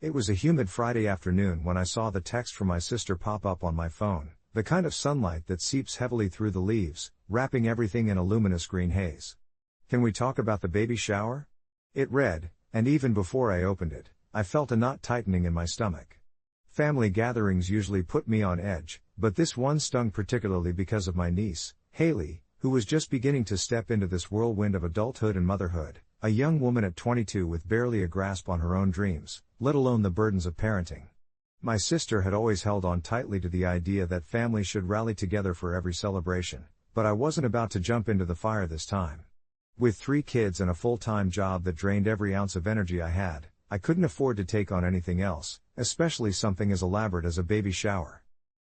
It was a humid Friday afternoon when I saw the text from my sister pop up on my phone, the kind of sunlight that seeps heavily through the leaves, wrapping everything in a luminous green haze. "Can we talk about the baby shower?" It read, and even before I opened it, I felt a knot tightening in my stomach. Family gatherings usually put me on edge, but this one stung particularly because of my niece, Haley, who was just beginning to step into this whirlwind of adulthood and motherhood, a young woman at 22 with barely a grasp on her own dreams, let alone the burdens of parenting. My sister had always held on tightly to the idea that families should rally together for every celebration, but I wasn't about to jump into the fire this time. With 3 kids and a full-time job that drained every ounce of energy I had, I couldn't afford to take on anything else, especially something as elaborate as a baby shower.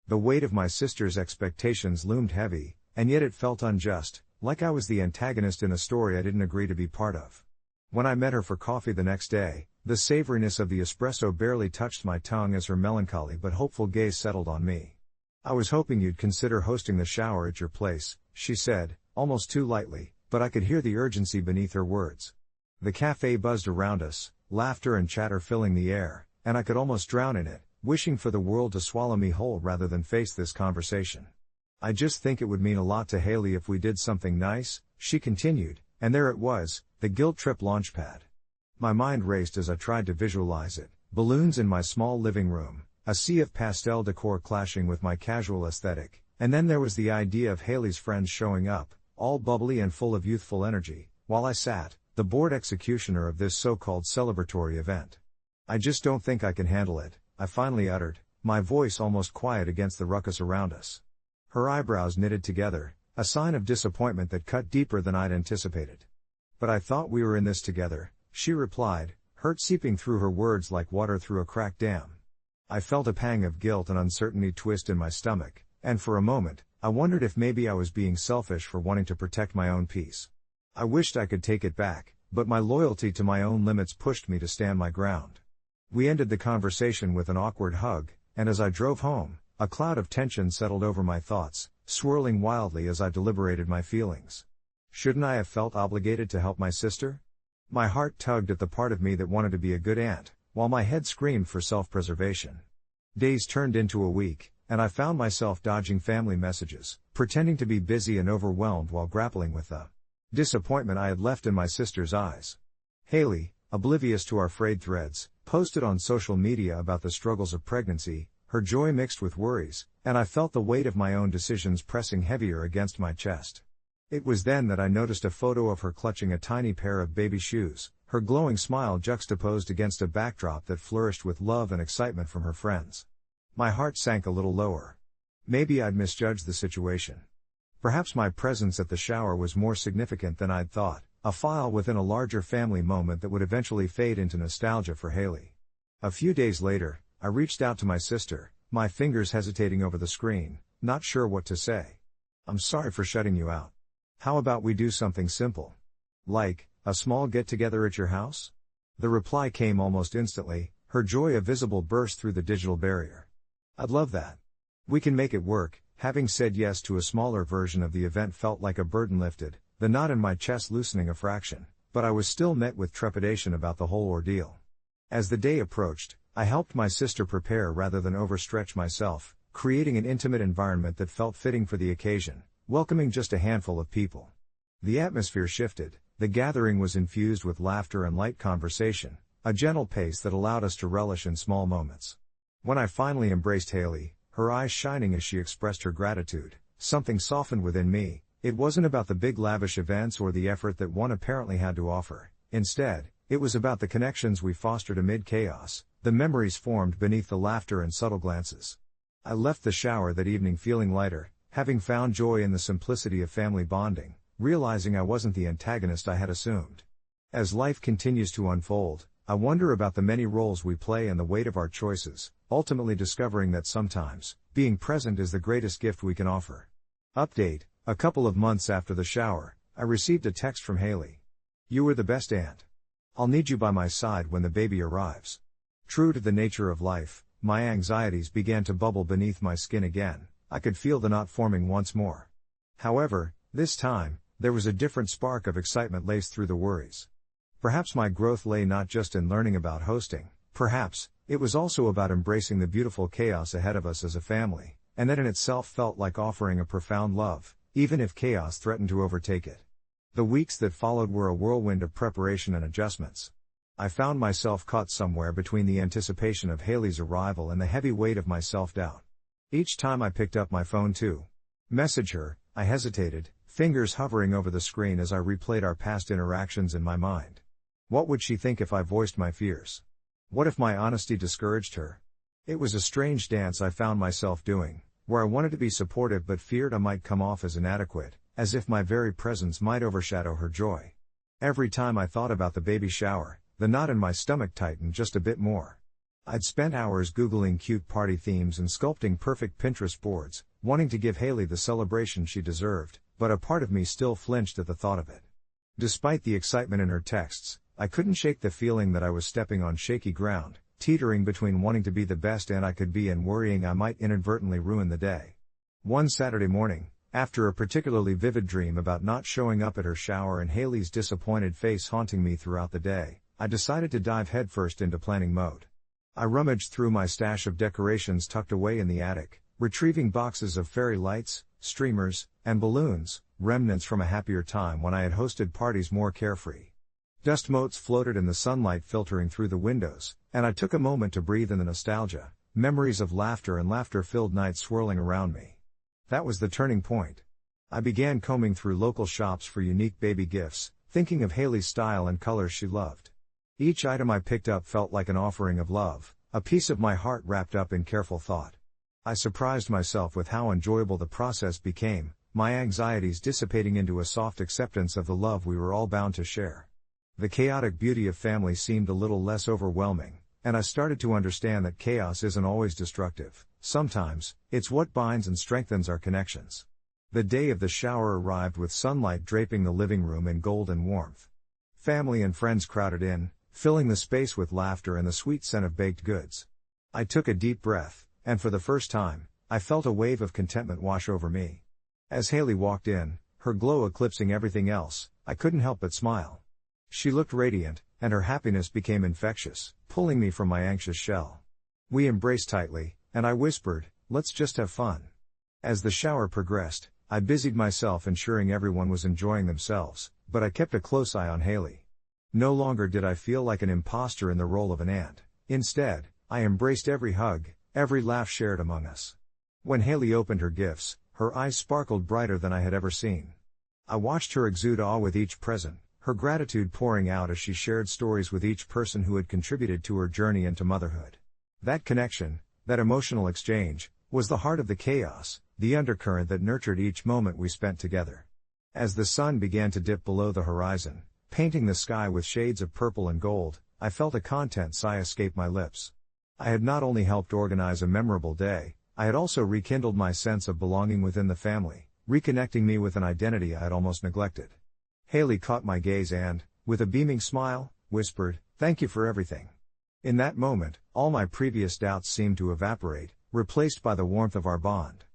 The weight of my sister's expectations loomed heavy, and yet it felt unjust, like I was the antagonist in a story I didn't agree to be part of. When I met her for coffee the next day, the savoriness of the espresso barely touched my tongue as her melancholy but hopeful gaze settled on me. "I was hoping you'd consider hosting the shower at your place," she said, almost too lightly, but I could hear the urgency beneath her words. The cafe buzzed around us, laughter and chatter filling the air, and I could almost drown in it, wishing for the world to swallow me whole rather than face this conversation. "I just think it would mean a lot to Haley if we did something nice," she continued, and there it was, the guilt trip launchpad. My mind raced as I tried to visualize it, balloons in my small living room, a sea of pastel decor clashing with my casual aesthetic, and then there was the idea of Haley's friends showing up, all bubbly and full of youthful energy, while I sat, the bored executioner of this so-called celebratory event. "I just don't think I can handle it," I finally uttered, my voice almost quiet against the ruckus around us. Her eyebrows knitted together, a sign of disappointment that cut deeper than I'd anticipated. "But I thought we were in this together," she replied, hurt seeping through her words like water through a cracked dam. I felt a pang of guilt and uncertainty twist in my stomach, and for a moment, I wondered if maybe I was being selfish for wanting to protect my own peace. I wished I could take it back, but my loyalty to my own limits pushed me to stand my ground. We ended the conversation with an awkward hug, and as I drove home, a cloud of tension settled over my thoughts, swirling wildly as I deliberated my feelings. Shouldn't I have felt obligated to help my sister? My heart tugged at the part of me that wanted to be a good aunt, while my head screamed for self-preservation. Days turned into a week, and I found myself dodging family messages, pretending to be busy and overwhelmed while grappling with the disappointment I had left in my sister's eyes. Haley, oblivious to our frayed threads, posted on social media about the struggles of pregnancy, her joy mixed with worries, and I felt the weight of my own decisions pressing heavier against my chest. It was then that I noticed a photo of her clutching a tiny pair of baby shoes, her glowing smile juxtaposed against a backdrop that flourished with love and excitement from her friends. My heart sank a little lower. Maybe I'd misjudged the situation. Perhaps my presence at the shower was more significant than I'd thought, a file within a larger family moment that would eventually fade into nostalgia for Haley. A few days later, I reached out to my sister, my fingers hesitating over the screen, not sure what to say. "I'm sorry for shutting you out. How about we do something simple? Like, a small get-together at your house?" The reply came almost instantly, her joy a visible burst through the digital barrier. "I'd love that. We can make it work." Having said yes to a smaller version of the event felt like a burden lifted, the knot in my chest loosening a fraction, but I was still met with trepidation about the whole ordeal. As the day approached, I helped my sister prepare rather than overstretch myself, creating an intimate environment that felt fitting for the occasion, welcoming just a handful of people. The atmosphere shifted, the gathering was infused with laughter and light conversation, a gentle pace that allowed us to relish in small moments. When I finally embraced Haley, her eyes shining as she expressed her gratitude, something softened within me. It wasn't about the big lavish events or the effort that one apparently had to offer. Instead, it was about the connections we fostered amid chaos, the memories formed beneath the laughter and subtle glances. I left the shower that evening feeling lighter, having found joy in the simplicity of family bonding, realizing I wasn't the antagonist I had assumed. As life continues to unfold, I wonder about the many roles we play and the weight of our choices, ultimately discovering that sometimes, being present is the greatest gift we can offer. Update: a couple of months after the shower, I received a text from Haley. "You were the best aunt. I'll need you by my side when the baby arrives." True to the nature of life, my anxieties began to bubble beneath my skin again. I could feel the knot forming once more. However, this time, there was a different spark of excitement laced through the worries. Perhaps my growth lay not just in learning about hosting, perhaps, It was also about embracing the beautiful chaos ahead of us as a family, and that in itself felt like offering a profound love, even if chaos threatened to overtake it. The weeks that followed were a whirlwind of preparation and adjustments. I found myself caught somewhere between the anticipation of Haley's arrival and the heavy weight of my self-doubt. Each time I picked up my phone to message her, I hesitated, fingers hovering over the screen as I replayed our past interactions in my mind. What would she think if I voiced my fears? What if my honesty discouraged her? It was a strange dance I found myself doing, where I wanted to be supportive but feared I might come off as inadequate, as if my very presence might overshadow her joy. Every time I thought about the baby shower, the knot in my stomach tightened just a bit more. I'd spent hours Googling cute party themes and sculpting perfect Pinterest boards, wanting to give Haley the celebration she deserved, but a part of me still flinched at the thought of it. Despite the excitement in her texts, I couldn't shake the feeling that I was stepping on shaky ground, teetering between wanting to be the best I could be and worrying I might inadvertently ruin the day. One Saturday morning, after a particularly vivid dream about not showing up at her shower and Haley's disappointed face haunting me throughout the day, I decided to dive headfirst into planning mode. I rummaged through my stash of decorations tucked away in the attic, retrieving boxes of fairy lights, streamers, and balloons, remnants from a happier time when I had hosted parties more carefree. Dust motes floated in the sunlight filtering through the windows, and I took a moment to breathe in the nostalgia, memories of laughter and laughter-filled nights swirling around me. That was the turning point. I began combing through local shops for unique baby gifts, thinking of Haley's style and colors she loved. Each item I picked up felt like an offering of love, a piece of my heart wrapped up in careful thought. I surprised myself with how enjoyable the process became, my anxieties dissipating into a soft acceptance of the love we were all bound to share. The chaotic beauty of family seemed a little less overwhelming, and I started to understand that chaos isn't always destructive. Sometimes, it's what binds and strengthens our connections. The day of the shower arrived with sunlight draping the living room in golden warmth. Family and friends crowded in, filling the space with laughter and the sweet scent of baked goods. I took a deep breath, and for the first time, I felt a wave of contentment wash over me. As Haley walked in, her glow eclipsing everything else, I couldn't help but smile. She looked radiant, and her happiness became infectious, pulling me from my anxious shell. We embraced tightly, and I whispered, "Let's just have fun." As the shower progressed, I busied myself ensuring everyone was enjoying themselves, but I kept a close eye on Haley. No longer did I feel like an imposter in the role of an aunt. Instead, I embraced every hug, every laugh shared among us. When Haley opened her gifts, her eyes sparkled brighter than I had ever seen. I watched her exude awe with each present, her gratitude pouring out as she shared stories with each person who had contributed to her journey into motherhood. That connection, that emotional exchange, was the heart of the chaos, the undercurrent that nurtured each moment we spent together. As the sun began to dip below the horizon, painting the sky with shades of purple and gold, I felt a content sigh escape my lips. I had not only helped organize a memorable day, I had also rekindled my sense of belonging within the family, reconnecting me with an identity I had almost neglected. Haley caught my gaze and, with a beaming smile, whispered, "Thank you for everything." In that moment, all my previous doubts seemed to evaporate, replaced by the warmth of our bond.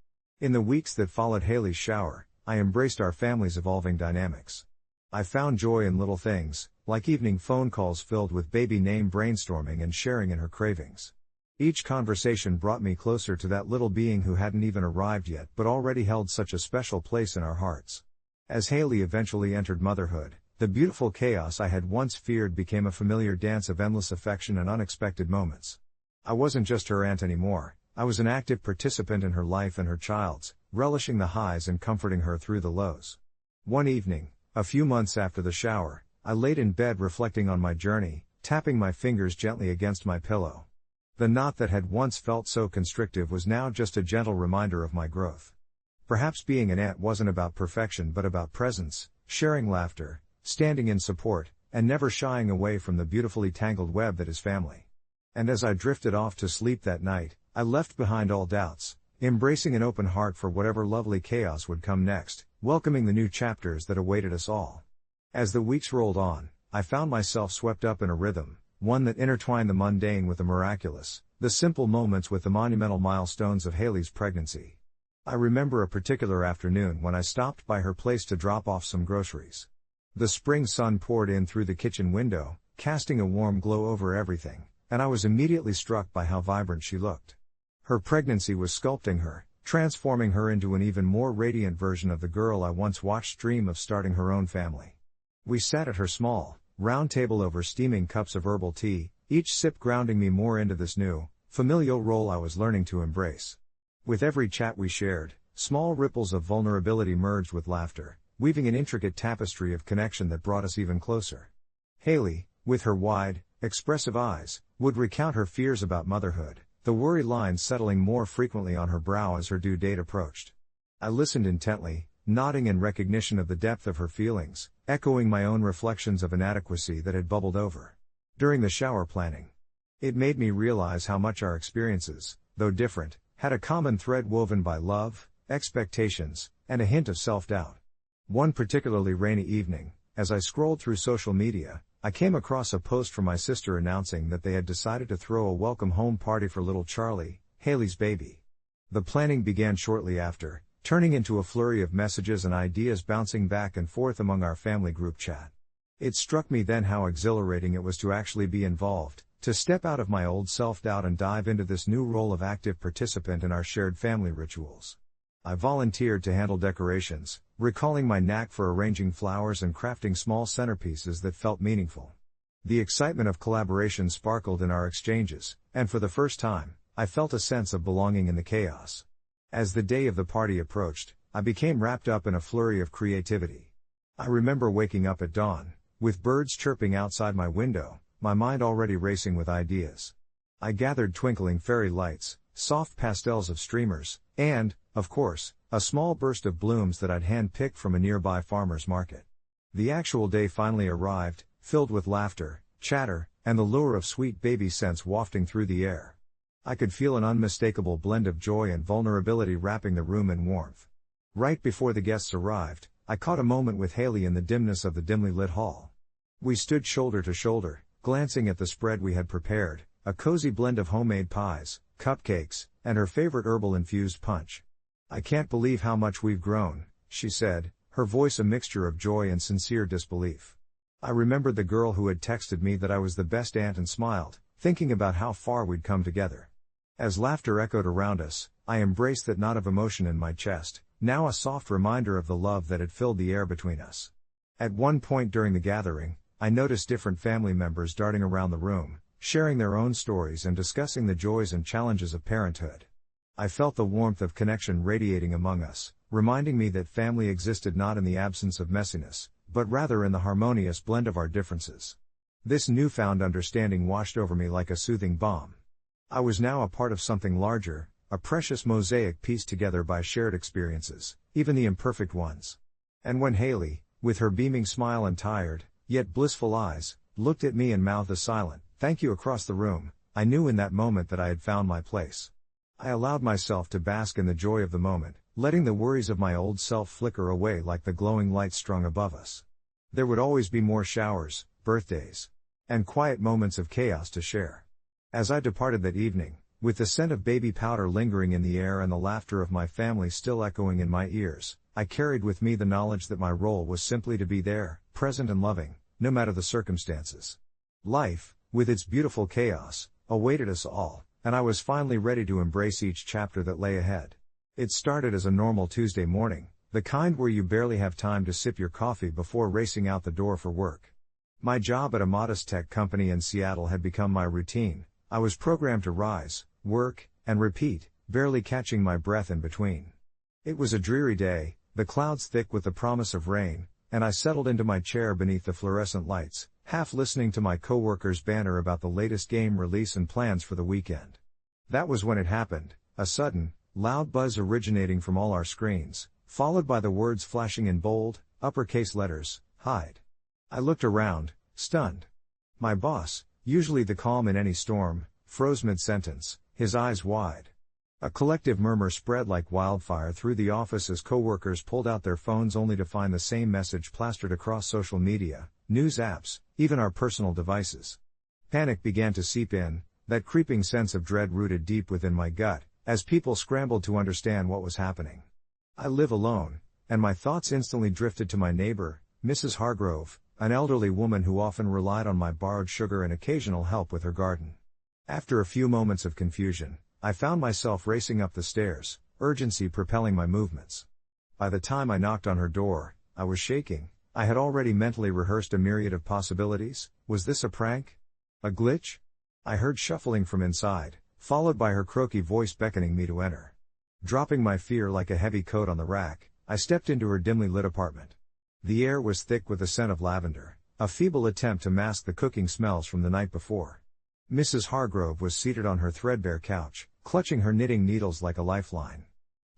In the weeks that followed Haley's shower, I embraced our family's evolving dynamics. I found joy in little things, like evening phone calls filled with baby name brainstorming and sharing in her cravings. Each conversation brought me closer to that little being who hadn't even arrived yet but already held such a special place in our hearts. As Haley eventually entered motherhood, the beautiful chaos I had once feared became a familiar dance of endless affection and unexpected moments. I wasn't just her aunt anymore, I was an active participant in her life and her child's, relishing the highs and comforting her through the lows. One evening, a few months after the shower, I laid in bed reflecting on my journey, tapping my fingers gently against my pillow. The knot that had once felt so constrictive was now just a gentle reminder of my growth. Perhaps being an aunt wasn't about perfection but about presence, sharing laughter, standing in support, and never shying away from the beautifully tangled web that is family. And as I drifted off to sleep that night, I left behind all doubts, embracing an open heart for whatever lovely chaos would come next, welcoming the new chapters that awaited us all. As the weeks rolled on, I found myself swept up in a rhythm, one that intertwined the mundane with the miraculous, the simple moments with the monumental milestones of Haley's pregnancy. I remember a particular afternoon when I stopped by her place to drop off some groceries. The spring sun poured in through the kitchen window, casting a warm glow over everything, and I was immediately struck by how vibrant she looked. Her pregnancy was sculpting her, transforming her into an even more radiant version of the girl I once watched dream of starting her own family. We sat at her small, round table over steaming cups of herbal tea, each sip grounding me more into this new, familial role I was learning to embrace. With every chat we shared, small ripples of vulnerability merged with laughter, weaving an intricate tapestry of connection that brought us even closer. Haley, with her wide, expressive eyes, would recount her fears about motherhood, the worry lines settling more frequently on her brow as her due date approached. I listened intently, nodding in recognition of the depth of her feelings, echoing my own reflections of inadequacy that had bubbled over. During the shower planning, it made me realize how much our experiences, though different, had a common thread woven by love, expectations, and a hint of self-doubt. One particularly rainy evening, as I scrolled through social media, I came across a post from my sister announcing that they had decided to throw a welcome home party for little Charlie, Haley's baby. The planning began shortly after, turning into a flurry of messages and ideas bouncing back and forth among our family group chat. It struck me then how exhilarating it was to actually be involved, to step out of my old self-doubt and dive into this new role of active participant in our shared family rituals. I volunteered to handle decorations, recalling my knack for arranging flowers and crafting small centerpieces that felt meaningful. The excitement of collaboration sparkled in our exchanges, and for the first time, I felt a sense of belonging in the chaos. As the day of the party approached, I became wrapped up in a flurry of creativity. I remember waking up at dawn, with birds chirping outside my window, my mind already racing with ideas. I gathered twinkling fairy lights, soft pastels of streamers, and, of course, a small burst of blooms that I'd hand-picked from a nearby farmer's market. The actual day finally arrived, filled with laughter, chatter, and the lure of sweet baby scents wafting through the air. I could feel an unmistakable blend of joy and vulnerability wrapping the room in warmth. Right before the guests arrived, I caught a moment with Haley in the dimness of the dimly lit hall. We stood shoulder to shoulder, glancing at the spread we had prepared, a cozy blend of homemade pies, cupcakes, and her favorite herbal-infused punch. "I can't believe how much we've grown," she said, her voice a mixture of joy and sincere disbelief. I remembered the girl who had texted me that I was the best aunt and smiled, thinking about how far we'd come together. As laughter echoed around us, I embraced that knot of emotion in my chest, now a soft reminder of the love that had filled the air between us. At one point during the gathering, I noticed different family members darting around the room, sharing their own stories and discussing the joys and challenges of parenthood. I felt the warmth of connection radiating among us, reminding me that family existed not in the absence of messiness, but rather in the harmonious blend of our differences. This newfound understanding washed over me like a soothing balm. I was now a part of something larger, a precious mosaic pieced together by shared experiences, even the imperfect ones. And when Haley, with her beaming smile and tired, yet blissful eyes, looked at me and mouthed a silent "thank you" across the room, I knew in that moment that I had found my place. I allowed myself to bask in the joy of the moment, letting the worries of my old self flicker away like the glowing lights strung above us. There would always be more showers, birthdays, and quiet moments of chaos to share. As I departed that evening, with the scent of baby powder lingering in the air and the laughter of my family still echoing in my ears, I carried with me the knowledge that my role was simply to be there, present and loving, no matter the circumstances. Life, with its beautiful chaos, awaited us all, and I was finally ready to embrace each chapter that lay ahead. It started as a normal Tuesday morning, the kind where you barely have time to sip your coffee before racing out the door for work. My job at a modest tech company in Seattle had become my routine. I was programmed to rise, work, and repeat, barely catching my breath in between. It was a dreary day, the clouds thick with the promise of rain, and I settled into my chair beneath the fluorescent lights, half listening to my coworkers' banter about the latest game release and plans for the weekend. That was when it happened, a sudden, loud buzz originating from all our screens, followed by the words flashing in bold, uppercase letters, "Hide." I looked around, stunned. My boss, usually the calm in any storm, froze mid-sentence, his eyes wide. A collective murmur spread like wildfire through the office as coworkers pulled out their phones only to find the same message plastered across social media, news apps, even our personal devices. Panic began to seep in, that creeping sense of dread rooted deep within my gut, as people scrambled to understand what was happening. I live alone, and my thoughts instantly drifted to my neighbor, Mrs. Hargrove, an elderly woman who often relied on my borrowed sugar and occasional help with her garden. After a few moments of confusion, I found myself racing up the stairs, urgency propelling my movements. By the time I knocked on her door, I was shaking. I had already mentally rehearsed a myriad of possibilities. Was this a prank? A glitch? I heard shuffling from inside, followed by her croaky voice beckoning me to enter. Dropping my fear like a heavy coat on the rack, I stepped into her dimly lit apartment. The air was thick with the scent of lavender, a feeble attempt to mask the cooking smells from the night before. Mrs. Hargrove was seated on her threadbare couch, clutching her knitting needles like a lifeline.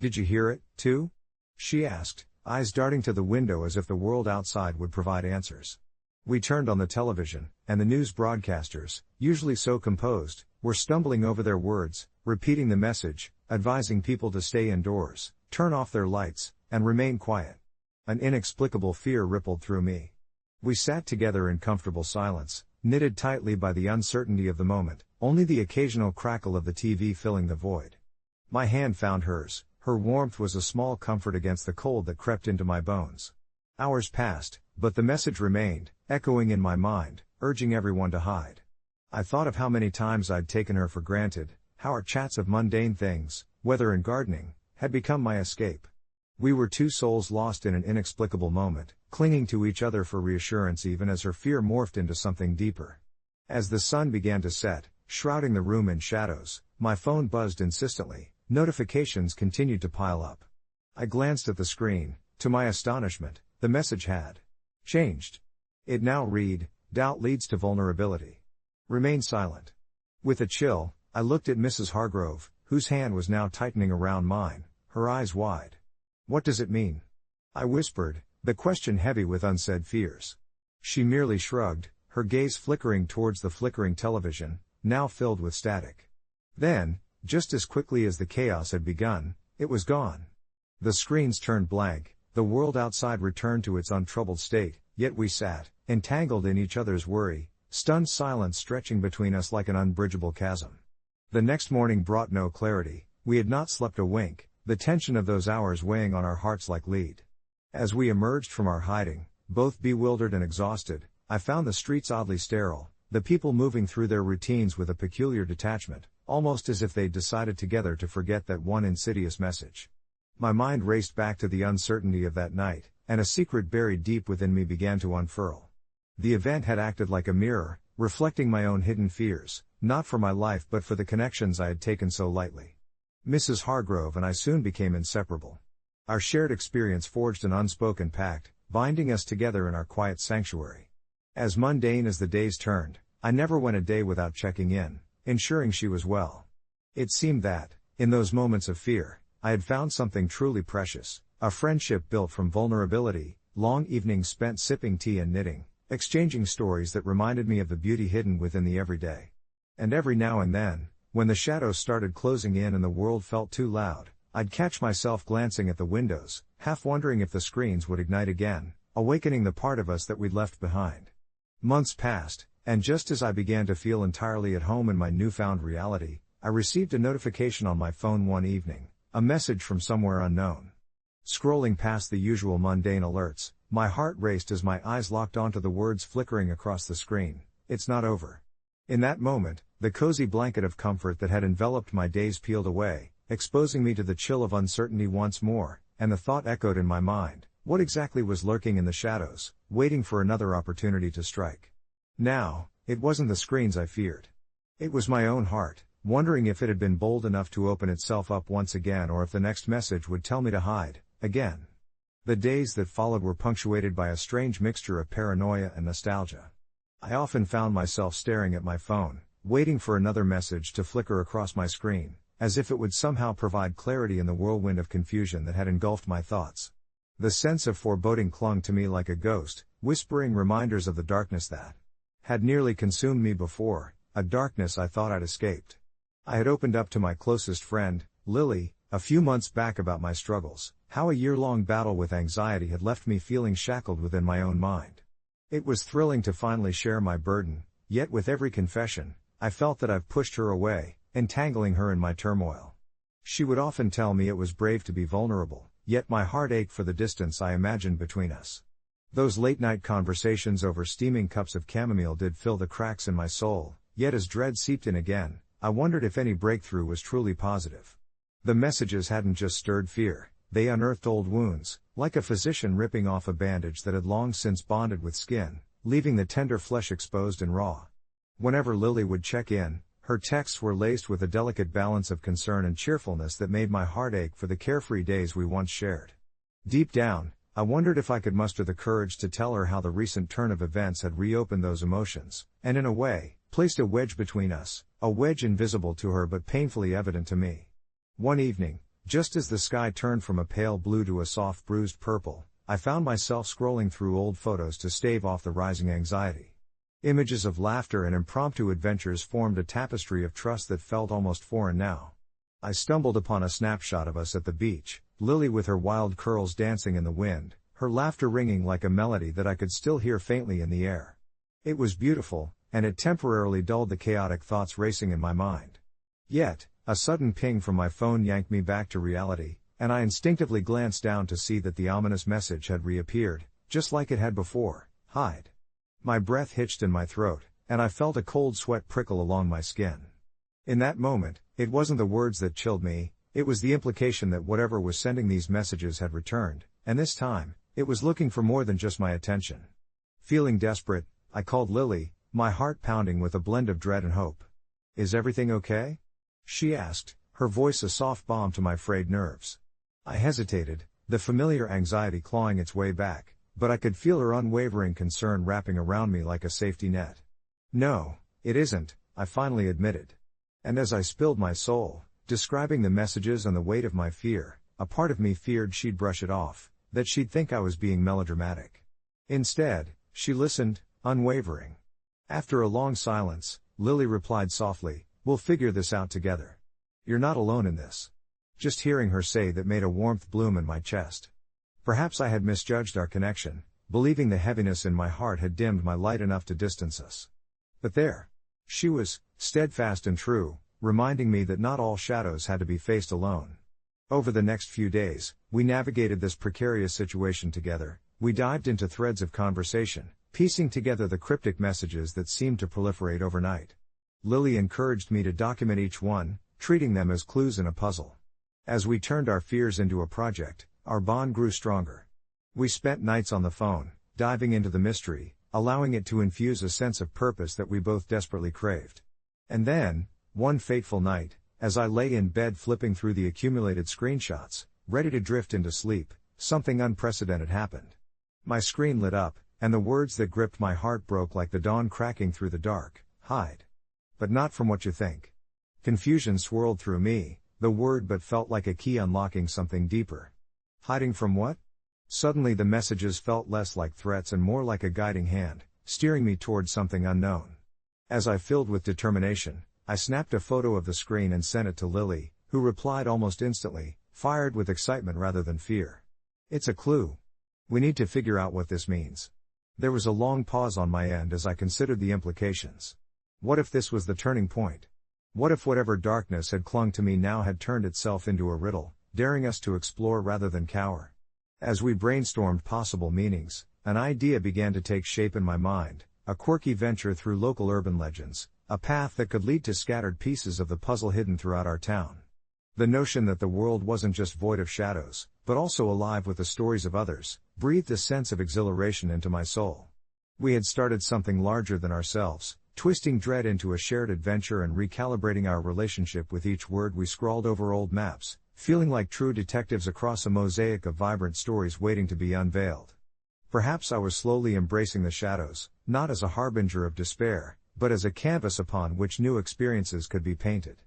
"Did you hear it, too?" she asked, eyes darting to the window as if the world outside would provide answers. We turned on the television, and the news broadcasters, usually so composed, were stumbling over their words, repeating the message, advising people to stay indoors, turn off their lights, and remain quiet. An inexplicable fear rippled through me. We sat together in comfortable silence, knitted tightly by the uncertainty of the moment, only the occasional crackle of the TV filling the void. My hand found hers, her warmth was a small comfort against the cold that crept into my bones. Hours passed, but the message remained, echoing in my mind, urging everyone to hide. I thought of how many times I'd taken her for granted, how our chats of mundane things, weather and gardening, had become my escape. We were two souls lost in an inexplicable moment, clinging to each other for reassurance even as her fear morphed into something deeper. As the sun began to set, shrouding the room in shadows, my phone buzzed insistently, notifications continued to pile up. I glanced at the screen. To my astonishment, the message had changed. It now read, "Doubt leads to vulnerability. Remain silent." With a chill, I looked at Mrs. Hargrove, whose hand was now tightening around mine, her eyes wide. "What does it mean?" I whispered, the question heavy with unsaid fears. She merely shrugged, her gaze flickering towards the flickering television, now filled with static. Then, just as quickly as the chaos had begun, it was gone. The screens turned blank, the world outside returned to its untroubled state, yet we sat, entangled in each other's worry, stunned silence stretching between us like an unbridgeable chasm. The next morning brought no clarity, we had not slept a wink, the tension of those hours weighing on our hearts like lead. As we emerged from our hiding, both bewildered and exhausted, I found the streets oddly sterile, the people moving through their routines with a peculiar detachment, almost as if they'd decided together to forget that one insidious message. My mind raced back to the uncertainty of that night, and a secret buried deep within me began to unfurl. The event had acted like a mirror, reflecting my own hidden fears, not for my life but for the connections I had taken so lightly. Mrs. Hargrove and I soon became inseparable. Our shared experience forged an unspoken pact, binding us together in our quiet sanctuary. As mundane as the days turned, I never went a day without checking in, ensuring she was well. It seemed that, in those moments of fear, I had found something truly precious, a friendship built from vulnerability, long evenings spent sipping tea and knitting, exchanging stories that reminded me of the beauty hidden within the everyday. And every now and then, when the shadows started closing in and the world felt too loud, I'd catch myself glancing at the windows, half wondering if the screens would ignite again, awakening the part of us that we'd left behind. Months passed, and just as I began to feel entirely at home in my newfound reality, I received a notification on my phone one evening, a message from somewhere unknown. Scrolling past the usual mundane alerts, my heart raced as my eyes locked onto the words flickering across the screen, "It's not over." In that moment, the cozy blanket of comfort that had enveloped my days peeled away, exposing me to the chill of uncertainty once more, and the thought echoed in my mind, what exactly was lurking in the shadows, waiting for another opportunity to strike? Now, it wasn't the screens I feared. It was my own heart, wondering if it had been bold enough to open itself up once again or if the next message would tell me to hide, again. The days that followed were punctuated by a strange mixture of paranoia and nostalgia. I often found myself staring at my phone, waiting for another message to flicker across my screen, as if it would somehow provide clarity in the whirlwind of confusion that had engulfed my thoughts. The sense of foreboding clung to me like a ghost, whispering reminders of the darkness that had nearly consumed me before, a darkness I thought I'd escaped. I had opened up to my closest friend, Lily, a few months back about my struggles, how a year-long battle with anxiety had left me feeling shackled within my own mind. It was thrilling to finally share my burden, yet with every confession, I felt that I've pushed her away, entangling her in my turmoil. She would often tell me it was brave to be vulnerable, yet my heart ached for the distance I imagined between us. Those late-night conversations over steaming cups of chamomile did fill the cracks in my soul, Yet as dread seeped in again, I wondered if any breakthrough was truly positive. The messages hadn't just stirred fear, they unearthed old wounds, like a physician ripping off a bandage that had long since bonded with skin, leaving the tender flesh exposed and raw. Whenever Lily would check in, her texts were laced with a delicate balance of concern and cheerfulness that made my heart ache for the carefree days we once shared. Deep down, I wondered if I could muster the courage to tell her how the recent turn of events had reopened those emotions, and in a way, placed a wedge between us, a wedge invisible to her but painfully evident to me. One evening, just as the sky turned from a pale blue to a soft bruised purple, I found myself scrolling through old photos to stave off the rising anxiety. Images of laughter and impromptu adventures formed a tapestry of trust that felt almost foreign now. I stumbled upon a snapshot of us at the beach, Lily with her wild curls dancing in the wind, her laughter ringing like a melody that I could still hear faintly in the air. It was beautiful, and it temporarily dulled the chaotic thoughts racing in my mind. Yet, a sudden ping from my phone yanked me back to reality, and I instinctively glanced down to see that the ominous message had reappeared, just like it had before: hide. My breath hitched in my throat, and I felt a cold sweat prickle along my skin. In that moment, it wasn't the words that chilled me, it was the implication that whatever was sending these messages had returned, and this time, it was looking for more than just my attention. Feeling desperate, I called Lily, my heart pounding with a blend of dread and hope. "Is everything okay?" she asked, her voice a soft balm to my frayed nerves. I hesitated, the familiar anxiety clawing its way back, but I could feel her unwavering concern wrapping around me like a safety net. "No, it isn't," I finally admitted. And as I spilled my soul, describing the messages and the weight of my fear, a part of me feared she'd brush it off, that she'd think I was being melodramatic. Instead, she listened, unwavering. After a long silence, Lily replied softly, "We'll figure this out together. You're not alone in this." Just hearing her say that made a warmth bloom in my chest. Perhaps I had misjudged our connection, believing the heaviness in my heart had dimmed my light enough to distance us. But there. She was, steadfast and true, reminding me that not all shadows had to be faced alone. Over the next few days, we navigated this precarious situation together. We dived into threads of conversation, piecing together the cryptic messages that seemed to proliferate overnight. Lily encouraged me to document each one, treating them as clues in a puzzle. As we turned our fears into a project, our bond grew stronger. We spent nights on the phone, diving into the mystery, allowing it to infuse a sense of purpose that we both desperately craved. And then, one fateful night, as I lay in bed flipping through the accumulated screenshots, ready to drift into sleep, something unprecedented happened. My screen lit up, and the words that gripped my heart broke like the dawn cracking through the dark: hide. But not from what you think. Confusion swirled through me, the word but felt like a key unlocking something deeper. Hiding from what? Suddenly the messages felt less like threats and more like a guiding hand, steering me towards something unknown. As I filled with determination, I snapped a photo of the screen and sent it to Lily, who replied almost instantly, fired with excitement rather than fear. "It's a clue. We need to figure out what this means." There was a long pause on my end as I considered the implications. What if this was the turning point? What if whatever darkness had clung to me now had turned itself into a riddle, daring us to explore rather than cower? As we brainstormed possible meanings, an idea began to take shape in my mind, a quirky venture through local urban legends, a path that could lead to scattered pieces of the puzzle hidden throughout our town. The notion that the world wasn't just void of shadows, but also alive with the stories of others, breathed a sense of exhilaration into my soul. We had started something larger than ourselves, twisting dread into a shared adventure and recalibrating our relationship with each word we scrawled over old maps, feeling like true detectives across a mosaic of vibrant stories waiting to be unveiled. Perhaps I was slowly embracing the shadows, not as a harbinger of despair, but as a canvas upon which new experiences could be painted.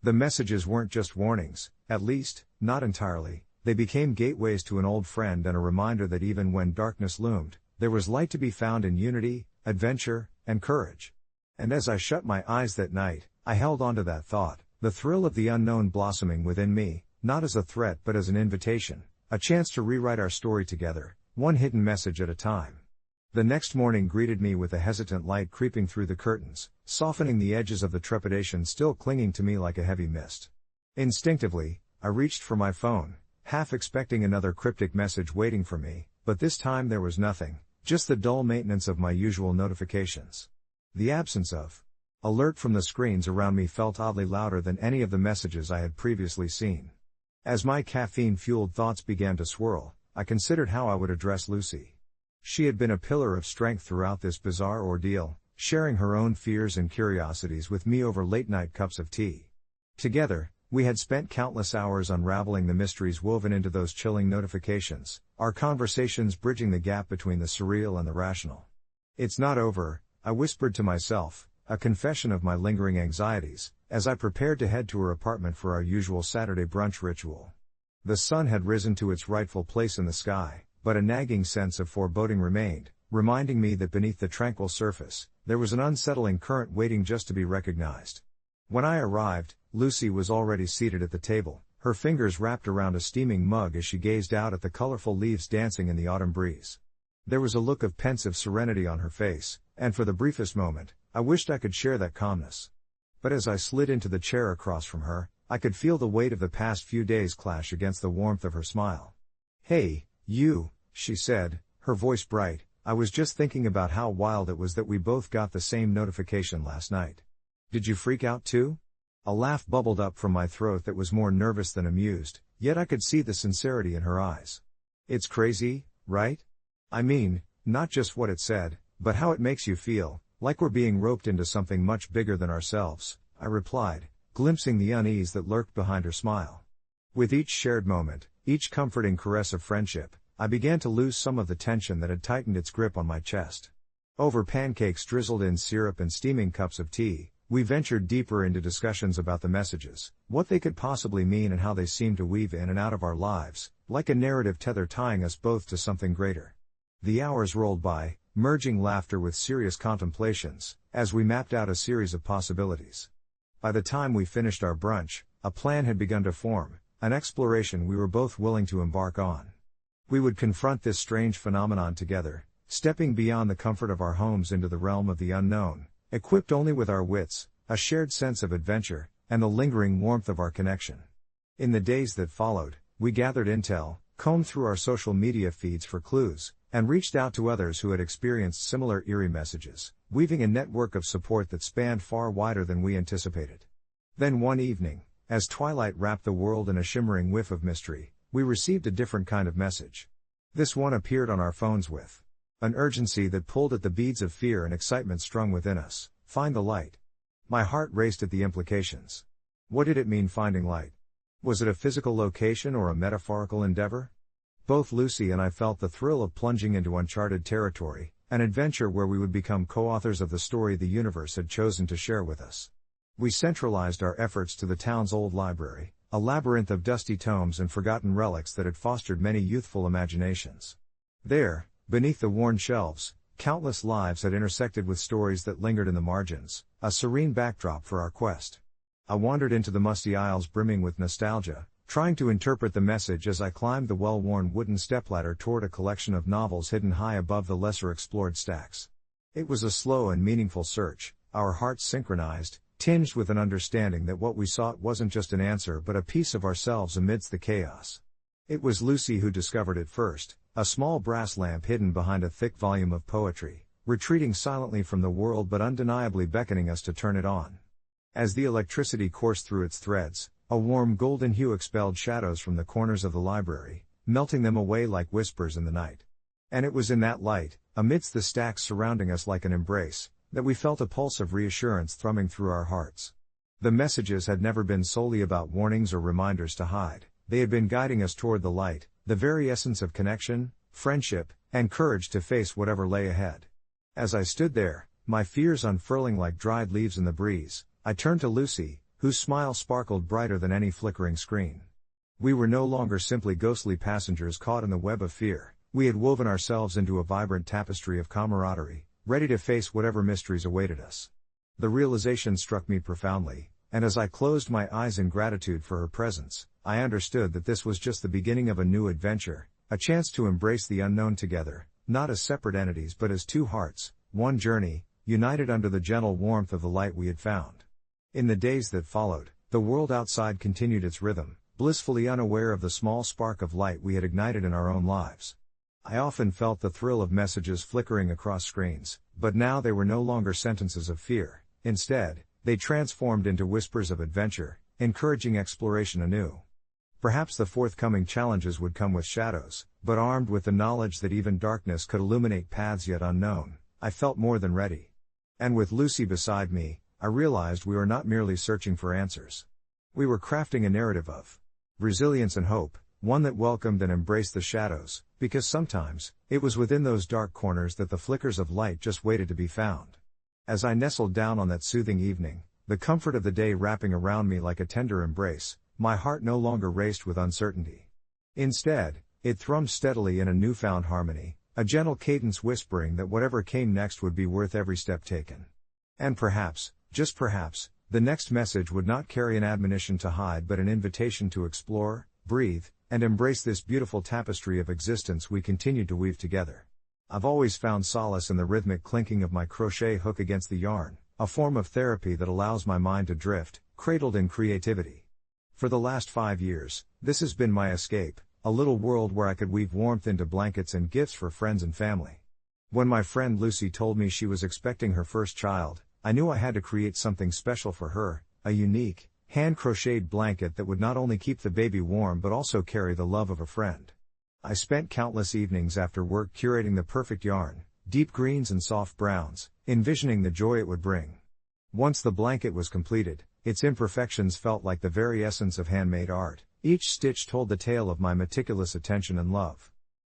The messages weren't just warnings, at least, not entirely. They became gateways to an old friend and a reminder that even when darkness loomed, there was light to be found in unity, adventure, and courage. And as I shut my eyes that night, I held onto that thought, the thrill of the unknown blossoming within me, not as a threat but as an invitation, a chance to rewrite our story together, one hidden message at a time. The next morning greeted me with a hesitant light creeping through the curtains, softening the edges of the trepidation still clinging to me like a heavy mist. Instinctively, I reached for my phone, half expecting another cryptic message waiting for me, but this time there was nothing, just the dull maintenance of my usual notifications. The absence of Alert from the screens around me felt oddly louder than any of the messages I had previously seen. As my caffeine-fueled thoughts began to swirl, I considered how I would address Lucy. She had been a pillar of strength throughout this bizarre ordeal, sharing her own fears and curiosities with me over late-night cups of tea. Together, we had spent countless hours unraveling the mysteries woven into those chilling notifications, our conversations bridging the gap between the surreal and the rational. "It's not over," I whispered to myself, a confession of my lingering anxieties, as I prepared to head to her apartment for our usual Saturday brunch ritual. The sun had risen to its rightful place in the sky, but a nagging sense of foreboding remained, reminding me that beneath the tranquil surface, there was an unsettling current waiting just to be recognized. When I arrived, Lucy was already seated at the table, her fingers wrapped around a steaming mug as she gazed out at the colorful leaves dancing in the autumn breeze. There was a look of pensive serenity on her face, and for the briefest moment, I wished I could share that calmness. But as I slid into the chair across from her, I could feel the weight of the past few days clash against the warmth of her smile. "Hey, you," she said, her voice bright, "I was just thinking about how wild it was that we both got the same notification last night. Did you freak out too?" A laugh bubbled up from my throat that was more nervous than amused, yet I could see the sincerity in her eyes. "It's crazy, right? I mean, not just what it said, but how it makes you feel, like we're being roped into something much bigger than ourselves," I replied, glimpsing the unease that lurked behind her smile. With each shared moment, each comforting caress of friendship, I began to lose some of the tension that had tightened its grip on my chest. Over pancakes drizzled in syrup and steaming cups of tea, we ventured deeper into discussions about the messages, what they could possibly mean and how they seemed to weave in and out of our lives, like a narrative tether tying us both to something greater. The hours rolled by, merging laughter with serious contemplations, as we mapped out a series of possibilities. By the time we finished our brunch, a plan had begun to form, an exploration we were both willing to embark on. We would confront this strange phenomenon together, stepping beyond the comfort of our homes into the realm of the unknown, equipped only with our wits, a shared sense of adventure, and the lingering warmth of our connection. In the days that followed, we gathered intel, combed through our social media feeds for clues, and reached out to others who had experienced similar eerie messages, weaving a network of support that spanned far wider than we anticipated. Then one evening, as twilight wrapped the world in a shimmering whiff of mystery, we received a different kind of message. This one appeared on our phones with an urgency that pulled at the beads of fear and excitement strung within us. "Find the light." My heart raced at the implications. What did it mean, finding light? Was it a physical location or a metaphorical endeavor? Both Lucy and I felt the thrill of plunging into uncharted territory, an adventure where we would become co-authors of the story the universe had chosen to share with us. We centralized our efforts to the town's old library, a labyrinth of dusty tomes and forgotten relics that had fostered many youthful imaginations. There, beneath the worn shelves, countless lives had intersected with stories that lingered in the margins, a serene backdrop for our quest. I wandered into the musty aisles brimming with nostalgia, trying to interpret the message as I climbed the well-worn wooden stepladder toward a collection of novels hidden high above the lesser-explored stacks. It was a slow and meaningful search, our hearts synchronized, tinged with an understanding that what we sought wasn't just an answer but a piece of ourselves amidst the chaos. It was Lucy who discovered it first, a small brass lamp hidden behind a thick volume of poetry, retreating silently from the world but undeniably beckoning us to turn it on. As the electricity coursed through its threads, a warm golden hue expelled shadows from the corners of the library, melting them away like whispers in the night. And it was in that light, amidst the stacks surrounding us like an embrace, that we felt a pulse of reassurance thrumming through our hearts. The messages had never been solely about warnings or reminders to hide, they had been guiding us toward the light, the very essence of connection, friendship, and courage to face whatever lay ahead. As I stood there, my fears unfurling like dried leaves in the breeze, I turned to Lucy, whose smile sparkled brighter than any flickering screen. We were no longer simply ghostly passengers caught in the web of fear, we had woven ourselves into a vibrant tapestry of camaraderie, ready to face whatever mysteries awaited us. The realization struck me profoundly, and as I closed my eyes in gratitude for her presence, I understood that this was just the beginning of a new adventure, a chance to embrace the unknown together, not as separate entities but as two hearts, one journey, united under the gentle warmth of the light we had found. In the days that followed, the world outside continued its rhythm, blissfully unaware of the small spark of light we had ignited in our own lives. I often felt the thrill of messages flickering across screens, but now they were no longer sentences of fear. Instead, they transformed into whispers of adventure, encouraging exploration anew. Perhaps the forthcoming challenges would come with shadows, but armed with the knowledge that even darkness could illuminate paths yet unknown, I felt more than ready. And with Lucy beside me, I realized we were not merely searching for answers. We were crafting a narrative of resilience and hope, one that welcomed and embraced the shadows, because sometimes, it was within those dark corners that the flickers of light just waited to be found. As I nestled down on that soothing evening, the comfort of the day wrapping around me like a tender embrace, my heart no longer raced with uncertainty. Instead, it thrummed steadily in a newfound harmony, a gentle cadence whispering that whatever came next would be worth every step taken. And perhaps, just perhaps, the next message would not carry an admonition to hide but an invitation to explore, breathe, and embrace this beautiful tapestry of existence we continued to weave together. I've always found solace in the rhythmic clinking of my crochet hook against the yarn, a form of therapy that allows my mind to drift, cradled in creativity. For the last 5 years, this has been my escape, a little world where I could weave warmth into blankets and gifts for friends and family. When my friend Lucy told me she was expecting her first child, I knew I had to create something special for her, a unique, hand-crocheted blanket that would not only keep the baby warm but also carry the love of a friend. I spent countless evenings after work curating the perfect yarn, deep greens and soft browns, envisioning the joy it would bring. Once the blanket was completed, its imperfections felt like the very essence of handmade art. Each stitch told the tale of my meticulous attention and love.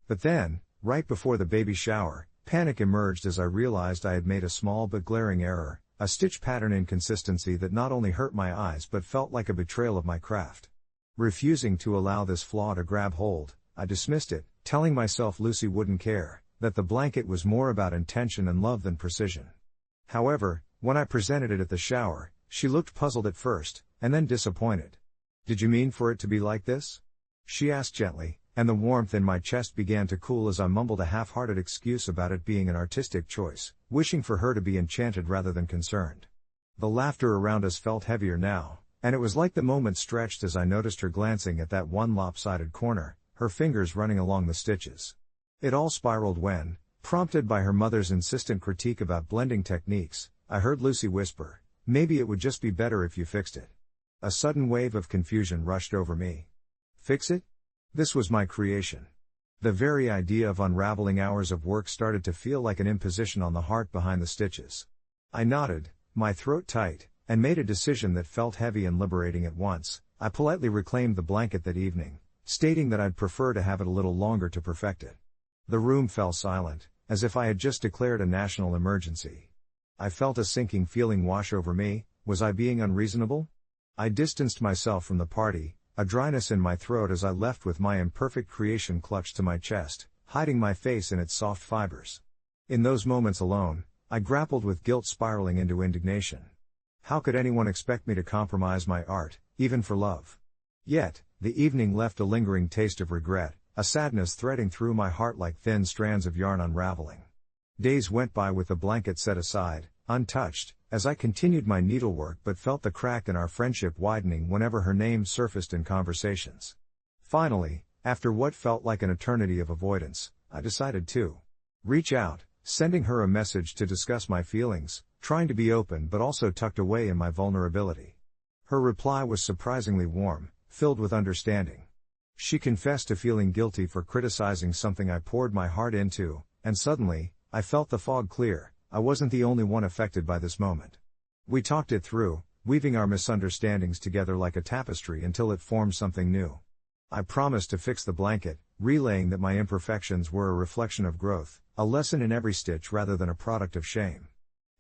But then, right before the baby shower, panic emerged as I realized I had made a small but glaring error, a stitch pattern inconsistency that not only hurt my eyes but felt like a betrayal of my craft. Refusing to allow this flaw to grab hold, I dismissed it, telling myself Lucy wouldn't care, that the blanket was more about intention and love than precision. However, when I presented it at the shower, she looked puzzled at first, and then disappointed. "Did you mean for it to be like this?" she asked gently, and the warmth in my chest began to cool as I mumbled a half-hearted excuse about it being an artistic choice, wishing for her to be enchanted rather than concerned. The laughter around us felt heavier now, and it was like the moment stretched as I noticed her glancing at that one lopsided corner, her fingers running along the stitches. It all spiraled when, prompted by her mother's insistent critique about blending techniques, I heard Lucy whisper, "Maybe it would just be better if you fixed it." A sudden wave of confusion rushed over me. Fix it? This was my creation. The very idea of unraveling hours of work started to feel like an imposition on the heart behind the stitches. I nodded, my throat tight, and made a decision that felt heavy and liberating at once. I politely reclaimed the blanket that evening, stating that I'd prefer to have it a little longer to perfect it. The room fell silent, as if I had just declared a national emergency. I felt a sinking feeling wash over me. Was I being unreasonable? I distanced myself from the party, a dryness in my throat as I left with my imperfect creation clutched to my chest, hiding my face in its soft fibers. In those moments alone, I grappled with guilt spiraling into indignation. How could anyone expect me to compromise my art, even for love? Yet, the evening left a lingering taste of regret, a sadness threading through my heart like thin strands of yarn unraveling. Days went by with the blanket set aside, untouched, as I continued my needlework but felt the crack in our friendship widening whenever her name surfaced in conversations. Finally, after what felt like an eternity of avoidance, I decided to reach out, sending her a message to discuss my feelings, trying to be open but also tucked away in my vulnerability. Her reply was surprisingly warm, filled with understanding. She confessed to feeling guilty for criticizing something I poured my heart into, and suddenly, I felt the fog clear. I wasn't the only one affected by this moment. We talked it through, weaving our misunderstandings together like a tapestry until it formed something new. I promised to fix the blanket, relaying that my imperfections were a reflection of growth, a lesson in every stitch rather than a product of shame.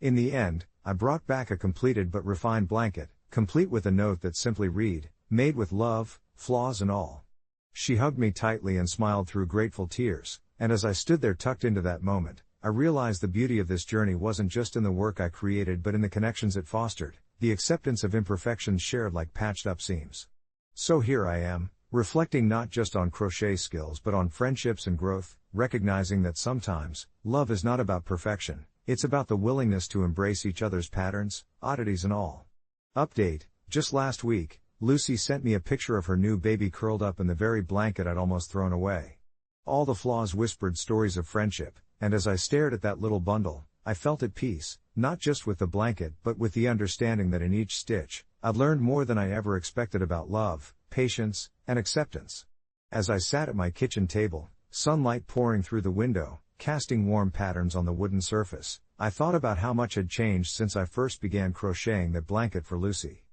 In the end, I brought back a completed but refined blanket, complete with a note that simply read, "Made with love, flaws and all." She hugged me tightly and smiled through grateful tears, and as I stood there tucked into that moment, I realized the beauty of this journey wasn't just in the work I created but in the connections it fostered, the acceptance of imperfections shared like patched up seams. So here I am, reflecting not just on crochet skills but on friendships and growth, recognizing that sometimes, love is not about perfection, it's about the willingness to embrace each other's patterns, oddities and all. Update, just last week, Lucy sent me a picture of her new baby curled up in the very blanket I'd almost thrown away. All the flaws whispered stories of friendship, and as I stared at that little bundle, I felt at peace, not just with the blanket but with the understanding that in each stitch, I'd learned more than I ever expected about love, patience, and acceptance. As I sat at my kitchen table, sunlight pouring through the window, casting warm patterns on the wooden surface, I thought about how much had changed since I first began crocheting that blanket for Lucy.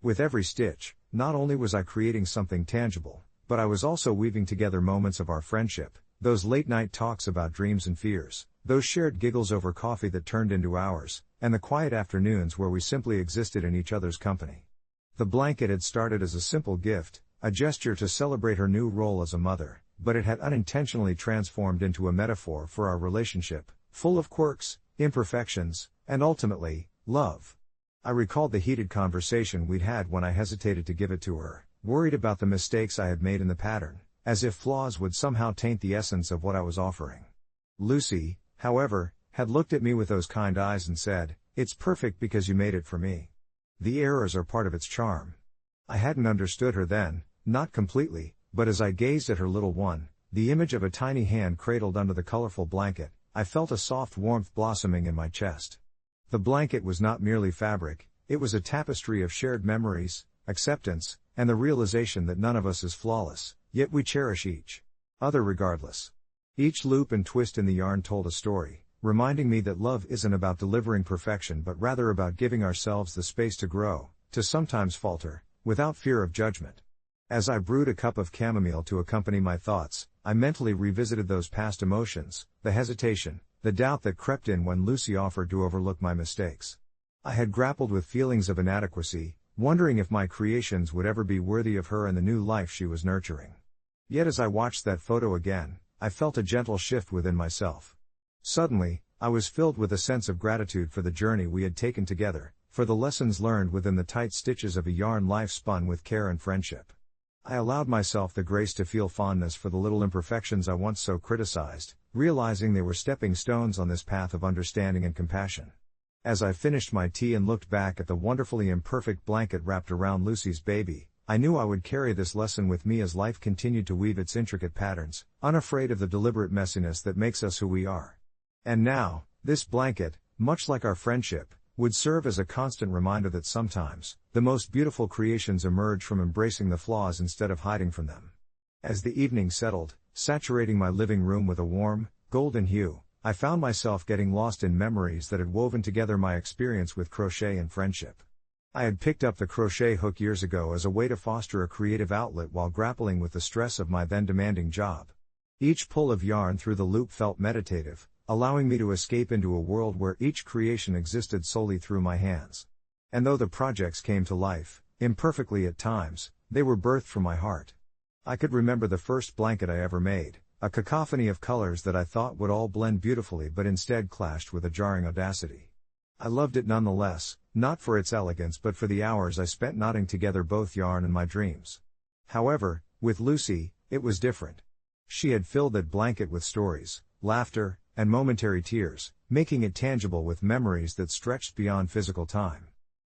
With every stitch, not only was I creating something tangible, but I was also weaving together moments of our friendship, those late-night talks about dreams and fears, those shared giggles over coffee that turned into hours, and the quiet afternoons where we simply existed in each other's company. The blanket had started as a simple gift, a gesture to celebrate her new role as a mother, but it had unintentionally transformed into a metaphor for our relationship, full of quirks, imperfections, and ultimately, love. I recalled the heated conversation we'd had when I hesitated to give it to her, worried about the mistakes I had made in the pattern, as if flaws would somehow taint the essence of what I was offering. Lucy, however, had looked at me with those kind eyes and said, "It's perfect because you made it for me." The errors are part of its charm. I hadn't understood her then, not completely, but as I gazed at her little one, the image of a tiny hand cradled under the colorful blanket, I felt a soft warmth blossoming in my chest. The blanket was not merely fabric, it was a tapestry of shared memories, acceptance, and the realization that none of us is flawless, yet we cherish each other regardless. Each loop and twist in the yarn told a story, reminding me that love isn't about delivering perfection but rather about giving ourselves the space to grow, to sometimes falter, without fear of judgment. As I brewed a cup of chamomile to accompany my thoughts, I mentally revisited those past emotions, the hesitation, the doubt that crept in when Lucy offered to overlook my mistakes. I had grappled with feelings of inadequacy, wondering if my creations would ever be worthy of her and the new life she was nurturing. Yet as I watched that photo again, I felt a gentle shift within myself. Suddenly, I was filled with a sense of gratitude for the journey we had taken together, for the lessons learned within the tight stitches of a yarn life spun with care and friendship. I allowed myself the grace to feel fondness for the little imperfections I once so criticized, realizing they were stepping stones on this path of understanding and compassion. As I finished my tea and looked back at the wonderfully imperfect blanket wrapped around Lucy's baby, I knew I would carry this lesson with me as life continued to weave its intricate patterns, unafraid of the deliberate messiness that makes us who we are. And now, this blanket, much like our friendship, would serve as a constant reminder that sometimes, the most beautiful creations emerge from embracing the flaws instead of hiding from them. As the evening settled, saturating my living room with a warm, golden hue, I found myself getting lost in memories that had woven together my experience with crochet and friendship. I had picked up the crochet hook years ago as a way to foster a creative outlet while grappling with the stress of my then demanding job. Each pull of yarn through the loop felt meditative, allowing me to escape into a world where each creation existed solely through my hands. And though the projects came to life, imperfectly at times, they were birthed from my heart. I could remember the first blanket I ever made, a cacophony of colors that I thought would all blend beautifully but instead clashed with a jarring audacity. I loved it nonetheless, not for its elegance but for the hours I spent knotting together both yarn and my dreams. However, with Lucy, it was different. She had filled that blanket with stories, laughter, and momentary tears, making it tangible with memories that stretched beyond physical time.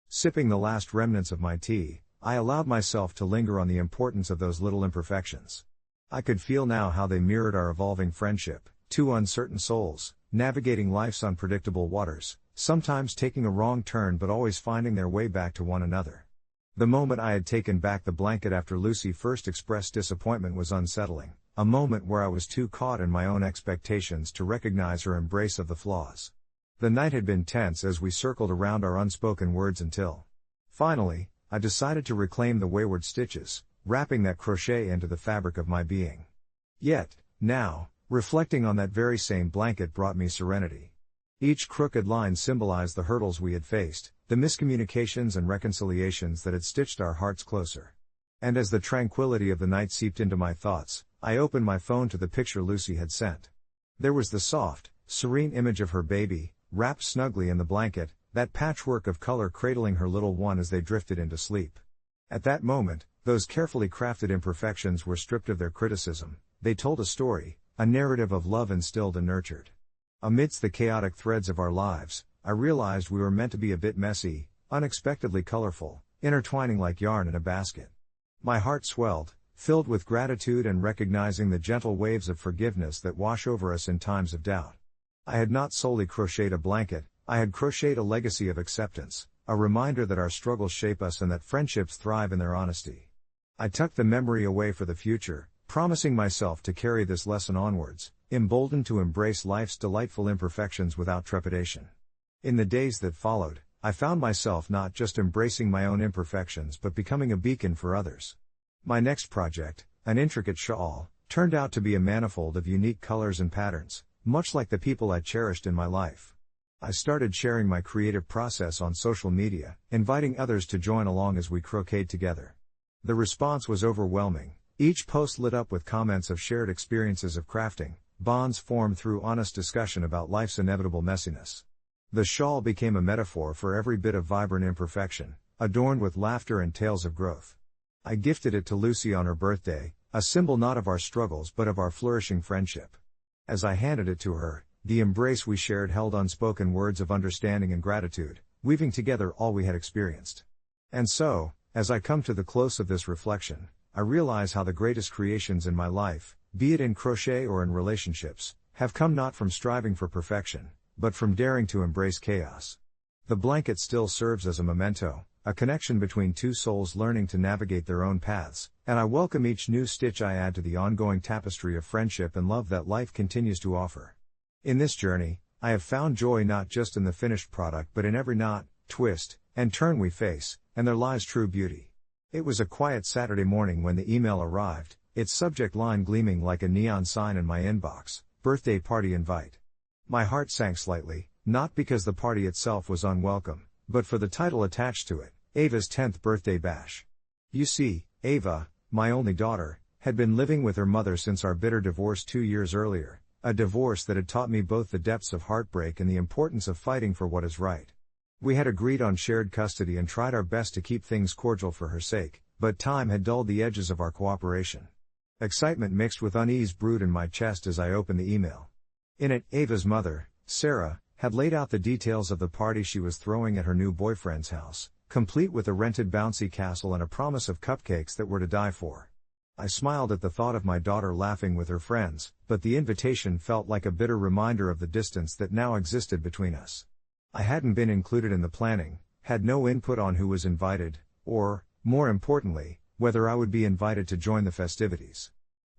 Sipping the last remnants of my tea, I allowed myself to linger on the importance of those little imperfections. I could feel now how they mirrored our evolving friendship, two uncertain souls, navigating life's unpredictable waters, sometimes taking a wrong turn but always finding their way back to one another. The moment I had taken back the blanket after Lucy first expressed disappointment was unsettling, a moment where I was too caught in my own expectations to recognize her embrace of the flaws. The night had been tense as we circled around our unspoken words until, finally, I decided to reclaim the wayward stitches, wrapping that crochet into the fabric of my being. Yet, now, reflecting on that very same blanket brought me serenity. Each crooked line symbolized the hurdles we had faced, the miscommunications and reconciliations that had stitched our hearts closer. And as the tranquility of the night seeped into my thoughts, I opened my phone to the picture Lucy had sent. There was the soft, serene image of her baby, wrapped snugly in the blanket, that patchwork of color cradling her little one as they drifted into sleep. At that moment, those carefully crafted imperfections were stripped of their criticism. They told a story, a narrative of love instilled and nurtured. Amidst the chaotic threads of our lives, I realized we were meant to be a bit messy, unexpectedly colorful, intertwining like yarn in a basket. My heart swelled, filled with gratitude and recognizing the gentle waves of forgiveness that wash over us in times of doubt. I had not solely crocheted a blanket, I had crocheted a legacy of acceptance, a reminder that our struggles shape us and that friendships thrive in their honesty. I tucked the memory away for the future, promising myself to carry this lesson onwards, emboldened to embrace life's delightful imperfections without trepidation. In the days that followed, I found myself not just embracing my own imperfections but becoming a beacon for others. My next project, an intricate shawl, turned out to be a manifold of unique colors and patterns, much like the people I cherished in my life. I started sharing my creative process on social media, inviting others to join along as we crocheted together. The response was overwhelming, each post lit up with comments of shared experiences of crafting, bonds formed through honest discussion about life's inevitable messiness. The shawl became a metaphor for every bit of vibrant imperfection, adorned with laughter and tales of growth. I gifted it to Lucy on her birthday, a symbol not of our struggles but of our flourishing friendship. As I handed it to her, the embrace we shared held unspoken words of understanding and gratitude, weaving together all we had experienced. And so, as I come to the close of this reflection, I realize how the greatest creations in my life, be it in crochet or in relationships, have come not from striving for perfection, but from daring to embrace chaos. The blanket still serves as a memento, a connection between two souls learning to navigate their own paths, and I welcome each new stitch I add to the ongoing tapestry of friendship and love that life continues to offer. In this journey, I have found joy not just in the finished product but in every knot, twist, and turn we face, and there lies true beauty. It was a quiet Saturday morning when the email arrived, its subject line gleaming like a neon sign in my inbox: birthday party invite. My heart sank slightly, not because the party itself was unwelcome, but for the title attached to it, Ava's 10th birthday bash. You see, Ava, my only daughter, had been living with her mother since our bitter divorce 2 years earlier, a divorce that had taught me both the depths of heartbreak and the importance of fighting for what is right. We had agreed on shared custody and tried our best to keep things cordial for her sake, but time had dulled the edges of our cooperation. Excitement mixed with unease brewed in my chest as I opened the email. In it, Ava's mother, Sarah, had laid out the details of the party she was throwing at her new boyfriend's house, complete with a rented bouncy castle and a promise of cupcakes that were to die for. I smiled at the thought of my daughter laughing with her friends, but the invitation felt like a bitter reminder of the distance that now existed between us. I hadn't been included in the planning, had no input on who was invited, or, more importantly, whether I would be invited to join the festivities.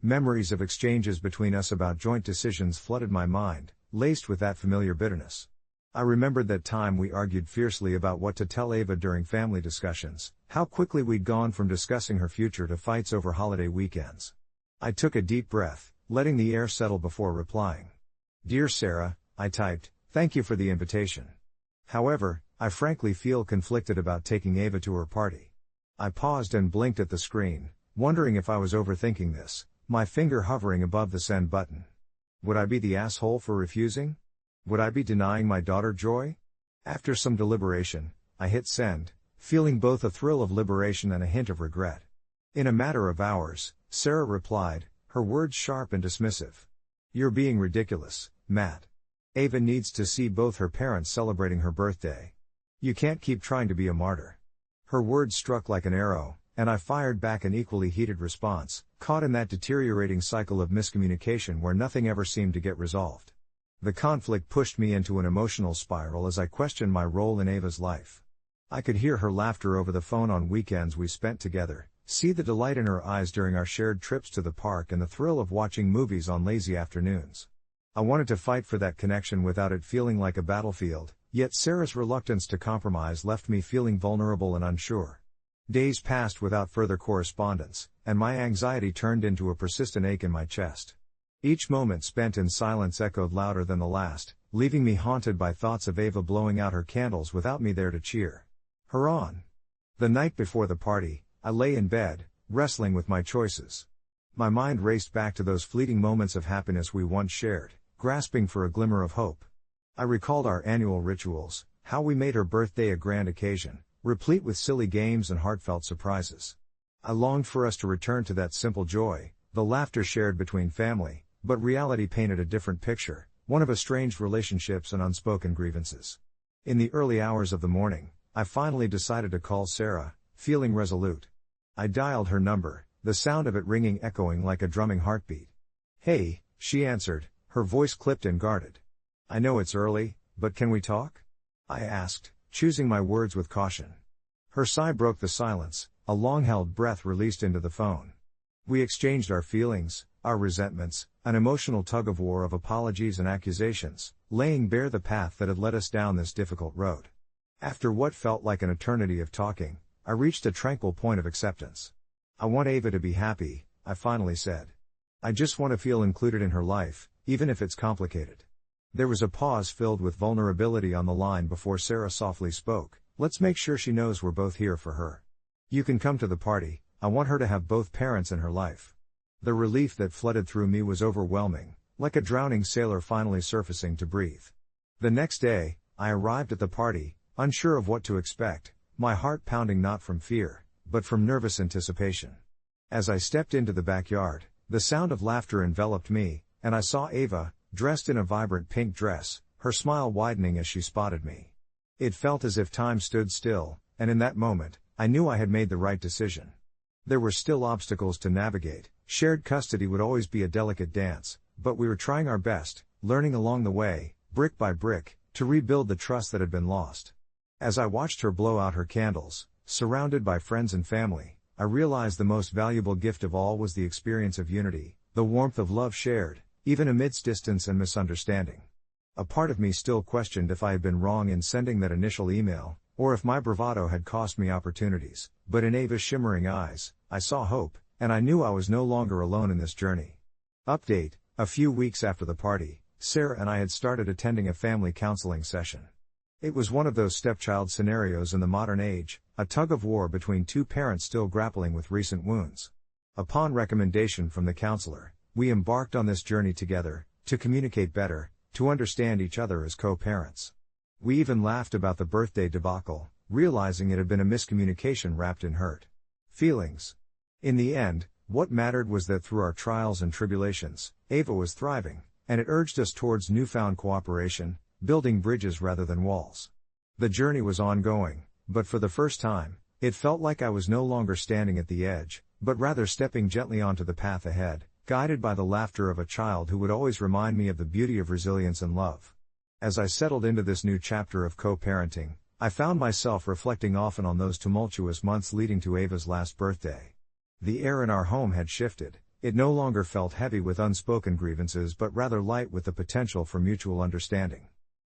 Memories of exchanges between us about joint decisions flooded my mind, laced with that familiar bitterness. I remembered that time we argued fiercely about what to tell Ava during family discussions, how quickly we'd gone from discussing her future to fights over holiday weekends. I took a deep breath, letting the air settle before replying. Dear Sarah, I typed, thank you for the invitation. However, I frankly feel conflicted about taking Ava to her party. I paused and blinked at the screen, wondering if I was overthinking this, my finger hovering above the send button. Would I be the asshole for refusing? Would I be denying my daughter joy? After some deliberation, I hit send, feeling both a thrill of liberation and a hint of regret. In a matter of hours, Sarah replied, her words sharp and dismissive. You're being ridiculous, Matt. Ava needs to see both her parents celebrating her birthday. You can't keep trying to be a martyr. Her words struck like an arrow, and I fired back an equally heated response, caught in that deteriorating cycle of miscommunication where nothing ever seemed to get resolved. The conflict pushed me into an emotional spiral as I questioned my role in Ava's life. I could hear her laughter over the phone on weekends we spent together, see the delight in her eyes during our shared trips to the park and the thrill of watching movies on lazy afternoons. I wanted to fight for that connection without it feeling like a battlefield, yet Sarah's reluctance to compromise left me feeling vulnerable and unsure. Days passed without further correspondence, and my anxiety turned into a persistent ache in my chest. Each moment spent in silence echoed louder than the last, leaving me haunted by thoughts of Ava blowing out her candles without me there to cheer her on. The night before the party, I lay in bed, wrestling with my choices. My mind raced back to those fleeting moments of happiness we once shared, grasping for a glimmer of hope. I recalled our annual rituals, how we made her birthday a grand occasion, replete with silly games and heartfelt surprises. I longed for us to return to that simple joy, the laughter shared between family, but reality painted a different picture, one of estranged relationships and unspoken grievances. In the early hours of the morning, I finally decided to call Sarah, feeling resolute. I dialed her number, the sound of it ringing echoing like a drumming heartbeat. Hey, she answered, her voice clipped and guarded. I know it's early, but can we talk? I asked, choosing my words with caution. Her sigh broke the silence, a long-held breath released into the phone. We exchanged our feelings, our resentments, an emotional tug-of-war of apologies and accusations, laying bare the path that had led us down this difficult road. After what felt like an eternity of talking, I reached a tranquil point of acceptance. I want Ava to be happy, I finally said. I just want to feel included in her life, even if it's complicated. There was a pause filled with vulnerability on the line before Sarah softly spoke. Let's make sure she knows we're both here for her. You can come to the party, I want her to have both parents in her life. The relief that flooded through me was overwhelming, like a drowning sailor finally surfacing to breathe. The next day, I arrived at the party, unsure of what to expect, my heart pounding not from fear, but from nervous anticipation. As I stepped into the backyard, the sound of laughter enveloped me, and I saw Ava, dressed in a vibrant pink dress, her smile widening as she spotted me. It felt as if time stood still, and in that moment, I knew I had made the right decision. There were still obstacles to navigate, shared custody would always be a delicate dance, but we were trying our best, learning along the way, brick by brick, to rebuild the trust that had been lost. As I watched her blow out her candles, surrounded by friends and family, I realized the most valuable gift of all was the experience of unity, the warmth of love shared, even amidst distance and misunderstanding. A part of me still questioned if I had been wrong in sending that initial email, or if my bravado had cost me opportunities, but in Ava's shimmering eyes, I saw hope, and I knew I was no longer alone in this journey. Update: a few weeks after the party, Sarah and I had started attending a family counseling session. It was one of those stepchild scenarios in the modern age, a tug-of-war between two parents still grappling with recent wounds. Upon recommendation from the counselor, we embarked on this journey together, to communicate better, to understand each other as co-parents. We even laughed about the birthday debacle, realizing it had been a miscommunication wrapped in hurt feelings. In the end, what mattered was that through our trials and tribulations, Ava was thriving, and it urged us towards newfound cooperation, building bridges rather than walls. The journey was ongoing, but for the first time, it felt like I was no longer standing at the edge, but rather stepping gently onto the path ahead, guided by the laughter of a child who would always remind me of the beauty of resilience and love. As I settled into this new chapter of co-parenting, I found myself reflecting often on those tumultuous months leading to Ava's last birthday. The air in our home had shifted, it no longer felt heavy with unspoken grievances but rather light with the potential for mutual understanding.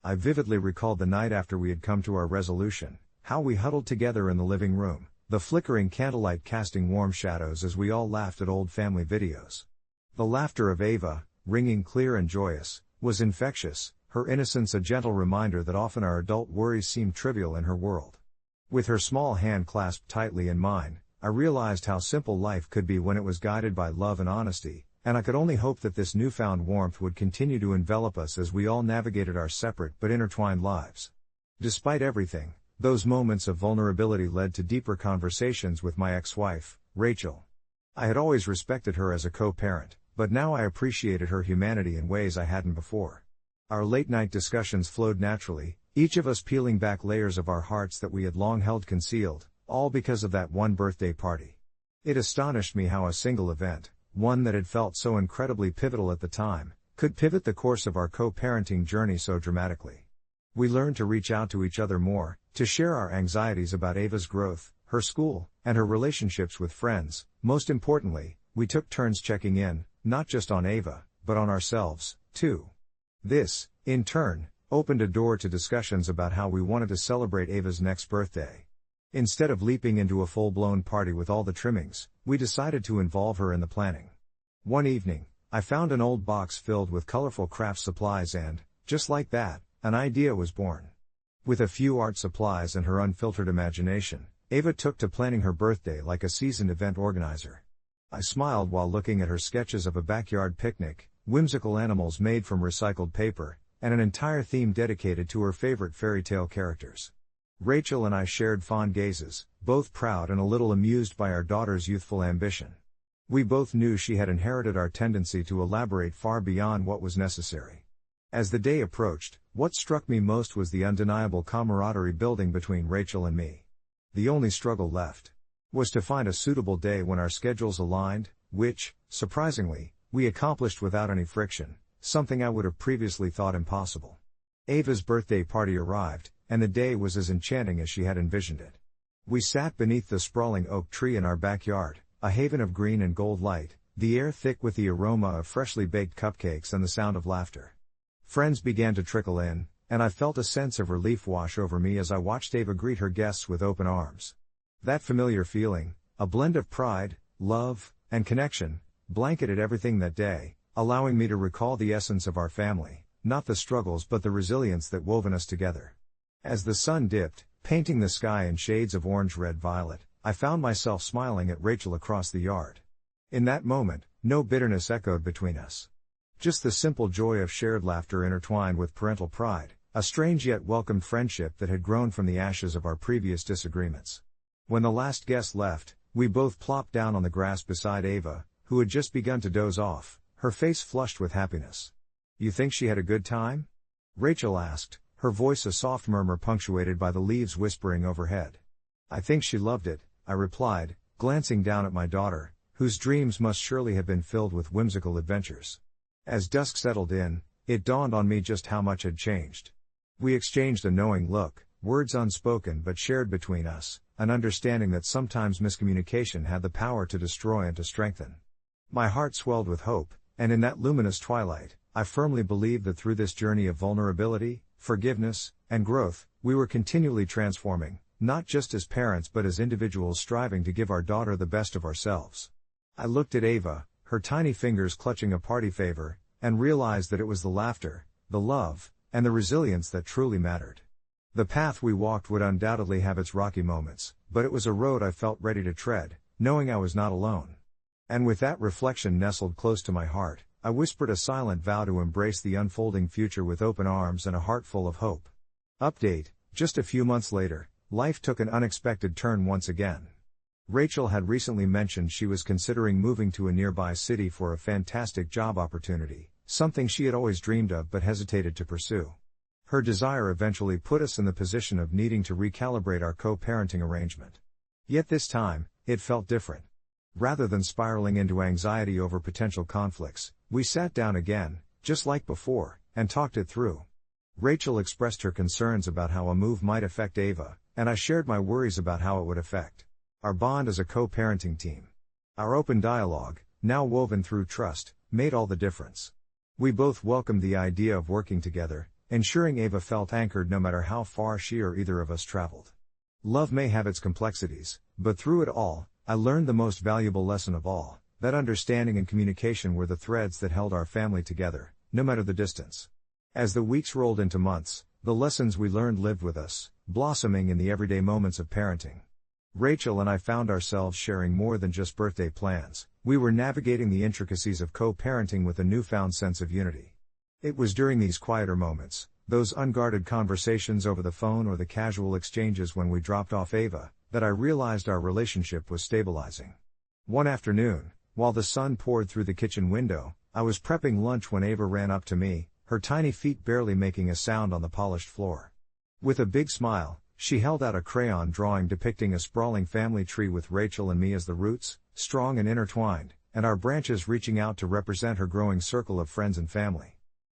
I vividly recalled the night after we had come to our resolution, how we huddled together in the living room, the flickering candlelight casting warm shadows as we all laughed at old family videos. The laughter of Ava, ringing clear and joyous, was infectious, her innocence a gentle reminder that often our adult worries seem trivial in her world. With her small hand clasped tightly in mine, I realized how simple life could be when it was guided by love and honesty, and I could only hope that this newfound warmth would continue to envelop us as we all navigated our separate but intertwined lives. Despite everything, those moments of vulnerability led to deeper conversations with my ex-wife, Rachel. I had always respected her as a co-parent, but now I appreciated her humanity in ways I hadn't before. Our late-night discussions flowed naturally, each of us peeling back layers of our hearts that we had long held concealed, all because of that one birthday party. It astonished me how a single event, one that had felt so incredibly pivotal at the time, could pivot the course of our co-parenting journey so dramatically. We learned to reach out to each other more, to share our anxieties about Ava's growth, her school, and her relationships with friends. Most importantly, we took turns checking in, not just on Ava, but on ourselves, too. This, in turn, opened a door to discussions about how we wanted to celebrate Ava's next birthday. Instead of leaping into a full-blown party with all the trimmings, we decided to involve her in the planning. One evening, I found an old box filled with colorful craft supplies and, just like that, an idea was born. With a few art supplies and her unfiltered imagination, Ava took to planning her birthday like a seasoned event organizer. I smiled while looking at her sketches of a backyard picnic, whimsical animals made from recycled paper, and an entire theme dedicated to her favorite fairy tale characters. Rachel and I shared fond gazes, both proud and a little amused by our daughter's youthful ambition. We both knew she had inherited our tendency to elaborate far beyond what was necessary. As the day approached, what struck me most was the undeniable camaraderie building between Rachel and me. The only struggle left was to find a suitable day when our schedules aligned, which, surprisingly, we accomplished without any friction, something I would have previously thought impossible. Ava's birthday party arrived, and the day was as enchanting as she had envisioned it. We sat beneath the sprawling oak tree in our backyard, a haven of green and gold light, the air thick with the aroma of freshly baked cupcakes and the sound of laughter. Friends began to trickle in, and I felt a sense of relief wash over me as I watched Ava greet her guests with open arms. That familiar feeling, a blend of pride, love, and connection, blanketed everything that day, allowing me to recall the essence of our family, not the struggles but the resilience that woven us together. As the sun dipped, painting the sky in shades of orange, red, violet, I found myself smiling at Rachel across the yard. In that moment, no bitterness echoed between us. Just the simple joy of shared laughter intertwined with parental pride, a strange yet welcomed friendship that had grown from the ashes of our previous disagreements. When the last guest left, we both plopped down on the grass beside Ava, who had just begun to doze off, her face flushed with happiness. "You think she had a good time?" Rachel asked, her voice a soft murmur punctuated by the leaves whispering overhead. "I think she loved it," I replied, glancing down at my daughter, whose dreams must surely have been filled with whimsical adventures. As dusk settled in, it dawned on me just how much had changed. We exchanged a knowing look, words unspoken but shared between us, an understanding that sometimes miscommunication had the power to destroy and to strengthen. My heart swelled with hope, and in that luminous twilight, I firmly believed that through this journey of vulnerability, forgiveness, and growth, we were continually transforming, not just as parents but as individuals striving to give our daughter the best of ourselves. I looked at Ava, her tiny fingers clutching a party favor, and realized that it was the laughter, the love, and the resilience that truly mattered. The path we walked would undoubtedly have its rocky moments, but it was a road I felt ready to tread, knowing I was not alone. And with that reflection nestled close to my heart, I whispered a silent vow to embrace the unfolding future with open arms and a heart full of hope. Update: just a few months later, life took an unexpected turn once again. Rachel had recently mentioned she was considering moving to a nearby city for a fantastic job opportunity, something she had always dreamed of but hesitated to pursue. Her desire eventually put us in the position of needing to recalibrate our co-parenting arrangement. Yet this time, it felt different. Rather than spiraling into anxiety over potential conflicts, we sat down again, just like before, and talked it through. Rachel expressed her concerns about how a move might affect Ava, and I shared my worries about how it would affect our bond as a co-parenting team. Our open dialogue, now woven through trust, made all the difference. We both welcomed the idea of working together, ensuring Ava felt anchored no matter how far she or either of us traveled. Love may have its complexities, but through it all, I learned the most valuable lesson of all, that understanding and communication were the threads that held our family together, no matter the distance. As the weeks rolled into months, the lessons we learned lived with us, blossoming in the everyday moments of parenting. Rachel and I found ourselves sharing more than just birthday plans. We were navigating the intricacies of co-parenting with a newfound sense of unity. It was during these quieter moments, those unguarded conversations over the phone or the casual exchanges when we dropped off Ava, that I realized our relationship was stabilizing. One afternoon, while the sun poured through the kitchen window, I was prepping lunch when Ava ran up to me, her tiny feet barely making a sound on the polished floor. With a big smile, she held out a crayon drawing depicting a sprawling family tree with Rachel and me as the roots, strong and intertwined, and our branches reaching out to represent her growing circle of friends and family.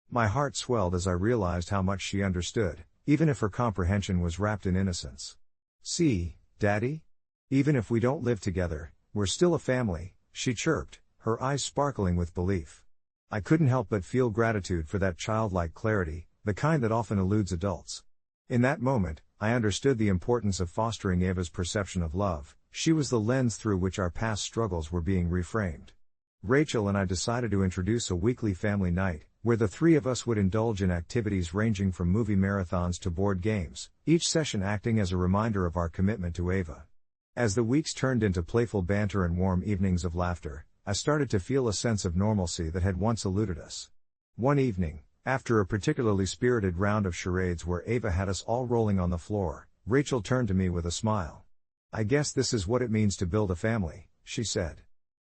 My heart swelled as I realized how much she understood, even if her comprehension was wrapped in innocence. "See, Daddy? Even if we don't live together, we're still a family," she chirped, her eyes sparkling with belief. I couldn't help but feel gratitude for that childlike clarity, the kind that often eludes adults. In that moment, I understood the importance of fostering Ava's perception of love. She was the lens through which our past struggles were being reframed. Rachel and I decided to introduce a weekly family night, where the three of us would indulge in activities ranging from movie marathons to board games, each session acting as a reminder of our commitment to Ava. As the weeks turned into playful banter and warm evenings of laughter, I started to feel a sense of normalcy that had once eluded us. One evening, after a particularly spirited round of charades where Ava had us all rolling on the floor, Rachel turned to me with a smile. "I guess this is what it means to build a family," she said.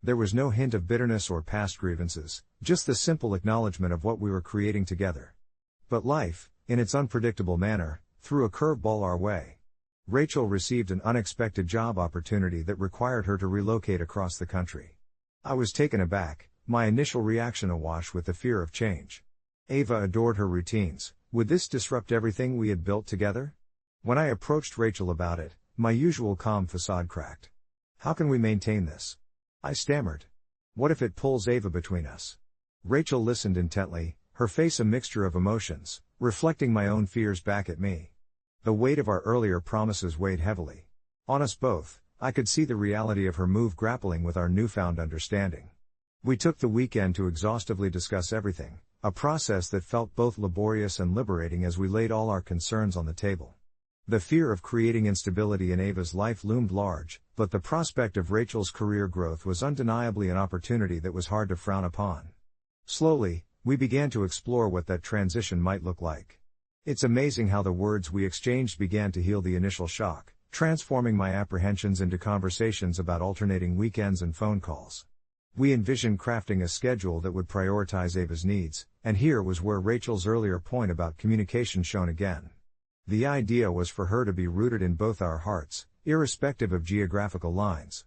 There was no hint of bitterness or past grievances, just the simple acknowledgement of what we were creating together. But life, in its unpredictable manner, threw a curveball our way. Rachel received an unexpected job opportunity that required her to relocate across the country. I was taken aback, my initial reaction awash with the fear of change. Ava adored her routines. Would this disrupt everything we had built together? When I approached Rachel about it, my usual calm facade cracked. How can we maintain this? I stammered. What if it pulls Ava between us? Rachel listened intently, her face a mixture of emotions, reflecting my own fears back at me. The weight of our earlier promises weighed heavily on us both. I could see the reality of her move grappling with our newfound understanding. We took the weekend to exhaustively discuss everything, a process that felt both laborious and liberating as we laid all our concerns on the table. The fear of creating instability in Ava's life loomed large, but the prospect of Rachel's career growth was undeniably an opportunity that was hard to frown upon. Slowly, we began to explore what that transition might look like. It's amazing how the words we exchanged began to heal the initial shock, transforming my apprehensions into conversations about alternating weekends and phone calls. We envisioned crafting a schedule that would prioritize Ava's needs, and here was where Rachel's earlier point about communication shone again. The idea was for her to be rooted in both our hearts, irrespective of geographical lines.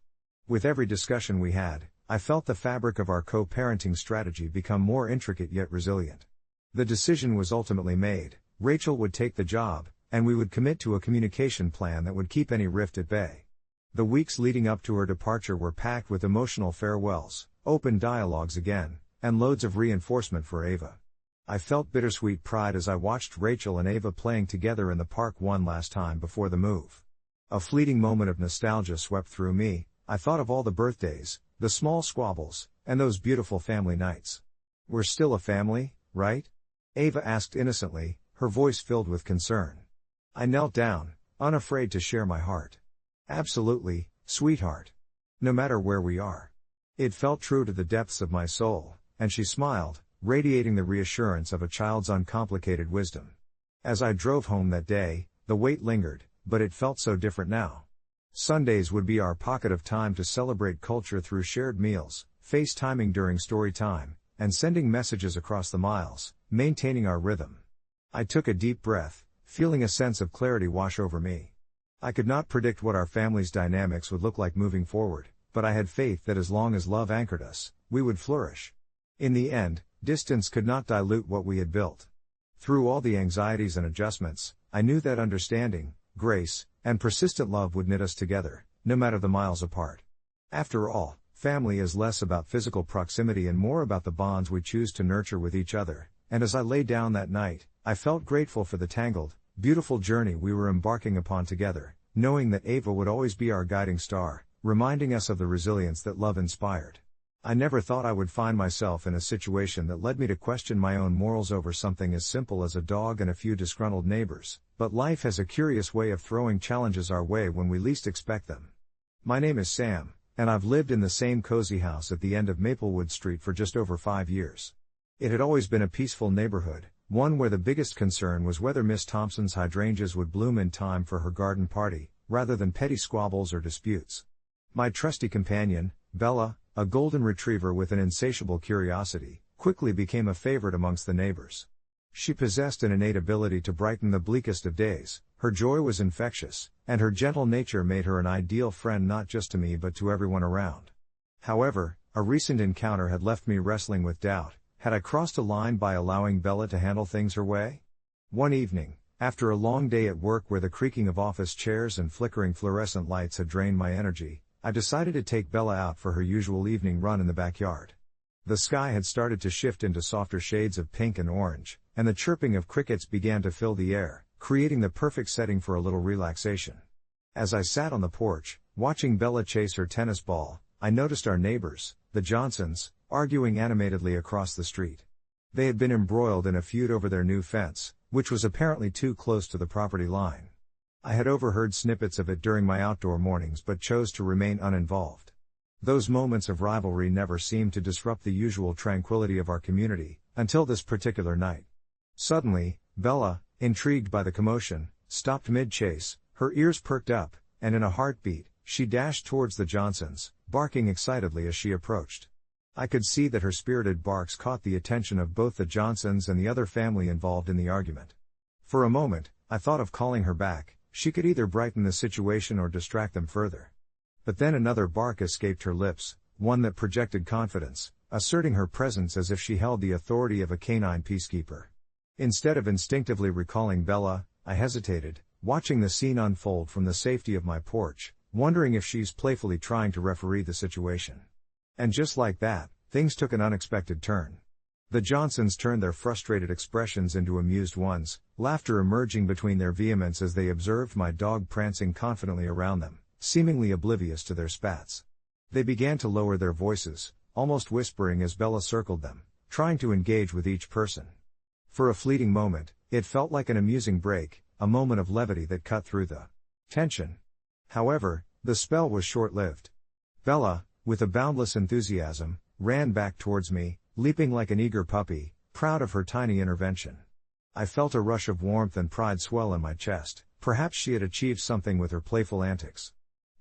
With every discussion we had, I felt the fabric of our co-parenting strategy become more intricate yet resilient. The decision was ultimately made. Rachel would take the job, and we would commit to a communication plan that would keep any rift at bay. The weeks leading up to her departure were packed with emotional farewells, open dialogues again, and loads of reinforcement for Ava. I felt bittersweet pride as I watched Rachel and Ava playing together in the park one last time before the move. A fleeting moment of nostalgia swept through me. I thought of all the birthdays, the small squabbles, and those beautiful family nights. We're still a family, right? Ava asked innocently, her voice filled with concern. I knelt down, unafraid to share my heart. Absolutely, sweetheart. No matter where we are. It felt true to the depths of my soul, and she smiled, radiating the reassurance of a child's uncomplicated wisdom. As I drove home that day, the weight lingered, but it felt so different now. Sundays would be our pocket of time to celebrate culture through shared meals, FaceTiming during story time, and sending messages across the miles, maintaining our rhythm. I took a deep breath, feeling a sense of clarity wash over me. I could not predict what our family's dynamics would look like moving forward, but I had faith that as long as love anchored us, we would flourish. In the end, distance could not dilute what we had built. Through all the anxieties and adjustments, I knew that understanding, grace, and persistent love would knit us together, no matter the miles apart. After all, family is less about physical proximity and more about the bonds we choose to nurture with each other, and as I lay down that night, I felt grateful for the tangled, beautiful journey we were embarking upon together, knowing that Ava would always be our guiding star, reminding us of the resilience that love inspired. I never thought I would find myself in a situation that led me to question my own morals over something as simple as a dog and a few disgruntled neighbors, but life has a curious way of throwing challenges our way when we least expect them. My name is Sam, and I've lived in the same cozy house at the end of Maplewood Street for just over 5 years. It had always been a peaceful neighborhood, one where the biggest concern was whether Miss Thompson's hydrangeas would bloom in time for her garden party, rather than petty squabbles or disputes. My trusty companion, Bella, a golden retriever with an insatiable curiosity, quickly became a favorite amongst the neighbors. She possessed an innate ability to brighten the bleakest of days, her joy was infectious, and her gentle nature made her an ideal friend not just to me but to everyone around. However, a recent encounter had left me wrestling with doubt. Had I crossed a line by allowing Bella to handle things her way? One evening, after a long day at work where the creaking of office chairs and flickering fluorescent lights had drained my energy, I decided to take Bella out for her usual evening run in the backyard. The sky had started to shift into softer shades of pink and orange, and the chirping of crickets began to fill the air, creating the perfect setting for a little relaxation. As I sat on the porch, watching Bella chase her tennis ball, I noticed our neighbors, the Johnsons, arguing animatedly across the street. They had been embroiled in a feud over their new fence, which was apparently too close to the property line. I had overheard snippets of it during my outdoor mornings but chose to remain uninvolved. Those moments of rivalry never seemed to disrupt the usual tranquility of our community, until this particular night. Suddenly, Bella, intrigued by the commotion, stopped mid-chase, her ears perked up, and in a heartbeat, she dashed towards the Johnsons, barking excitedly as she approached. I could see that her spirited barks caught the attention of both the Johnsons and the other family involved in the argument. For a moment, I thought of calling her back. She could either brighten the situation or distract them further. But then another bark escaped her lips, one that projected confidence, asserting her presence as if she held the authority of a canine peacekeeper. Instead of instinctively recalling Bella, I hesitated, watching the scene unfold from the safety of my porch, wondering if she's playfully trying to referee the situation. And just like that, things took an unexpected turn. The Johnsons turned their frustrated expressions into amused ones, laughter emerging between their vehemence as they observed my dog prancing confidently around them, seemingly oblivious to their spats. They began to lower their voices, almost whispering as Bella circled them, trying to engage with each person. For a fleeting moment, it felt like an amusing break, a moment of levity that cut through the tension. However, the spell was short-lived. Bella, with a boundless enthusiasm, ran back towards me, leaping like an eager puppy, proud of her tiny intervention. I felt a rush of warmth and pride swell in my chest, perhaps she had achieved something with her playful antics.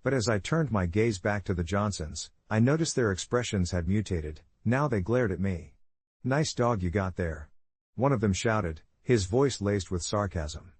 But as I turned my gaze back to the Johnsons, I noticed their expressions had mutated. Now they glared at me. "Nice dog you got there," one of them shouted, his voice laced with sarcasm.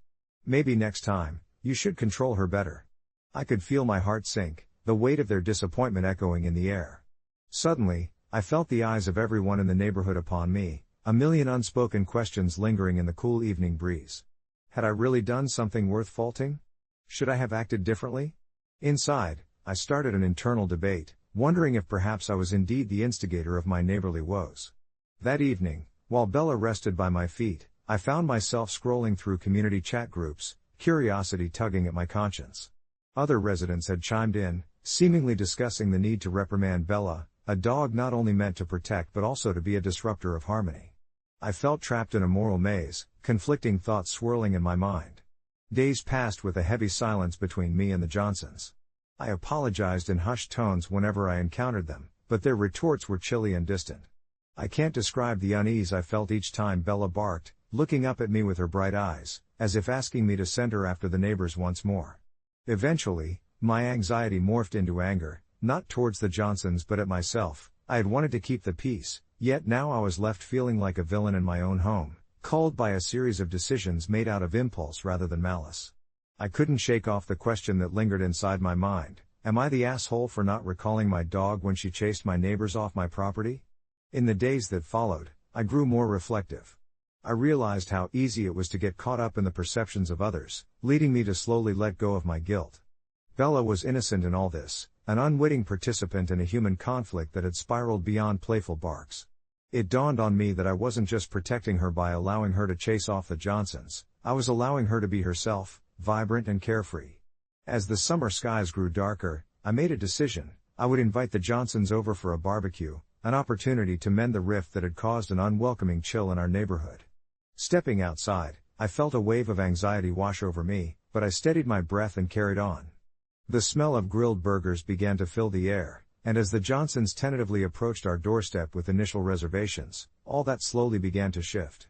"Maybe next time, you should control her better." I could feel my heart sink, the weight of their disappointment echoing in the air. Suddenly, I felt the eyes of everyone in the neighborhood upon me, a million unspoken questions lingering in the cool evening breeze. Had I really done something worth faulting? Should I have acted differently? Inside, I started an internal debate, wondering if perhaps I was indeed the instigator of my neighborly woes. That evening, while Bella rested by my feet, I found myself scrolling through community chat groups, curiosity tugging at my conscience. Other residents had chimed in, seemingly discussing the need to reprimand Bella, a dog not only meant to protect but also to be a disruptor of harmony. I felt trapped in a moral maze, conflicting thoughts swirling in my mind. Days passed with a heavy silence between me and the Johnsons. I apologized in hushed tones whenever I encountered them, but their retorts were chilly and distant. I can't describe the unease I felt each time Bella barked, looking up at me with her bright eyes, as if asking me to send her after the neighbors once more. Eventually, my anxiety morphed into anger, not towards the Johnsons but at myself. I had wanted to keep the peace, yet now I was left feeling like a villain in my own home, culled by a series of decisions made out of impulse rather than malice. I couldn't shake off the question that lingered inside my mind: am I the asshole for not recalling my dog when she chased my neighbors off my property? In the days that followed, I grew more reflective. I realized how easy it was to get caught up in the perceptions of others, leading me to slowly let go of my guilt. Bella was innocent in all this, an unwitting participant in a human conflict that had spiraled beyond playful barks. It dawned on me that I wasn't just protecting her by allowing her to chase off the Johnsons, I was allowing her to be herself, vibrant and carefree. As the summer skies grew darker, I made a decision: I would invite the Johnsons over for a barbecue, an opportunity to mend the rift that had caused an unwelcoming chill in our neighborhood. Stepping outside, I felt a wave of anxiety wash over me, but I steadied my breath and carried on. The smell of grilled burgers began to fill the air, and as the Johnsons tentatively approached our doorstep with initial reservations, all that slowly began to shift.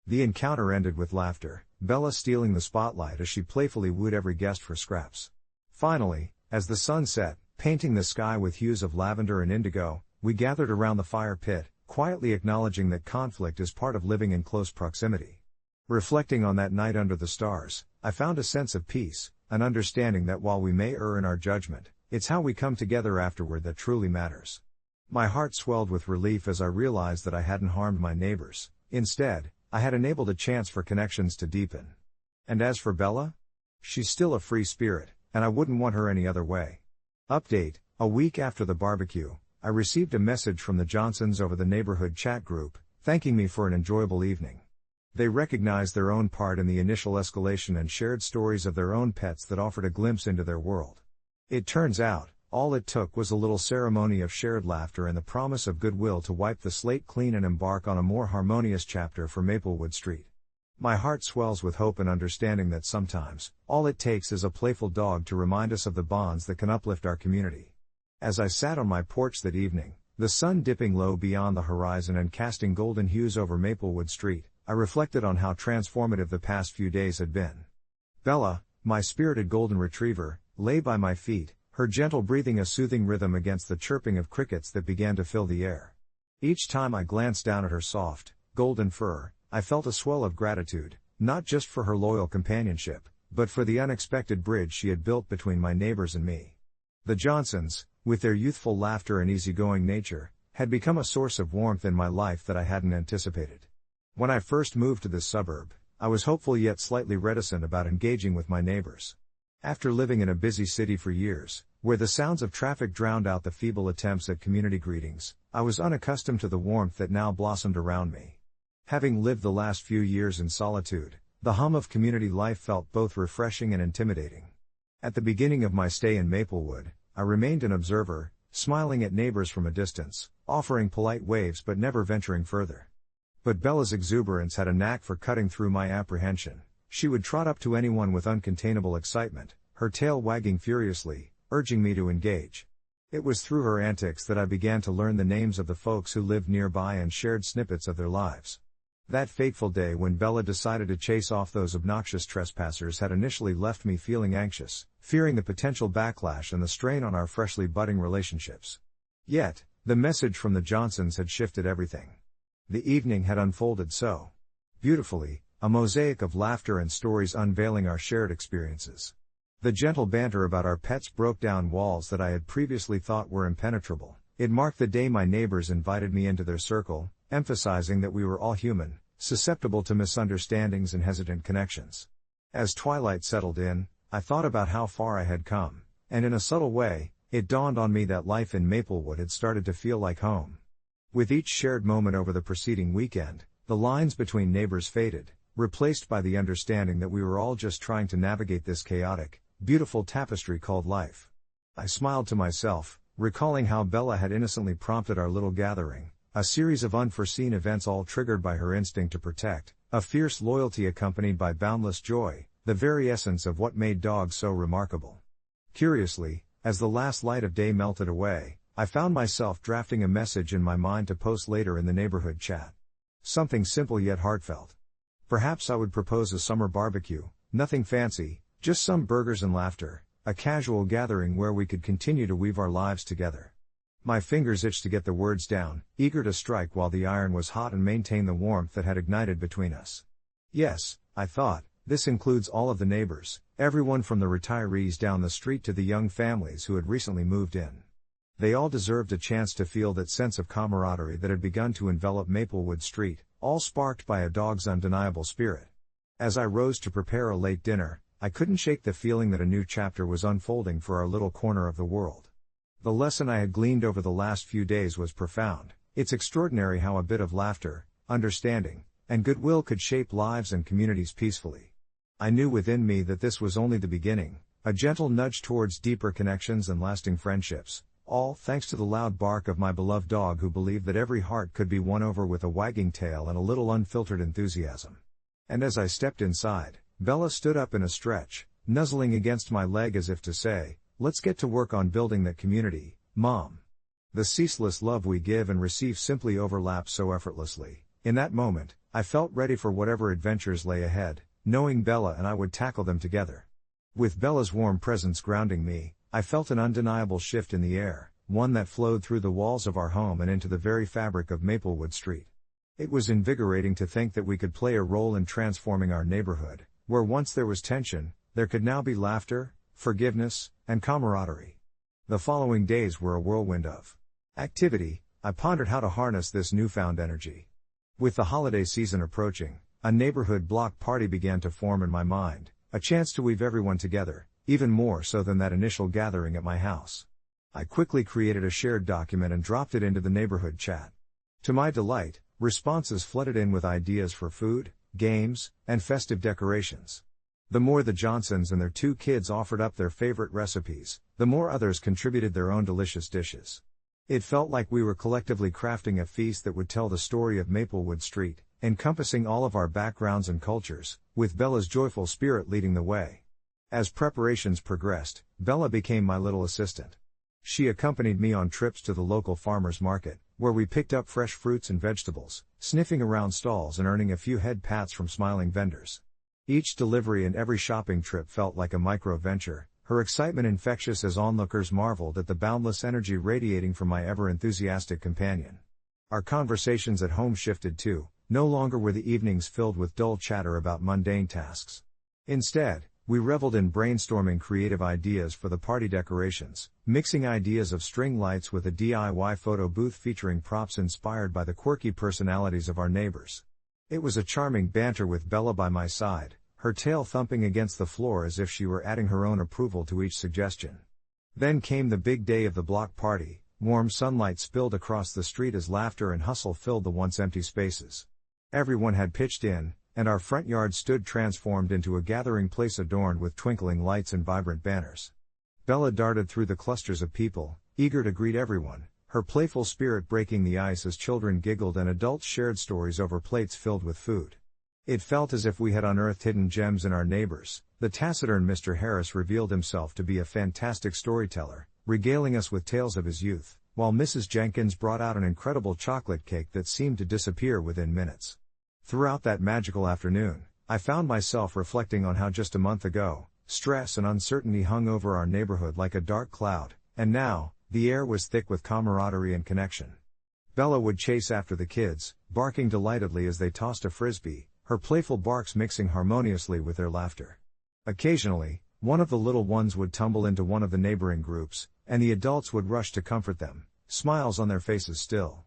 The encounter ended with laughter, Bella stealing the spotlight as she playfully wooed every guest for scraps. Finally, as the sun set, painting the sky with hues of lavender and indigo, we gathered around the fire pit, quietly acknowledging that conflict is part of living in close proximity. Reflecting on that night under the stars, I found a sense of peace, an understanding that while we may err in our judgment, it's how we come together afterward that truly matters. My heart swelled with relief as I realized that I hadn't harmed my neighbors. Instead, I had enabled a chance for connections to deepen. And as for Bella? She's still a free spirit, and I wouldn't want her any other way. Update: a week after the barbecue, I received a message from the Johnsons over the neighborhood chat group, thanking me for an enjoyable evening. They recognized their own part in the initial escalation and shared stories of their own pets that offered a glimpse into their world. It turns out, all it took was a little ceremony of shared laughter and the promise of goodwill to wipe the slate clean and embark on a more harmonious chapter for Maplewood Street. My heart swells with hope and understanding that sometimes, all it takes is a playful dog to remind us of the bonds that can uplift our community. As I sat on my porch that evening, the sun dipping low beyond the horizon and casting golden hues over Maplewood Street, I reflected on how transformative the past few days had been. Bella, my spirited golden retriever, lay by my feet, her gentle breathing a soothing rhythm against the chirping of crickets that began to fill the air. Each time I glanced down at her soft, golden fur, I felt a swell of gratitude, not just for her loyal companionship, but for the unexpected bridge she had built between my neighbors and me. The Johnsons, with their youthful laughter and easygoing nature, had become a source of warmth in my life that I hadn't anticipated. When I first moved to this suburb, I was hopeful yet slightly reticent about engaging with my neighbors. After living in a busy city for years, where the sounds of traffic drowned out the feeble attempts at community greetings, I was unaccustomed to the warmth that now blossomed around me. Having lived the last few years in solitude, the hum of community life felt both refreshing and intimidating. At the beginning of my stay in Maplewood, I remained an observer, smiling at neighbors from a distance, offering polite waves but never venturing further. But Bella's exuberance had a knack for cutting through my apprehension. She would trot up to anyone with uncontainable excitement, her tail wagging furiously, urging me to engage. It was through her antics that I began to learn the names of the folks who lived nearby and shared snippets of their lives. That fateful day when Bella decided to chase off those obnoxious trespassers had initially left me feeling anxious, fearing the potential backlash and the strain on our freshly budding relationships. Yet, the message from the Johnsons had shifted everything. The evening had unfolded so beautifully, a mosaic of laughter and stories unveiling our shared experiences. The gentle banter about our pets broke down walls that I had previously thought were impenetrable. It marked the day my neighbors invited me into their circle, emphasizing that we were all human, susceptible to misunderstandings and hesitant connections. As twilight settled in, I thought about how far I had come, and in a subtle way, it dawned on me that life in Maplewood had started to feel like home. With each shared moment over the preceding weekend, the lines between neighbors faded, replaced by the understanding that we were all just trying to navigate this chaotic, beautiful tapestry called life. I smiled to myself, recalling how Bella had innocently prompted our little gathering, a series of unforeseen events all triggered by her instinct to protect, a fierce loyalty accompanied by boundless joy, the very essence of what made dogs so remarkable. Curiously, as the last light of day melted away, I found myself drafting a message in my mind to post later in the neighborhood chat. Something simple yet heartfelt. Perhaps I would propose a summer barbecue, nothing fancy, just some burgers and laughter, a casual gathering where we could continue to weave our lives together. My fingers itched to get the words down, eager to strike while the iron was hot and maintain the warmth that had ignited between us. Yes, I thought, this includes all of the neighbors, everyone from the retirees down the street to the young families who had recently moved in. They all deserved a chance to feel that sense of camaraderie that had begun to envelop Maplewood Street, all sparked by a dog's undeniable spirit. As I rose to prepare a late dinner, I couldn't shake the feeling that a new chapter was unfolding for our little corner of the world. The lesson I had gleaned over the last few days was profound. It's extraordinary how a bit of laughter, understanding, and goodwill could shape lives and communities peacefully. I knew within me that this was only the beginning, a gentle nudge towards deeper connections and lasting friendships. All thanks to the loud bark of my beloved dog who believed that every heart could be won over with a wagging tail and a little unfiltered enthusiasm. And as I stepped inside, Bella stood up in a stretch, nuzzling against my leg as if to say, "Let's get to work on building that community, Mom." The ceaseless love we give and receive simply overlaps so effortlessly. In that moment, I felt ready for whatever adventures lay ahead, knowing Bella and I would tackle them together. With Bella's warm presence grounding me, I felt an undeniable shift in the air, one that flowed through the walls of our home and into the very fabric of Maplewood Street. It was invigorating to think that we could play a role in transforming our neighborhood, where once there was tension, there could now be laughter, forgiveness, and camaraderie. The following days were a whirlwind of activity. I pondered how to harness this newfound energy. With the holiday season approaching, a neighborhood block party began to form in my mind, a chance to weave everyone together, even more so than that initial gathering at my house. I quickly created a shared document and dropped it into the neighborhood chat. To my delight, responses flooded in with ideas for food, games, and festive decorations. The more the Johnsons and their 2 kids offered up their favorite recipes, the more others contributed their own delicious dishes. It felt like we were collectively crafting a feast that would tell the story of Maplewood Street, encompassing all of our backgrounds and cultures, with Bella's joyful spirit leading the way. As preparations progressed, Bella became my little assistant. She accompanied me on trips to the local farmers market, where we picked up fresh fruits and vegetables, sniffing around stalls and earning a few head pats from smiling vendors. Each delivery and every shopping trip felt like a micro-venture, her excitement infectious as onlookers marveled at the boundless energy radiating from my ever-enthusiastic companion. Our conversations at home shifted too. No longer were the evenings filled with dull chatter about mundane tasks. Instead, we reveled in brainstorming creative ideas for the party decorations, mixing ideas of string lights with a DIY photo booth featuring props inspired by the quirky personalities of our neighbors. It was a charming banter with Bella by my side, her tail thumping against the floor as if she were adding her own approval to each suggestion. Then came the big day of the block party. Warm sunlight spilled across the street as laughter and hustle filled the once empty spaces. Everyone had pitched in, and our front yard stood transformed into a gathering place adorned with twinkling lights and vibrant banners. Bella darted through the clusters of people, eager to greet everyone, her playful spirit breaking the ice as children giggled and adults shared stories over plates filled with food. It felt as if we had unearthed hidden gems in our neighbors. The taciturn Mr. Harris revealed himself to be a fantastic storyteller, regaling us with tales of his youth, while Mrs. Jenkins brought out an incredible chocolate cake that seemed to disappear within minutes. Throughout that magical afternoon, I found myself reflecting on how just a month ago, stress and uncertainty hung over our neighborhood like a dark cloud, and now, the air was thick with camaraderie and connection. Bella would chase after the kids, barking delightedly as they tossed a frisbee, her playful barks mixing harmoniously with their laughter. Occasionally, one of the little ones would tumble into one of the neighboring groups, and the adults would rush to comfort them, smiles on their faces still.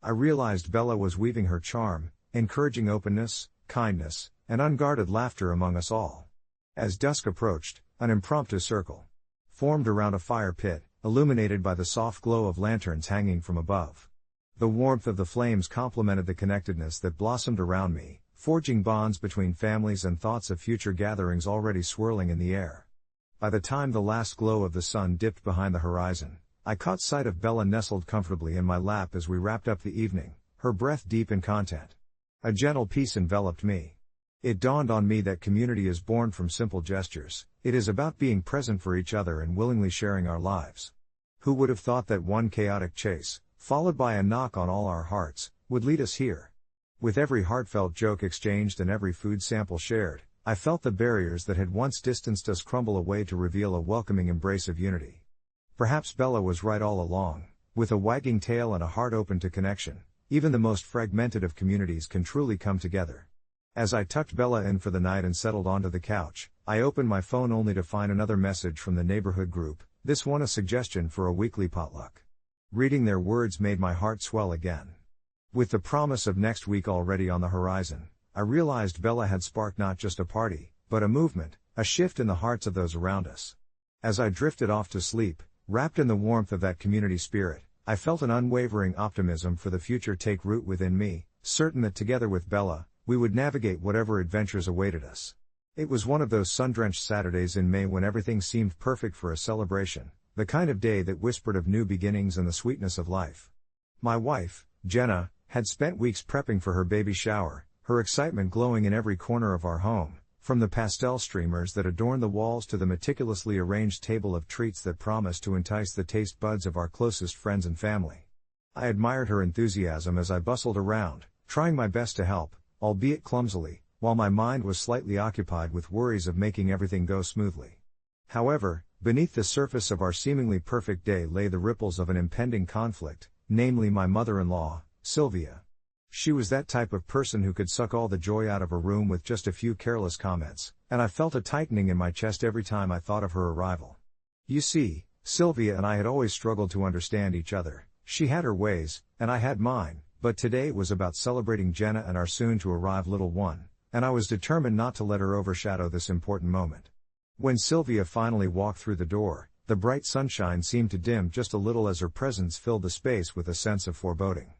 I realized Bella was weaving her charm, encouraging openness, kindness, and unguarded laughter among us all. As dusk approached, an impromptu circle formed around a fire pit, illuminated by the soft glow of lanterns hanging from above. The warmth of the flames complemented the connectedness that blossomed around me, forging bonds between families and thoughts of future gatherings already swirling in the air. By the time the last glow of the sun dipped behind the horizon, I caught sight of Bella nestled comfortably in my lap as we wrapped up the evening, her breath deep in content. A gentle peace enveloped me. It dawned on me that community is born from simple gestures. It is about being present for each other and willingly sharing our lives. Who would have thought that one chaotic chase, followed by a knock on all our hearts, would lead us here? With every heartfelt joke exchanged and every food sample shared, I felt the barriers that had once distanced us crumble away to reveal a welcoming embrace of unity. Perhaps Bella was right all along. With a wagging tail and a heart open to connection, even the most fragmented of communities can truly come together. As I tucked Bella in for the night and settled onto the couch, I opened my phone only to find another message from the neighborhood group, this one a suggestion for a weekly potluck. Reading their words made my heart swell again. With the promise of next week already on the horizon, I realized Bella had sparked not just a party, but a movement, a shift in the hearts of those around us. As I drifted off to sleep, wrapped in the warmth of that community spirit, I felt an unwavering optimism for the future take root within me, certain that together with Bella, we would navigate whatever adventures awaited us. It was one of those sun-drenched Saturdays in May when everything seemed perfect for a celebration, the kind of day that whispered of new beginnings and the sweetness of life. My wife, Jenna, had spent weeks prepping for her baby shower, her excitement glowing in every corner of our home, from the pastel streamers that adorned the walls to the meticulously arranged table of treats that promised to entice the taste buds of our closest friends and family. I admired her enthusiasm as I bustled around, trying my best to help, albeit clumsily, while my mind was slightly occupied with worries of making everything go smoothly. However, beneath the surface of our seemingly perfect day lay the ripples of an impending conflict, namely my mother-in-law, Sylvia. She was that type of person who could suck all the joy out of a room with just a few careless comments, and I felt a tightening in my chest every time I thought of her arrival. You see, Sylvia and I had always struggled to understand each other. She had her ways, and I had mine, but today was about celebrating Jenna and our soon-to-arrive little one, and I was determined not to let her overshadow this important moment. When Sylvia finally walked through the door, the bright sunshine seemed to dim just a little as her presence filled the space with a sense of foreboding.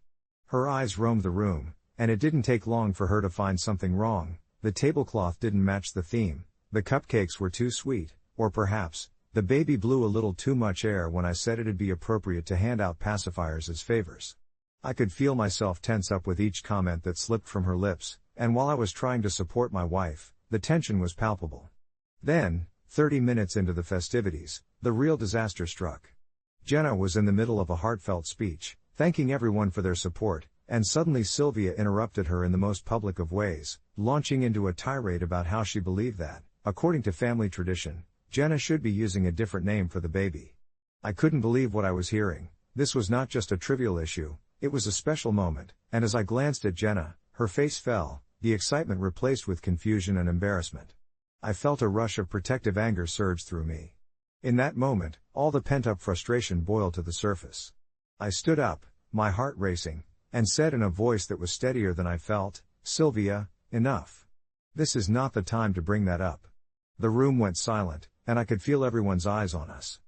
Her eyes roamed the room, and it didn't take long for her to find something wrong. The tablecloth didn't match the theme, the cupcakes were too sweet, or perhaps, the baby blew a little too much air when I said it'd be appropriate to hand out pacifiers as favors. I could feel myself tense up with each comment that slipped from her lips, and while I was trying to support my wife, the tension was palpable. Then, 30 minutes into the festivities, the real disaster struck. Jenna was in the middle of a heartfelt speech, thanking everyone for their support, and suddenly Sylvia interrupted her in the most public of ways, launching into a tirade about how she believed that, according to family tradition, Jenna should be using a different name for the baby. I couldn't believe what I was hearing. This was not just a trivial issue, it was a special moment, and as I glanced at Jenna, her face fell, the excitement replaced with confusion and embarrassment. I felt a rush of protective anger surge through me. In that moment, all the pent-up frustration boiled to the surface. I stood up, my heart racing, and said in a voice that was steadier than I felt, "Sylvia, enough. This is not the time to bring that up." The room went silent, and I could feel everyone's eyes on us.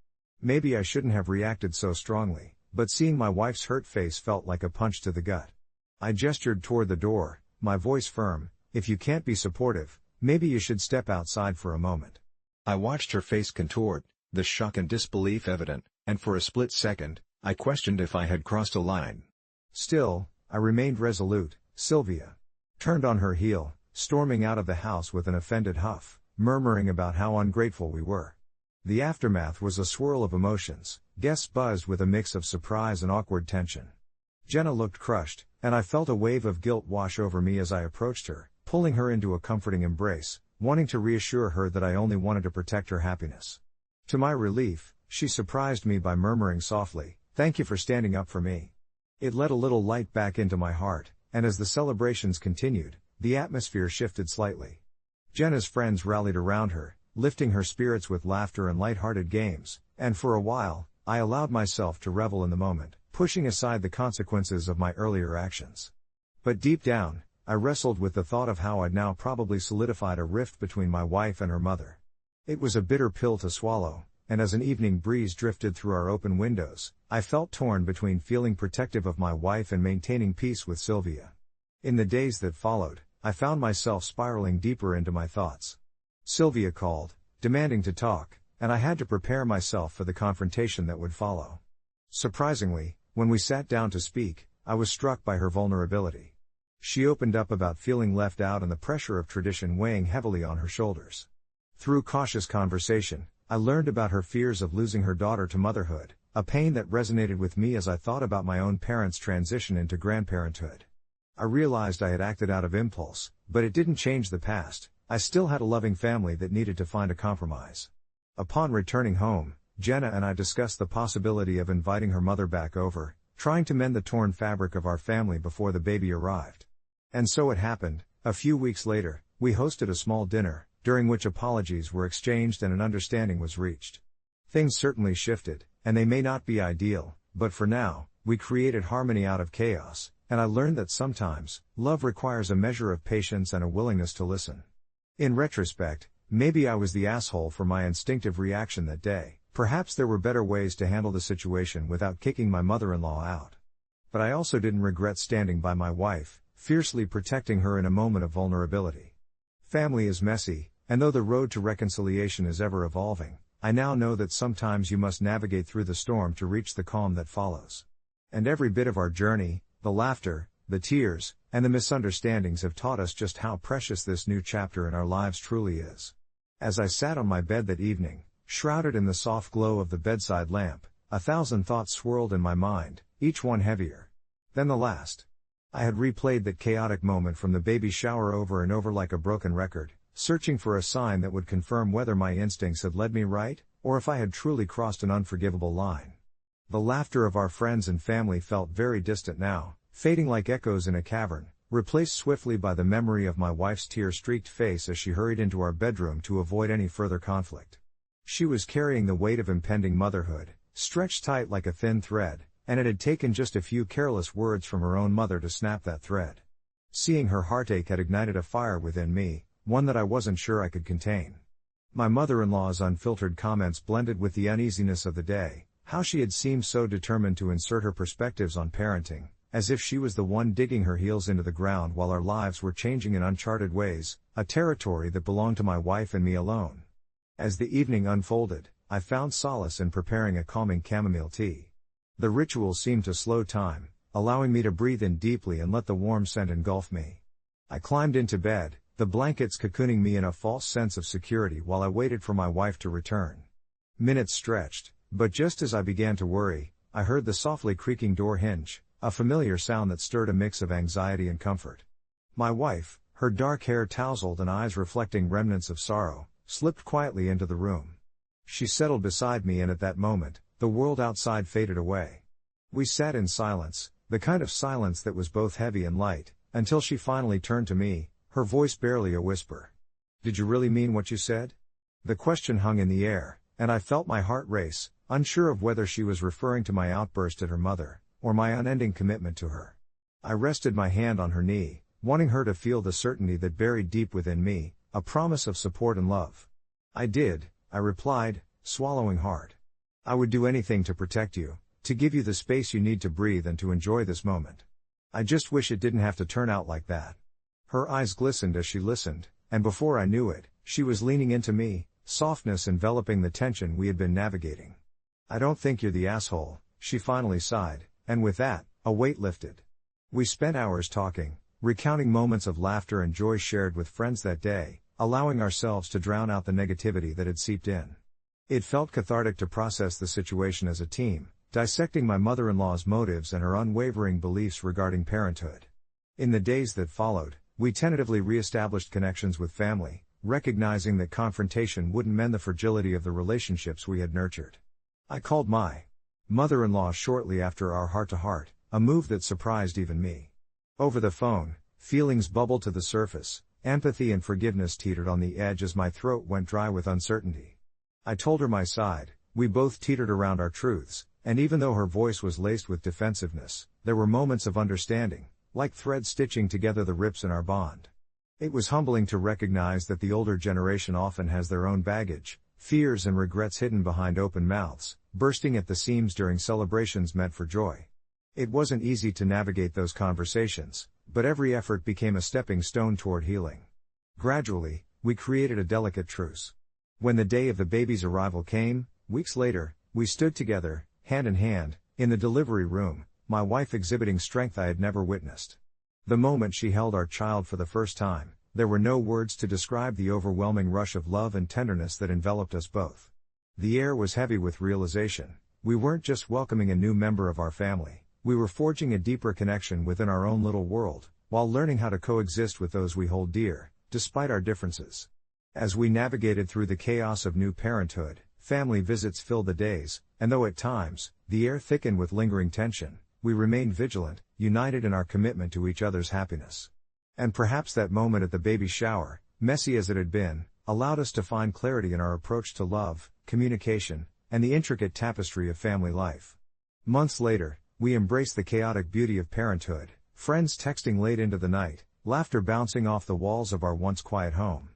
Maybe I shouldn't have reacted so strongly, but seeing my wife's hurt face felt like a punch to the gut. I gestured toward the door, my voice firm. "If you can't be supportive, maybe you should step outside for a moment." I watched her face contort, the shock and disbelief evident, and for a split second, I questioned if I had crossed a line. Still, I remained resolute. "Sylvia." Turned on her heel, storming out of the house with an offended huff, murmuring about how ungrateful we were. The aftermath was a swirl of emotions. Guests buzzed with a mix of surprise and awkward tension. Jenna looked crushed, and I felt a wave of guilt wash over me as I approached her, pulling her into a comforting embrace, wanting to reassure her that I only wanted to protect her happiness. To my relief, she surprised me by murmuring softly, "Thank you for standing up for me." It let a little light back into my heart, and as the celebrations continued, the atmosphere shifted slightly. Jenna's friends rallied around her, lifting her spirits with laughter and light-hearted games, and for a while, I allowed myself to revel in the moment, pushing aside the consequences of my earlier actions. But deep down, I wrestled with the thought of how I'd now probably solidified a rift between my wife and her mother. It was a bitter pill to swallow, and as an evening breeze drifted through our open windows, I felt torn between feeling protective of my wife and maintaining peace with Sylvia. In the days that followed, I found myself spiraling deeper into my thoughts. Sylvia called, demanding to talk, and I had to prepare myself for the confrontation that would follow. Surprisingly, when we sat down to speak, I was struck by her vulnerability. She opened up about feeling left out and the pressure of tradition weighing heavily on her shoulders. Through cautious conversation, I learned about her fears of losing her daughter to motherhood, a pain that resonated with me as I thought about my own parents' transition into grandparenthood. I realized I had acted out of impulse, but it didn't change the past. I still had a loving family that needed to find a compromise. Upon returning home, Jenna and I discussed the possibility of inviting her mother back over, trying to mend the torn fabric of our family before the baby arrived. And so it happened. A few weeks later, we hosted a small dinner, during which apologies were exchanged and an understanding was reached. Things certainly shifted, and they may not be ideal, but for now, we created harmony out of chaos, and I learned that sometimes, love requires a measure of patience and a willingness to listen. In retrospect, maybe I was the asshole for my instinctive reaction that day. Perhaps there were better ways to handle the situation without kicking my mother-in-law out. But I also didn't regret standing by my wife, fiercely protecting her in a moment of vulnerability. Family is messy, and though the road to reconciliation is ever evolving, I now know that sometimes you must navigate through the storm to reach the calm that follows. And every bit of our journey, the laughter, the tears, and the misunderstandings have taught us just how precious this new chapter in our lives truly is. As I sat on my bed that evening, shrouded in the soft glow of the bedside lamp, 1,000 thoughts swirled in my mind, each one heavier than the last. I had replayed that chaotic moment from the baby shower over and over like a broken record, searching for a sign that would confirm whether my instincts had led me right, or if I had truly crossed an unforgivable line. The laughter of our friends and family felt very distant now, fading like echoes in a cavern, replaced swiftly by the memory of my wife's tear-streaked face as she hurried into our bedroom to avoid any further conflict. She was carrying the weight of impending motherhood, stretched tight like a thin thread, and it had taken just a few careless words from her own mother to snap that thread. Seeing her heartache had ignited a fire within me, one that I wasn't sure I could contain. My mother-in-law's unfiltered comments blended with the uneasiness of the day, how she had seemed so determined to insert her perspectives on parenting, as if she was the one digging her heels into the ground while our lives were changing in uncharted ways, a territory that belonged to my wife and me alone. As the evening unfolded, I found solace in preparing a calming chamomile tea. The ritual seemed to slow time, allowing me to breathe in deeply and let the warm scent engulf me. I climbed into bed, the blankets cocooning me in a false sense of security while I waited for my wife to return. Minutes stretched, but just as I began to worry, I heard the softly creaking door hinge, a familiar sound that stirred a mix of anxiety and comfort. My wife, her dark hair tousled and eyes reflecting remnants of sorrow, slipped quietly into the room. She settled beside me, and at that moment, the world outside faded away. We sat in silence, the kind of silence that was both heavy and light, until she finally turned to me, her voice barely a whisper. Did you really mean what you said? The question hung in the air, and I felt my heart race, unsure of whether she was referring to my outburst at her mother, or my unending commitment to her. I rested my hand on her knee, wanting her to feel the certainty that buried deep within me, a promise of support and love. I did, I replied, swallowing hard. I would do anything to protect you, to give you the space you need to breathe and to enjoy this moment. I just wish it didn't have to turn out like that. Her eyes glistened as she listened, and before I knew it, she was leaning into me, softness enveloping the tension we had been navigating. I don't think you're the asshole, she finally sighed, and with that, a weight lifted. We spent hours talking, recounting moments of laughter and joy shared with friends that day, allowing ourselves to drown out the negativity that had seeped in. It felt cathartic to process the situation as a team, dissecting my mother-in-law's motives and her unwavering beliefs regarding parenthood. In the days that followed, we tentatively re-established connections with family, recognizing that confrontation wouldn't mend the fragility of the relationships we had nurtured. I called my mother-in-law shortly after our heart-to-heart, a move that surprised even me. Over the phone, feelings bubbled to the surface, empathy and forgiveness teetered on the edge as my throat went dry with uncertainty. I told her my side, we both teetered around our truths, and even though her voice was laced with defensiveness, there were moments of understanding, like threads stitching together the rips in our bond. It was humbling to recognize that the older generation often has their own baggage, fears and regrets hidden behind open mouths, bursting at the seams during celebrations meant for joy. It wasn't easy to navigate those conversations, but every effort became a stepping stone toward healing. Gradually, we created a delicate truce. When the day of the baby's arrival came, weeks later, we stood together, hand in hand, in the delivery room, my wife exhibiting strength I had never witnessed. The moment she held our child for the first time, there were no words to describe the overwhelming rush of love and tenderness that enveloped us both. The air was heavy with realization. We weren't just welcoming a new member of our family, we were forging a deeper connection within our own little world, while learning how to coexist with those we hold dear, despite our differences. As we navigated through the chaos of new parenthood, family visits filled the days, and though at times, the air thickened with lingering tension, we remained vigilant, united in our commitment to each other's happiness. And perhaps that moment at the baby shower, messy as it had been, allowed us to find clarity in our approach to love, communication, and the intricate tapestry of family life. Months later, we embraced the chaotic beauty of parenthood, friends texting late into the night, laughter bouncing off the walls of our once quiet home.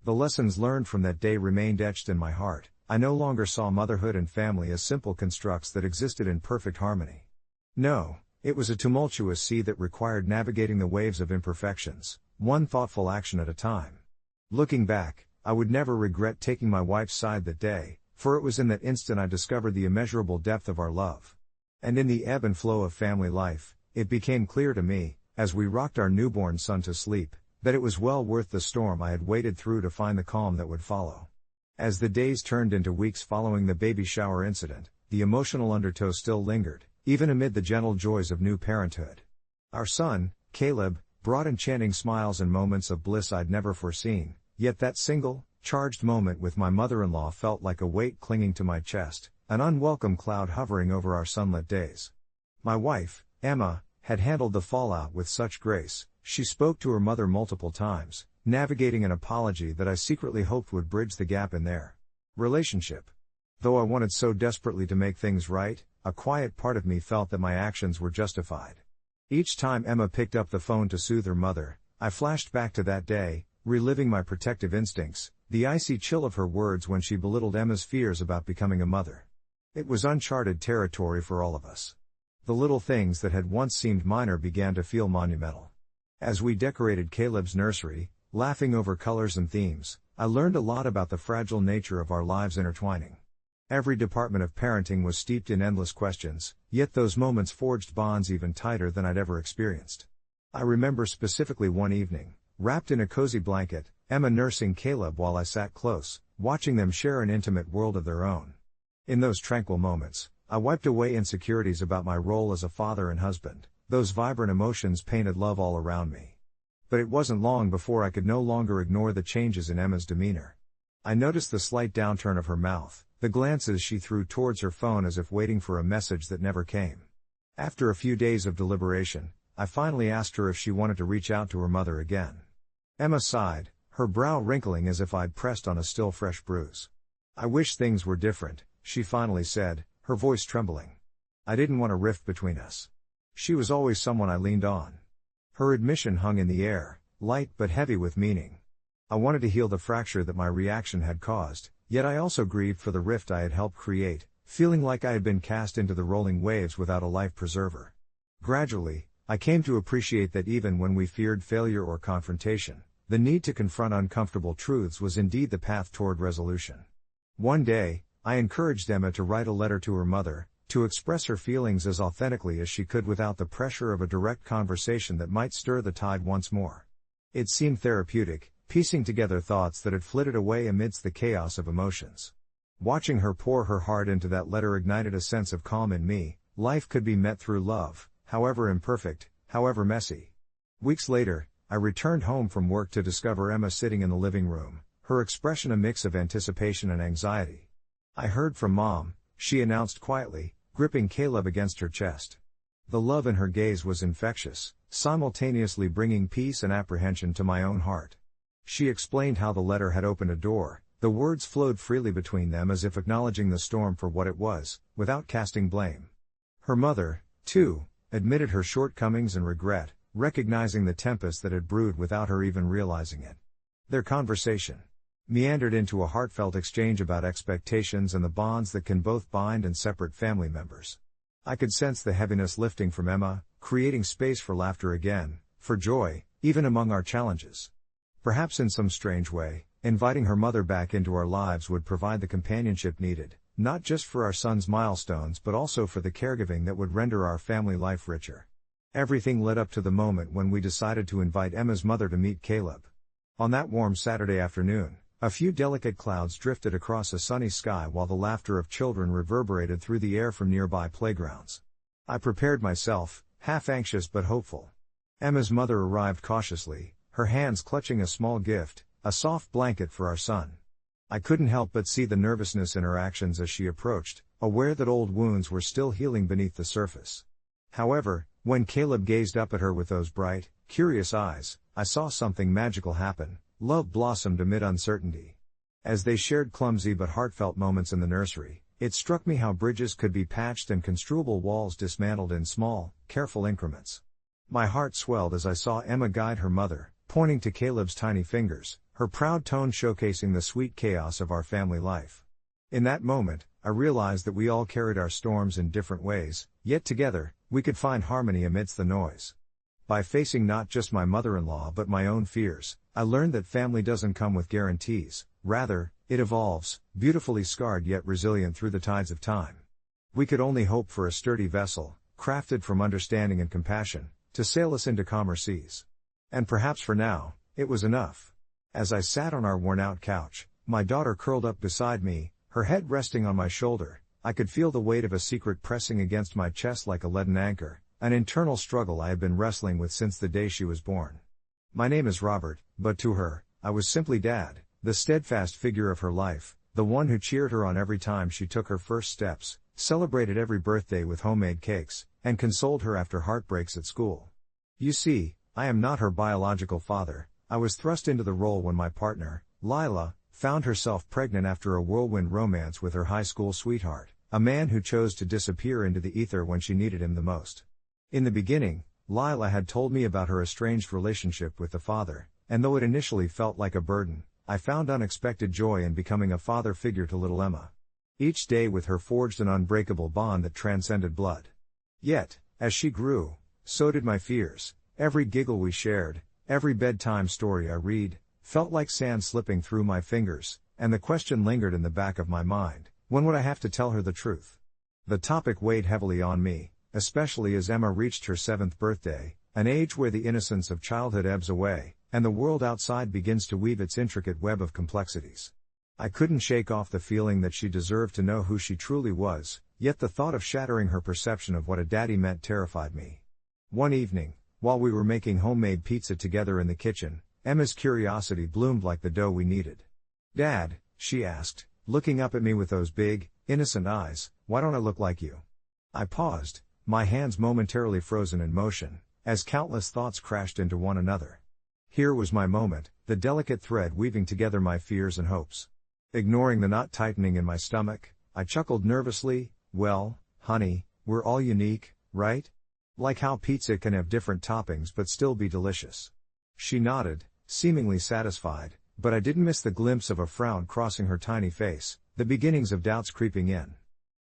The lessons learned from that day remained etched in my heart. I no longer saw motherhood and family as simple constructs that existed in perfect harmony. No, it was a tumultuous sea that required navigating the waves of imperfections, one thoughtful action at a time. Looking back, I would never regret taking my wife's side that day, for it was in that instant I discovered the immeasurable depth of our love. And in the ebb and flow of family life, it became clear to me, as we rocked our newborn son to sleep, that it was well worth the storm I had waded through to find the calm that would follow. As the days turned into weeks following the baby shower incident, the emotional undertow still lingered, even amid the gentle joys of new parenthood. Our son, Caleb, brought enchanting smiles and moments of bliss I'd never foreseen, yet that single, charged moment with my mother-in-law felt like a weight clinging to my chest, an unwelcome cloud hovering over our sunlit days. My wife, Emma, had handled the fallout with such grace. She spoke to her mother multiple times, navigating an apology that I secretly hoped would bridge the gap in their relationship. Though I wanted so desperately to make things right, a quiet part of me felt that my actions were justified. Each time Emma picked up the phone to soothe her mother, I flashed back to that day, reliving my protective instincts, the icy chill of her words when she belittled Emma's fears about becoming a mother. It was uncharted territory for all of us. The little things that had once seemed minor began to feel monumental. As we decorated Caleb's nursery, laughing over colors and themes, I learned a lot about the fragile nature of our lives intertwining. Every department of parenting was steeped in endless questions, yet those moments forged bonds even tighter than I'd ever experienced. I remember specifically one evening, wrapped in a cozy blanket, Emma nursing Caleb while I sat close, watching them share an intimate world of their own. In those tranquil moments, I wiped away insecurities about my role as a father and husband. Those vibrant emotions painted love all around me. But it wasn't long before I could no longer ignore the changes in Emma's demeanor. I noticed the slight downturn of her mouth, the glances she threw towards her phone as if waiting for a message that never came. After a few days of deliberation, I finally asked her if she wanted to reach out to her mother again. Emma sighed, her brow wrinkling as if I'd pressed on a still fresh bruise. "I wish things were different," she finally said, her voice trembling. "I didn't want a rift between us. She was always someone I leaned on." Her admission hung in the air, light but heavy with meaning. I wanted to heal the fracture that my reaction had caused, yet I also grieved for the rift I had helped create, feeling like I had been cast into the rolling waves without a life preserver. Gradually, I came to appreciate that even when we feared failure or confrontation, the need to confront uncomfortable truths was indeed the path toward resolution. One day, I encouraged Emma to write a letter to her mother, to express her feelings as authentically as she could without the pressure of a direct conversation that might stir the tide once more. It seemed therapeutic, piecing together thoughts that had flitted away amidst the chaos of emotions. Watching her pour her heart into that letter ignited a sense of calm in me. Life could be met through love, however imperfect, however messy. Weeks later, I returned home from work to discover Emma sitting in the living room, her expression a mix of anticipation and anxiety. "I heard from Mom," she announced quietly, gripping Caleb against her chest. The love in her gaze was infectious, simultaneously bringing peace and apprehension to my own heart. She explained how the letter had opened a door. The words flowed freely between them as if acknowledging the storm for what it was, without casting blame. Her mother, too, admitted her shortcomings and regret, recognizing the tempest that had brewed without her even realizing it. Their conversation meandered into a heartfelt exchange about expectations and the bonds that can both bind and separate family members. I could sense the heaviness lifting from Emma, creating space for laughter again, for joy, even among our challenges. Perhaps in some strange way, inviting her mother back into our lives would provide the companionship needed, not just for our son's milestones but also for the caregiving that would render our family life richer. Everything led up to the moment when we decided to invite Emma's mother to meet Caleb. On that warm Saturday afternoon, a few delicate clouds drifted across a sunny sky while the laughter of children reverberated through the air from nearby playgrounds. I prepared myself, half anxious but hopeful. Emma's mother arrived cautiously, her hands clutching a small gift, a soft blanket for our son. I couldn't help but see the nervousness in her actions as she approached, aware that old wounds were still healing beneath the surface. However, when Caleb gazed up at her with those bright, curious eyes, I saw something magical happen. Love blossomed amid uncertainty. As they shared clumsy but heartfelt moments in the nursery, it struck me how bridges could be patched and construable walls dismantled in small, careful increments. My heart swelled as I saw Emma guide her mother, pointing to Caleb's tiny fingers, her proud tone showcasing the sweet chaos of our family life. In that moment, I realized that we all carried our storms in different ways, yet together, we could find harmony amidst the noise. By facing not just my mother-in-law but my own fears, I learned that family doesn't come with guarantees, rather, it evolves, beautifully scarred yet resilient through the tides of time. We could only hope for a sturdy vessel, crafted from understanding and compassion, to sail us into calmer seas. And perhaps for now, it was enough. As I sat on our worn-out couch, my daughter curled up beside me, her head resting on my shoulder, I could feel the weight of a secret pressing against my chest like a leaden anchor, an internal struggle I had been wrestling with since the day she was born. My name is Robert, but to her, I was simply Dad, the steadfast figure of her life, the one who cheered her on every time she took her first steps, celebrated every birthday with homemade cakes, and consoled her after heartbreaks at school. You see, I am not her biological father. I was thrust into the role when my partner, Lila, found herself pregnant after a whirlwind romance with her high school sweetheart, a man who chose to disappear into the ether when she needed him the most. In the beginning, Lila had told me about her estranged relationship with the father, and though it initially felt like a burden, I found unexpected joy in becoming a father figure to little Emma. Each day with her forged an unbreakable bond that transcended blood. Yet, as she grew, so did my fears. Every giggle we shared, every bedtime story I read, felt like sand slipping through my fingers, and the question lingered in the back of my mind, when would I have to tell her the truth? The topic weighed heavily on me, especially as Emma reached her 7th birthday, an age where the innocence of childhood ebbs away, and the world outside begins to weave its intricate web of complexities. I couldn't shake off the feeling that she deserved to know who she truly was, yet the thought of shattering her perception of what a daddy meant terrified me. One evening, while we were making homemade pizza together in the kitchen, Emma's curiosity bloomed like the dough we needed. "Dad," she asked, looking up at me with those big, innocent eyes, "why don't I look like you?" I paused, my hands momentarily frozen in motion, as countless thoughts crashed into one another. Here was my moment, the delicate thread weaving together my fears and hopes. Ignoring the knot tightening in my stomach, I chuckled nervously. Well, honey, we're all unique, right? Like how pizza can have different toppings but still be delicious. She nodded, seemingly satisfied, but I didn't miss the glimpse of a frown crossing her tiny face, the beginnings of doubts creeping in.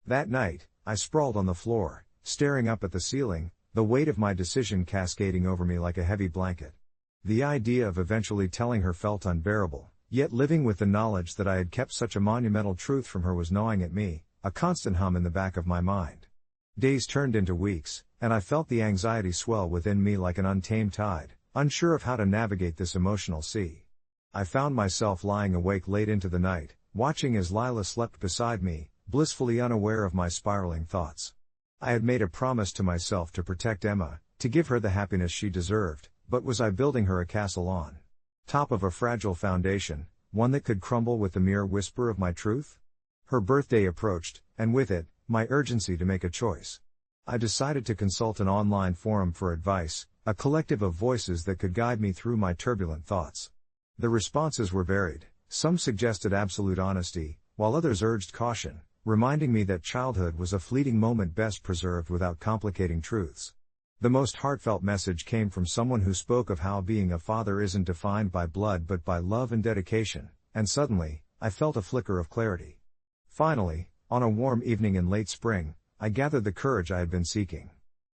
That night, I sprawled on the floor, staring up at the ceiling, the weight of my decision cascading over me like a heavy blanket. The idea of eventually telling her felt unbearable, yet living with the knowledge that I had kept such a monumental truth from her was gnawing at me, a constant hum in the back of my mind. Days turned into weeks, and I felt the anxiety swell within me like an untamed tide, unsure of how to navigate this emotional sea. I found myself lying awake late into the night, watching as Lila slept beside me, blissfully unaware of my spiraling thoughts. I had made a promise to myself to protect Emma, to give her the happiness she deserved, but was I building her a castle on top of a fragile foundation, one that could crumble with the mere whisper of my truth? Her birthday approached, and with it, my urgency to make a choice. I decided to consult an online forum for advice, a collective of voices that could guide me through my turbulent thoughts. The responses were varied. Some suggested absolute honesty, while others urged caution, reminding me that childhood was a fleeting moment best preserved without complicating truths. The most heartfelt message came from someone who spoke of how being a father isn't defined by blood but by love and dedication, and suddenly, I felt a flicker of clarity. Finally, on a warm evening in late spring, I gathered the courage I had been seeking.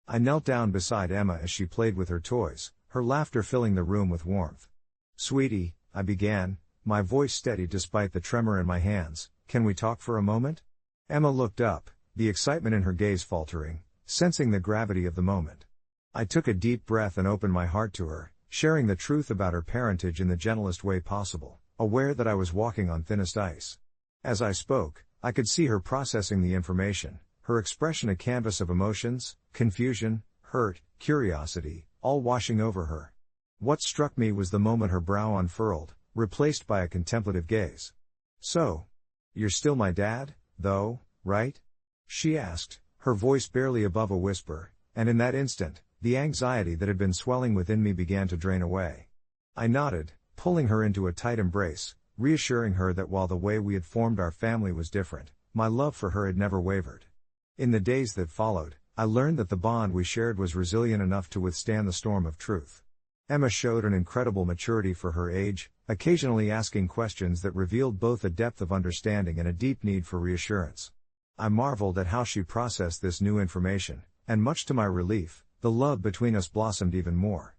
I knelt down beside Emma as she played with her toys, her laughter filling the room with warmth. "Sweetie," I began, my voice steady despite the tremor in my hands, "can we talk for a moment?" Emma looked up, the excitement in her gaze faltering, sensing the gravity of the moment. I took a deep breath and opened my heart to her, sharing the truth about her parentage in the gentlest way possible, aware that I was walking on thinnest ice. As I spoke, I could see her processing the information, her expression a canvas of emotions, confusion, hurt, curiosity, all washing over her. What struck me was the moment her brow unfurled, replaced by a contemplative gaze. "So, you're still my dad, though, right?" she asked, her voice barely above a whisper, and in that instant, the anxiety that had been swelling within me began to drain away. I nodded, pulling her into a tight embrace, reassuring her that while the way we had formed our family was different, my love for her had never wavered. In the days that followed, I learned that the bond we shared was resilient enough to withstand the storm of truth. Emma showed an incredible maturity for her age, occasionally asking questions that revealed both a depth of understanding and a deep need for reassurance. I marveled at how she processed this new information, and much to my relief, the love between us blossomed even more.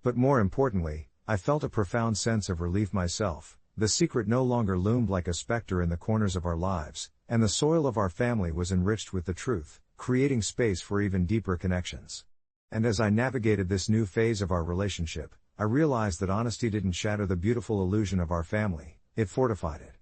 But more importantly, I felt a profound sense of relief myself. The secret no longer loomed like a specter in the corners of our lives, and the soil of our family was enriched with the truth, creating space for even deeper connections. And as I navigated this new phase of our relationship, I realized that honesty didn't shatter the beautiful illusion of our family, it fortified it.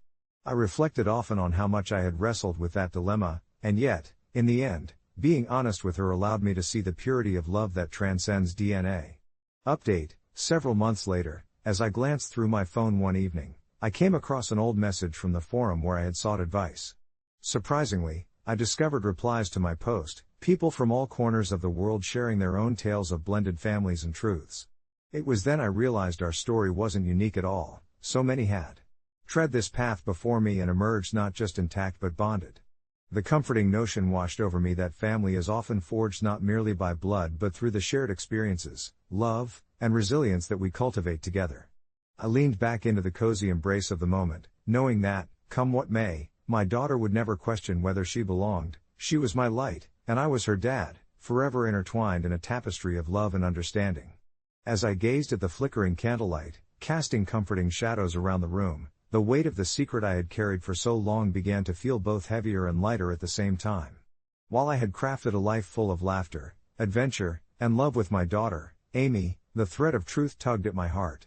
I reflected often on how much I had wrestled with that dilemma, and yet, in the end, being honest with her allowed me to see the purity of love that transcends DNA. Update: several months later, as I glanced through my phone one evening, I came across an old message from the forum where I had sought advice. Surprisingly, I discovered replies to my post, people from all corners of the world sharing their own tales of blended families and truths. It was then I realized our story wasn't unique at all, so many had tread this path before me and emerged not just intact but bonded. The comforting notion washed over me that family is often forged not merely by blood but through the shared experiences, love, and resilience that we cultivate together. I leaned back into the cozy embrace of the moment, knowing that, come what may, my daughter would never question whether she belonged. She was my light, and I was her dad, forever intertwined in a tapestry of love and understanding. As I gazed at the flickering candlelight, casting comforting shadows around the room, the weight of the secret I had carried for so long began to feel both heavier and lighter at the same time. While I had crafted a life full of laughter, adventure, and love with my daughter, Amy, the thread of truth tugged at my heart.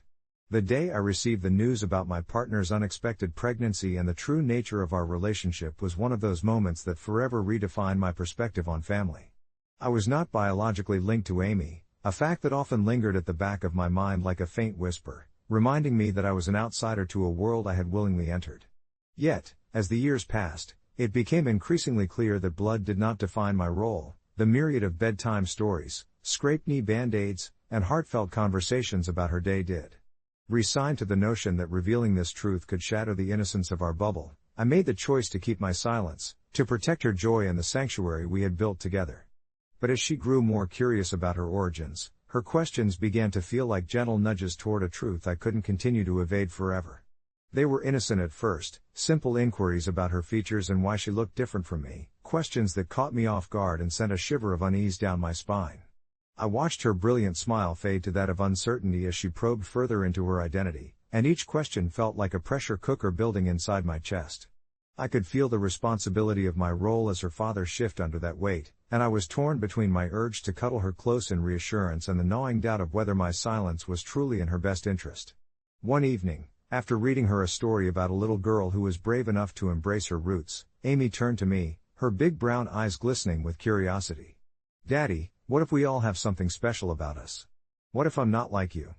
The day I received the news about my partner's unexpected pregnancy and the true nature of our relationship was one of those moments that forever redefined my perspective on family. I was not biologically linked to Amy, a fact that often lingered at the back of my mind like a faint whisper, reminding me that I was an outsider to a world I had willingly entered. Yet, as the years passed, it became increasingly clear that blood did not define my role. The myriad of bedtime stories, scraped knee band-aids, and heartfelt conversations about her day did. Resigned to the notion that revealing this truth could shatter the innocence of our bubble, I made the choice to keep my silence, to protect her joy and the sanctuary we had built together. But as she grew more curious about her origins, her questions began to feel like gentle nudges toward a truth I couldn't continue to evade forever. They were innocent at first, simple inquiries about her features and why she looked different from me, questions that caught me off guard and sent a shiver of unease down my spine. I watched her brilliant smile fade to that of uncertainty as she probed further into her identity, and each question felt like a pressure cooker building inside my chest. I could feel the responsibility of my role as her father shift under that weight, and I was torn between my urge to cuddle her close in reassurance and the gnawing doubt of whether my silence was truly in her best interest. One evening, after reading her a story about a little girl who was brave enough to embrace her roots, Amy turned to me, her big brown eyes glistening with curiosity. "Daddy, what if we all have something special about us? What if I'm not like you?"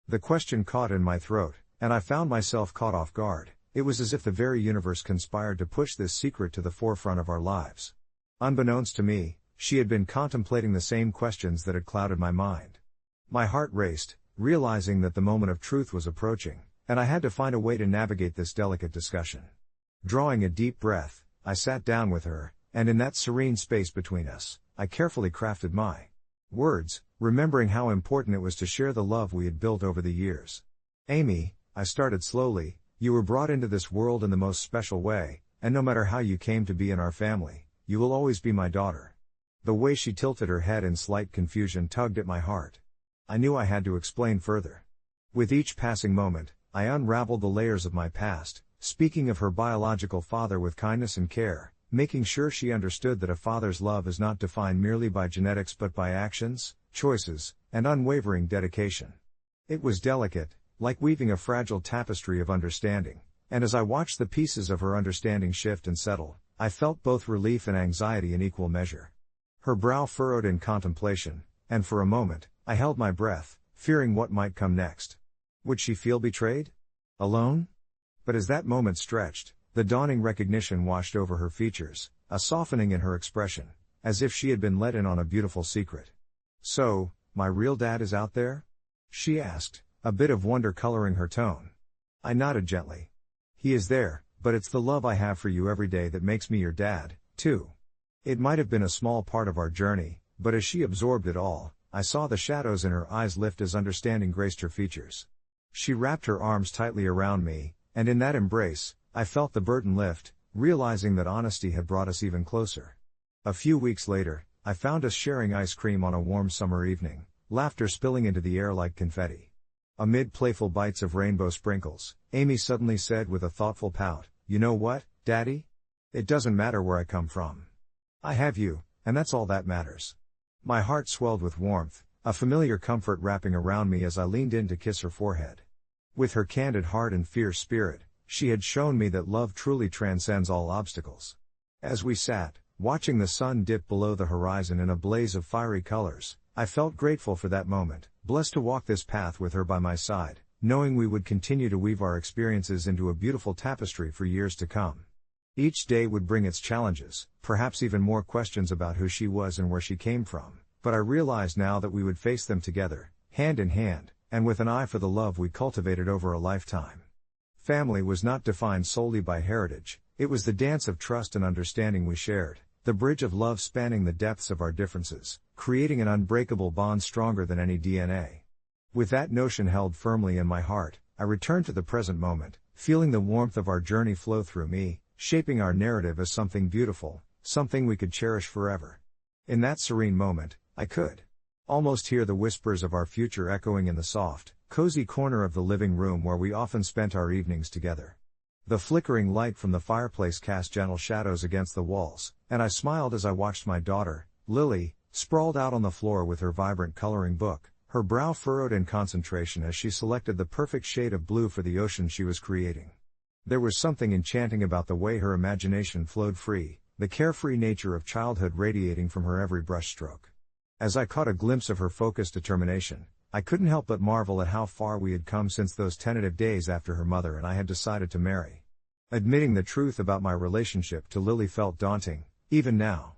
The question caught in my throat, and I found myself caught off guard. It was as if the very universe conspired to push this secret to the forefront of our lives. Unbeknownst to me, she had been contemplating the same questions that had clouded my mind. My heart raced, realizing that the moment of truth was approaching, and I had to find a way to navigate this delicate discussion. Drawing a deep breath, I sat down with her, and in that serene space between us, I carefully crafted my words, remembering how important it was to share the love we had built over the years. "Amy," I started slowly, "you were brought into this world in the most special way, and no matter how you came to be in our family, you will always be my daughter." The way she tilted her head in slight confusion tugged at my heart. I knew I had to explain further. With each passing moment, I unraveled the layers of my past, speaking of her biological father with kindness and care, making sure she understood that a father's love is not defined merely by genetics but by actions, choices, and unwavering dedication. It was delicate, like weaving a fragile tapestry of understanding, and as I watched the pieces of her understanding shift and settle, I felt both relief and anxiety in equal measure. Her brow furrowed in contemplation, and for a moment, I held my breath, fearing what might come next. Would she feel betrayed? Alone? But as that moment stretched, the dawning recognition washed over her features, a softening in her expression, as if she had been let in on a beautiful secret. "So, my real dad is out there?" she asked, a bit of wonder coloring her tone. I nodded gently. "He is there, but it's the love I have for you every day that makes me your dad, too." It might have been a small part of our journey, but as she absorbed it all, I saw the shadows in her eyes lift as understanding graced her features. She wrapped her arms tightly around me, and in that embrace, I felt the burden lift, realizing that honesty had brought us even closer. A few weeks later, I found us sharing ice cream on a warm summer evening, laughter spilling into the air like confetti. Amid playful bites of rainbow sprinkles, Amy suddenly said with a thoughtful pout, "You know what, Daddy? It doesn't matter where I come from. I have you, and that's all that matters." My heart swelled with warmth, a familiar comfort wrapping around me as I leaned in to kiss her forehead. With her candid heart and fierce spirit, she had shown me that love truly transcends all obstacles. As we sat, watching the sun dip below the horizon in a blaze of fiery colors, I felt grateful for that moment, blessed to walk this path with her by my side, knowing we would continue to weave our experiences into a beautiful tapestry for years to come. Each day would bring its challenges, perhaps even more questions about who she was and where she came from, but I realized now that we would face them together, hand in hand, and with an eye for the love we cultivated over a lifetime. Family was not defined solely by heritage, it was the dance of trust and understanding we shared, the bridge of love spanning the depths of our differences, creating an unbreakable bond stronger than any DNA. With that notion held firmly in my heart, I returned to the present moment, feeling the warmth of our journey flow through me, shaping our narrative as something beautiful, something we could cherish forever. In that serene moment, I could almost hear the whispers of our future echoing in the soft, cozy corner of the living room where we often spent our evenings together. The flickering light from the fireplace cast gentle shadows against the walls, and I smiled as I watched my daughter, Lily, sprawled out on the floor with her vibrant coloring book, her brow furrowed in concentration as she selected the perfect shade of blue for the ocean she was creating. There was something enchanting about the way her imagination flowed free, the carefree nature of childhood radiating from her every brushstroke. As I caught a glimpse of her focused determination, I couldn't help but marvel at how far we had come since those tentative days after her mother and I had decided to marry. Admitting the truth about my relationship to Lily felt daunting, even now.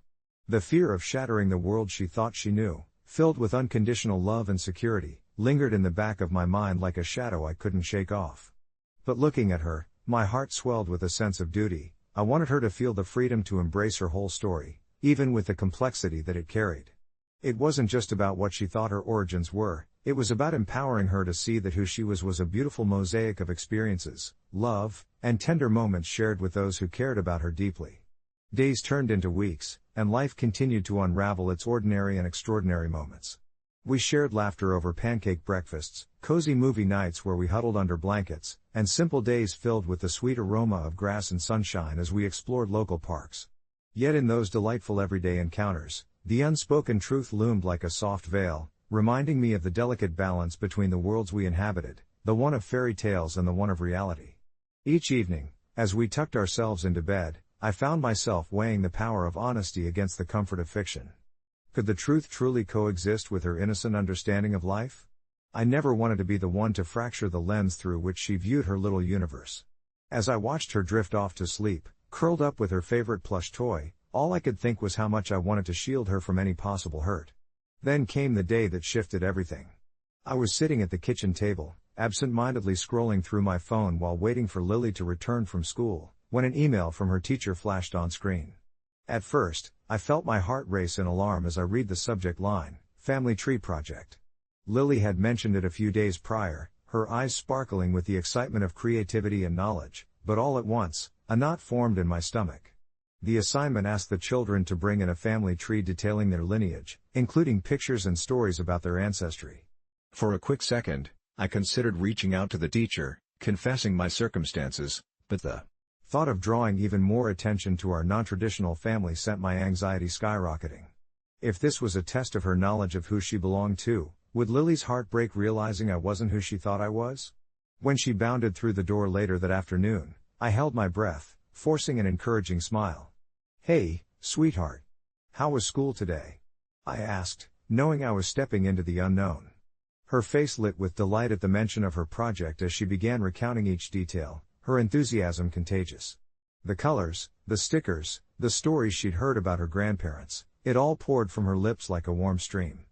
The fear of shattering the world she thought she knew, filled with unconditional love and security, lingered in the back of my mind like a shadow I couldn't shake off. But looking at her, my heart swelled with a sense of duty. I wanted her to feel the freedom to embrace her whole story, even with the complexity that it carried. It wasn't just about what she thought her origins were, it was about empowering her to see that who she was a beautiful mosaic of experiences, love, and tender moments shared with those who cared about her deeply. Days turned into weeks, and life continued to unravel its ordinary and extraordinary moments. We shared laughter over pancake breakfasts, cozy movie nights where we huddled under blankets, and simple days filled with the sweet aroma of grass and sunshine as we explored local parks. Yet in those delightful everyday encounters, the unspoken truth loomed like a soft veil, reminding me of the delicate balance between the worlds we inhabited, the one of fairy tales and the one of reality. Each evening, as we tucked ourselves into bed, I found myself weighing the power of honesty against the comfort of fiction. Could the truth truly coexist with her innocent understanding of life? I never wanted to be the one to fracture the lens through which she viewed her little universe. As I watched her drift off to sleep, curled up with her favorite plush toy, all I could think was how much I wanted to shield her from any possible hurt. Then came the day that shifted everything. I was sitting at the kitchen table, absent-mindedly scrolling through my phone while waiting for Lily to return from school, when an email from her teacher flashed on screen. At first, I felt my heart race in alarm as I read the subject line, Family Tree Project. Lily had mentioned it a few days prior, her eyes sparkling with the excitement of creativity and knowledge, but all at once, a knot formed in my stomach. The assignment asked the children to bring in a family tree detailing their lineage, including pictures and stories about their ancestry. For a quick second, I considered reaching out to the teacher, confessing my circumstances, but the thought of drawing even more attention to our non-traditional family sent my anxiety skyrocketing. If this was a test of her knowledge of who she belonged to, would Lily's heart break realizing I wasn't who she thought I was? When she bounded through the door later that afternoon, I held my breath, forcing an encouraging smile. "Hey, sweetheart. How was school today?" I asked, knowing I was stepping into the unknown. Her face lit with delight at the mention of her project as she began recounting each detail, her enthusiasm contagious. The colors, the stickers, the stories she'd heard about her grandparents, it all poured from her lips like a warm stream.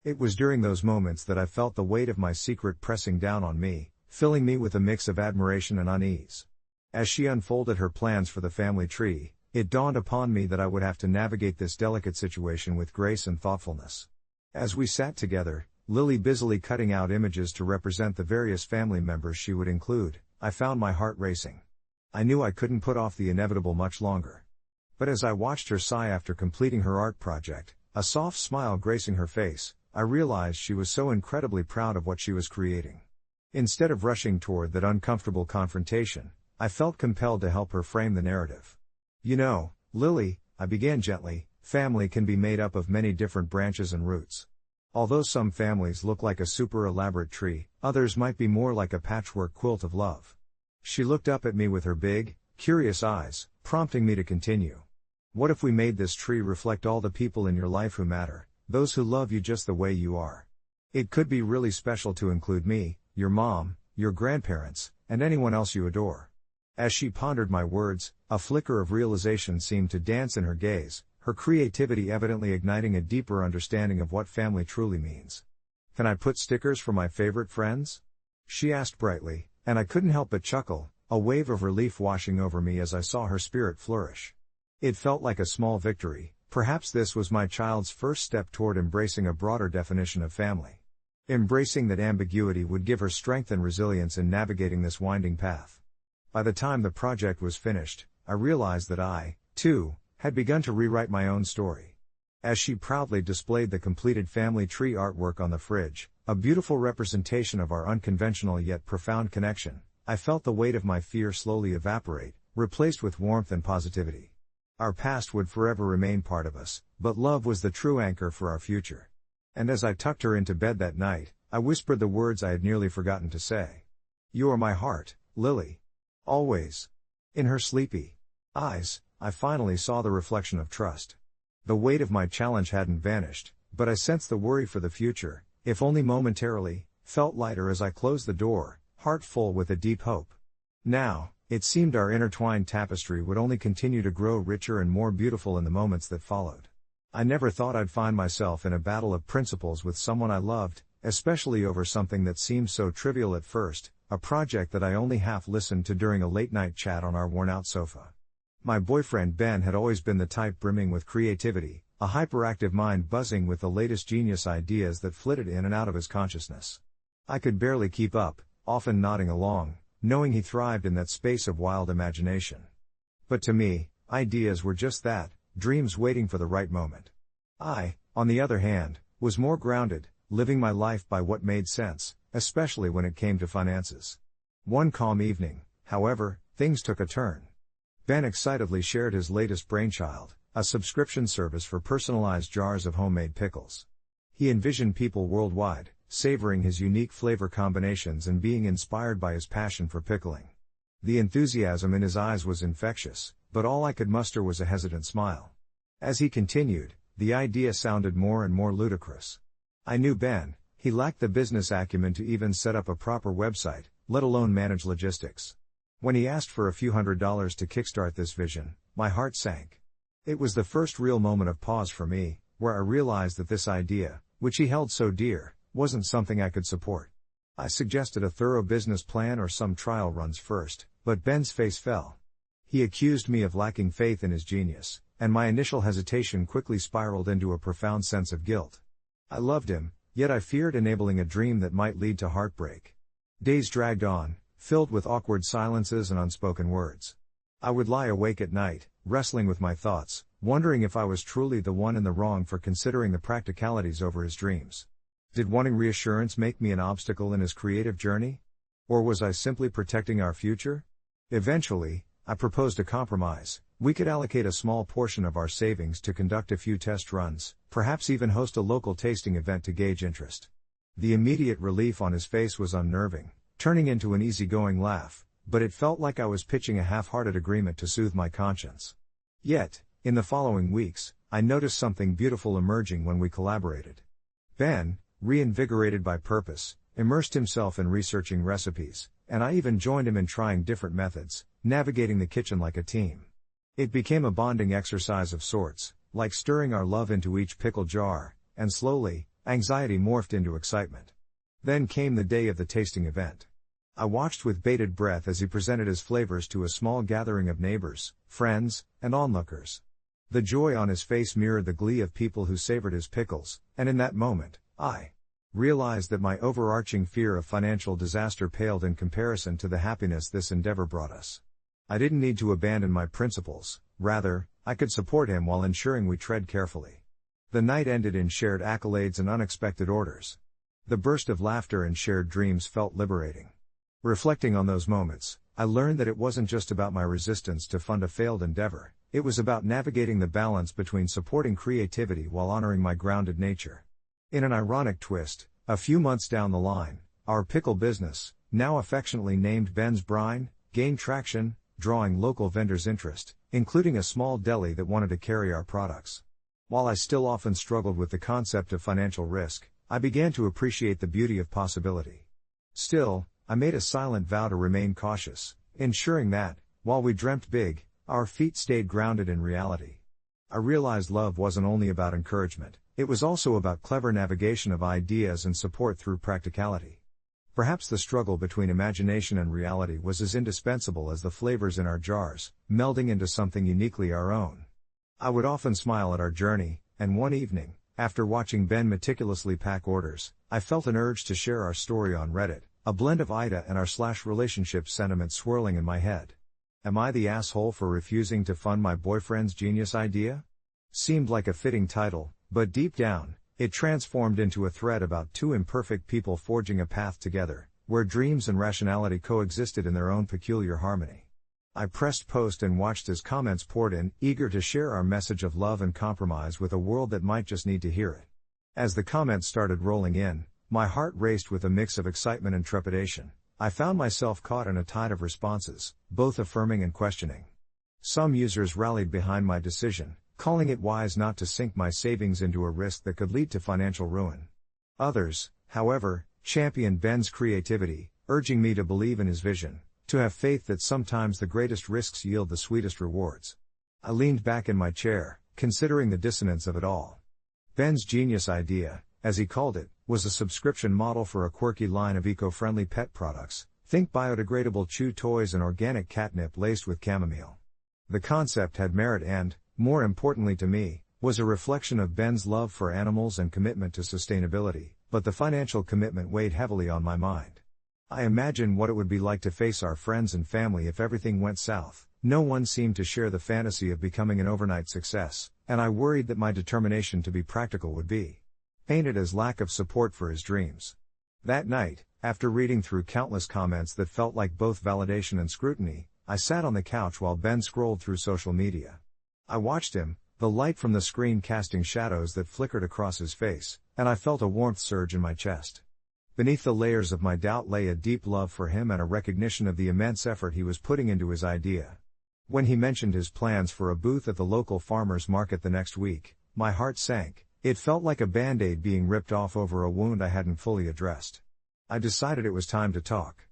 It was during those moments that I felt the weight of my secret pressing down on me, filling me with a mix of admiration and unease. As she unfolded her plans for the family tree, it dawned upon me that I would have to navigate this delicate situation with grace and thoughtfulness. As we sat together, Lily busily cutting out images to represent the various family members she would include, I found my heart racing. I knew I couldn't put off the inevitable much longer. But as I watched her sigh after completing her art project, a soft smile gracing her face, I realized she was so incredibly proud of what she was creating. Instead of rushing toward that uncomfortable confrontation, I felt compelled to help her frame the narrative. "You know, Lily," I began gently, "family can be made up of many different branches and roots. Although some families look like a super elaborate tree, others might be more like a patchwork quilt of love." She looked up at me with her big, curious eyes, prompting me to continue. "What if we made this tree reflect all the people in your life who matter, those who love you just the way you are? It could be really special to include me, your mom, your grandparents, and anyone else you adore." As she pondered my words, a flicker of realization seemed to dance in her gaze, her creativity evidently igniting a deeper understanding of what family truly means. "Can I put stickers for my favorite friends?" she asked brightly, and I couldn't help but chuckle, a wave of relief washing over me as I saw her spirit flourish. It felt like a small victory. Perhaps this was my child's first step toward embracing a broader definition of family. Embracing that ambiguity would give her strength and resilience in navigating this winding path. By the time the project was finished, I realized that I, too, had begun to rewrite my own story. As she proudly displayed the completed family tree artwork on the fridge, a beautiful representation of our unconventional yet profound connection, I felt the weight of my fear slowly evaporate, replaced with warmth and positivity. Our past would forever remain part of us, but love was the true anchor for our future. And as I tucked her into bed that night, I whispered the words I had nearly forgotten to say. "You are my heart, Lily. Always." In her sleepy eyes, I finally saw the reflection of trust. The weight of my challenge hadn't vanished, but I sensed the worry for the future, if only momentarily, felt lighter as I closed the door, heart full with a deep hope. Now, it seemed our intertwined tapestry would only continue to grow richer and more beautiful in the moments that followed. I never thought I'd find myself in a battle of principles with someone I loved, especially over something that seemed so trivial at first, a project that I only half listened to during a late-night chat on our worn-out sofa. My boyfriend Ben had always been the type brimming with creativity, a hyperactive mind buzzing with the latest genius ideas that flitted in and out of his consciousness. I could barely keep up, often nodding along, knowing he thrived in that space of wild imagination. But to me, ideas were just that, dreams waiting for the right moment. I, on the other hand, was more grounded, living my life by what made sense, especially when it came to finances. One calm evening, however, things took a turn. Ben excitedly shared his latest brainchild, a subscription service for personalized jars of homemade pickles. He envisioned people worldwide, savoring his unique flavor combinations and being inspired by his passion for pickling. The enthusiasm in his eyes was infectious, but all I could muster was a hesitant smile. As he continued, the idea sounded more and more ludicrous. I knew Ben, he lacked the business acumen to even set up a proper website, let alone manage logistics. When he asked for a few $100s to kickstart this vision, my heart sank. It was the first real moment of pause for me, where I realized that this idea, which he held so dear, wasn't something I could support. I suggested a thorough business plan or some trial runs first, but Ben's face fell. He accused me of lacking faith in his genius, and my initial hesitation quickly spiraled into a profound sense of guilt. I loved him, yet I feared enabling a dream that might lead to heartbreak. Days dragged on, filled with awkward silences and unspoken words. I would lie awake at night, wrestling with my thoughts, wondering if I was truly the one in the wrong for considering the practicalities over his dreams. Did wanting reassurance make me an obstacle in his creative journey? Or was I simply protecting our future? Eventually, I proposed a compromise. We could allocate a small portion of our savings to conduct a few test runs, perhaps even host a local tasting event to gauge interest. The immediate relief on his face was unnerving, turning into an easygoing laugh, but it felt like I was pitching a half-hearted agreement to soothe my conscience. Yet, in the following weeks, I noticed something beautiful emerging when we collaborated. Ben, reinvigorated by purpose, immersed himself in researching recipes, and I even joined him in trying different methods, navigating the kitchen like a team. It became a bonding exercise of sorts, like stirring our love into each pickle jar, and slowly, anxiety morphed into excitement. Then came the day of the tasting event. I watched with bated breath as he presented his flavors to a small gathering of neighbors, friends, and onlookers. The joy on his face mirrored the glee of people who savored his pickles, and in that moment, I realized that my overarching fear of financial disaster paled in comparison to the happiness this endeavor brought us. I didn't need to abandon my principles, rather, I could support him while ensuring we tread carefully. The night ended in shared accolades and unexpected orders. The burst of laughter and shared dreams felt liberating. Reflecting on those moments, I learned that it wasn't just about my resistance to fund a failed endeavor, it was about navigating the balance between supporting creativity while honoring my grounded nature. In an ironic twist, a few months down the line, our pickle business, now affectionately named Ben's Brine, gained traction, drawing local vendors' interest, including a small deli that wanted to carry our products. While I still often struggled with the concept of financial risk, I began to appreciate the beauty of possibility. Still, I made a silent vow to remain cautious, ensuring that, while we dreamt big, our feet stayed grounded in reality. I realized love wasn't only about encouragement, it was also about clever navigation of ideas and support through practicality. Perhaps the struggle between imagination and reality was as indispensable as the flavors in our jars, melding into something uniquely our own. I would often smile at our journey, and one evening, after watching Ben meticulously pack orders, I felt an urge to share our story on Reddit, a blend of AITA and our /relationship sentiment swirling in my head. Am I the asshole for refusing to fund my boyfriend's genius idea? Seemed like a fitting title, but deep down, it transformed into a thread about two imperfect people forging a path together, where dreams and rationality coexisted in their own peculiar harmony. I pressed post and watched as comments poured in, eager to share our message of love and compromise with a world that might just need to hear it. As the comments started rolling in, my heart raced with a mix of excitement and trepidation. I found myself caught in a tide of responses, both affirming and questioning. Some users rallied behind my decision, calling it wise not to sink my savings into a risk that could lead to financial ruin. Others, however, championed Ben's creativity, urging me to believe in his vision, to have faith that sometimes the greatest risks yield the sweetest rewards. I leaned back in my chair, considering the dissonance of it all. Ben's genius idea, as he called it, was a subscription model for a quirky line of eco-friendly pet products. Think biodegradable chew toys and organic catnip laced with chamomile. The concept had merit and, more importantly to me, was a reflection of Ben's love for animals and commitment to sustainability, but the financial commitment weighed heavily on my mind. I imagined what it would be like to face our friends and family if everything went south. No one seemed to share the fantasy of becoming an overnight success, and I worried that my determination to be practical would be painted as lack of support for his dreams. That night, after reading through countless comments that felt like both validation and scrutiny, I sat on the couch while Ben scrolled through social media. I watched him, the light from the screen casting shadows that flickered across his face, and I felt a warmth surge in my chest. Beneath the layers of my doubt lay a deep love for him and a recognition of the immense effort he was putting into his idea. When he mentioned his plans for a booth at the local farmers market the next week, my heart sank. It felt like a band-aid being ripped off over a wound I hadn't fully addressed. I decided it was time to talk.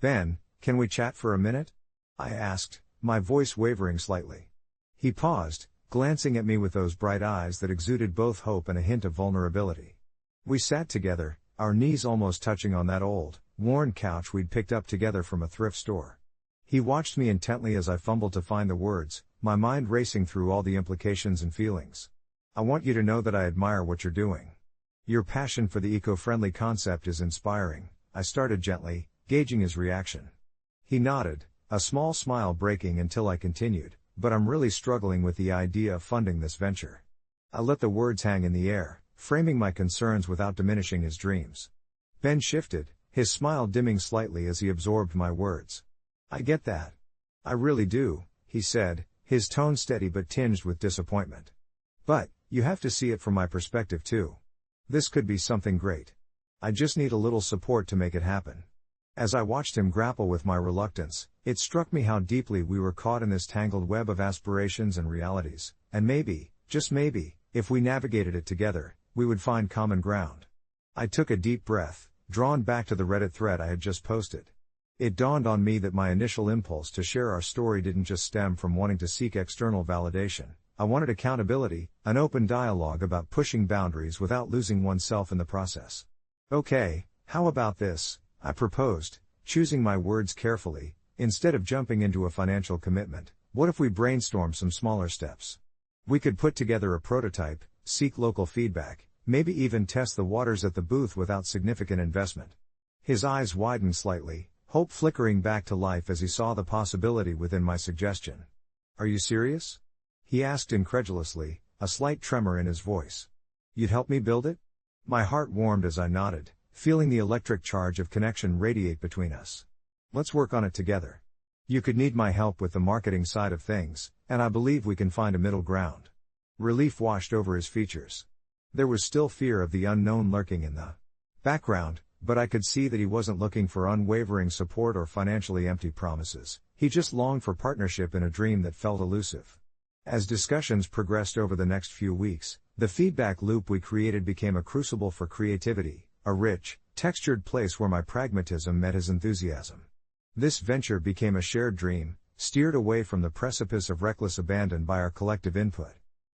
"Ben, can we chat for a minute?" I asked, my voice wavering slightly. He paused, glancing at me with those bright eyes that exuded both hope and a hint of vulnerability. We sat together, our knees almost touching on that old, worn couch we'd picked up together from a thrift store. He watched me intently as I fumbled to find the words, my mind racing through all the implications and feelings. "I want you to know that I admire what you're doing. Your passion for the eco-friendly concept is inspiring," I started gently, gauging his reaction. He nodded, a small smile breaking until I continued, "But I'm really struggling with the idea of funding this venture." I let the words hang in the air, framing my concerns without diminishing his dreams. Ben shifted, his smile dimming slightly as he absorbed my words. "I get that. I really do," he said, his tone steady but tinged with disappointment. "But, you have to see it from my perspective too. This could be something great. I just need a little support to make it happen." As I watched him grapple with my reluctance, it struck me how deeply we were caught in this tangled web of aspirations and realities, and maybe, just maybe, if we navigated it together, we would find common ground. I took a deep breath, drawn back to the Reddit thread I had just posted. It dawned on me that my initial impulse to share our story didn't just stem from wanting to seek external validation. I wanted accountability, an open dialogue about pushing boundaries without losing oneself in the process. "Okay, how about this?" I proposed, choosing my words carefully. "Instead of jumping into a financial commitment, what if we brainstorm some smaller steps? We could put together a prototype, seek local feedback, maybe even test the waters at the booth without significant investment." His eyes widened slightly, hope flickering back to life as he saw the possibility within my suggestion. "Are you serious?" he asked incredulously, a slight tremor in his voice. "You'd help me build it?" My heart warmed as I nodded, feeling the electric charge of connection radiate between us. "Let's work on it together. You could need my help with the marketing side of things, and I believe we can find a middle ground." Relief washed over his features. There was still fear of the unknown lurking in the background, but I could see that he wasn't looking for unwavering support or financially empty promises. He just longed for partnership in a dream that felt elusive. As discussions progressed over the next few weeks, the feedback loop we created became a crucible for creativity, a rich, textured place where my pragmatism met his enthusiasm. This venture became a shared dream, steered away from the precipice of reckless abandon by our collective input.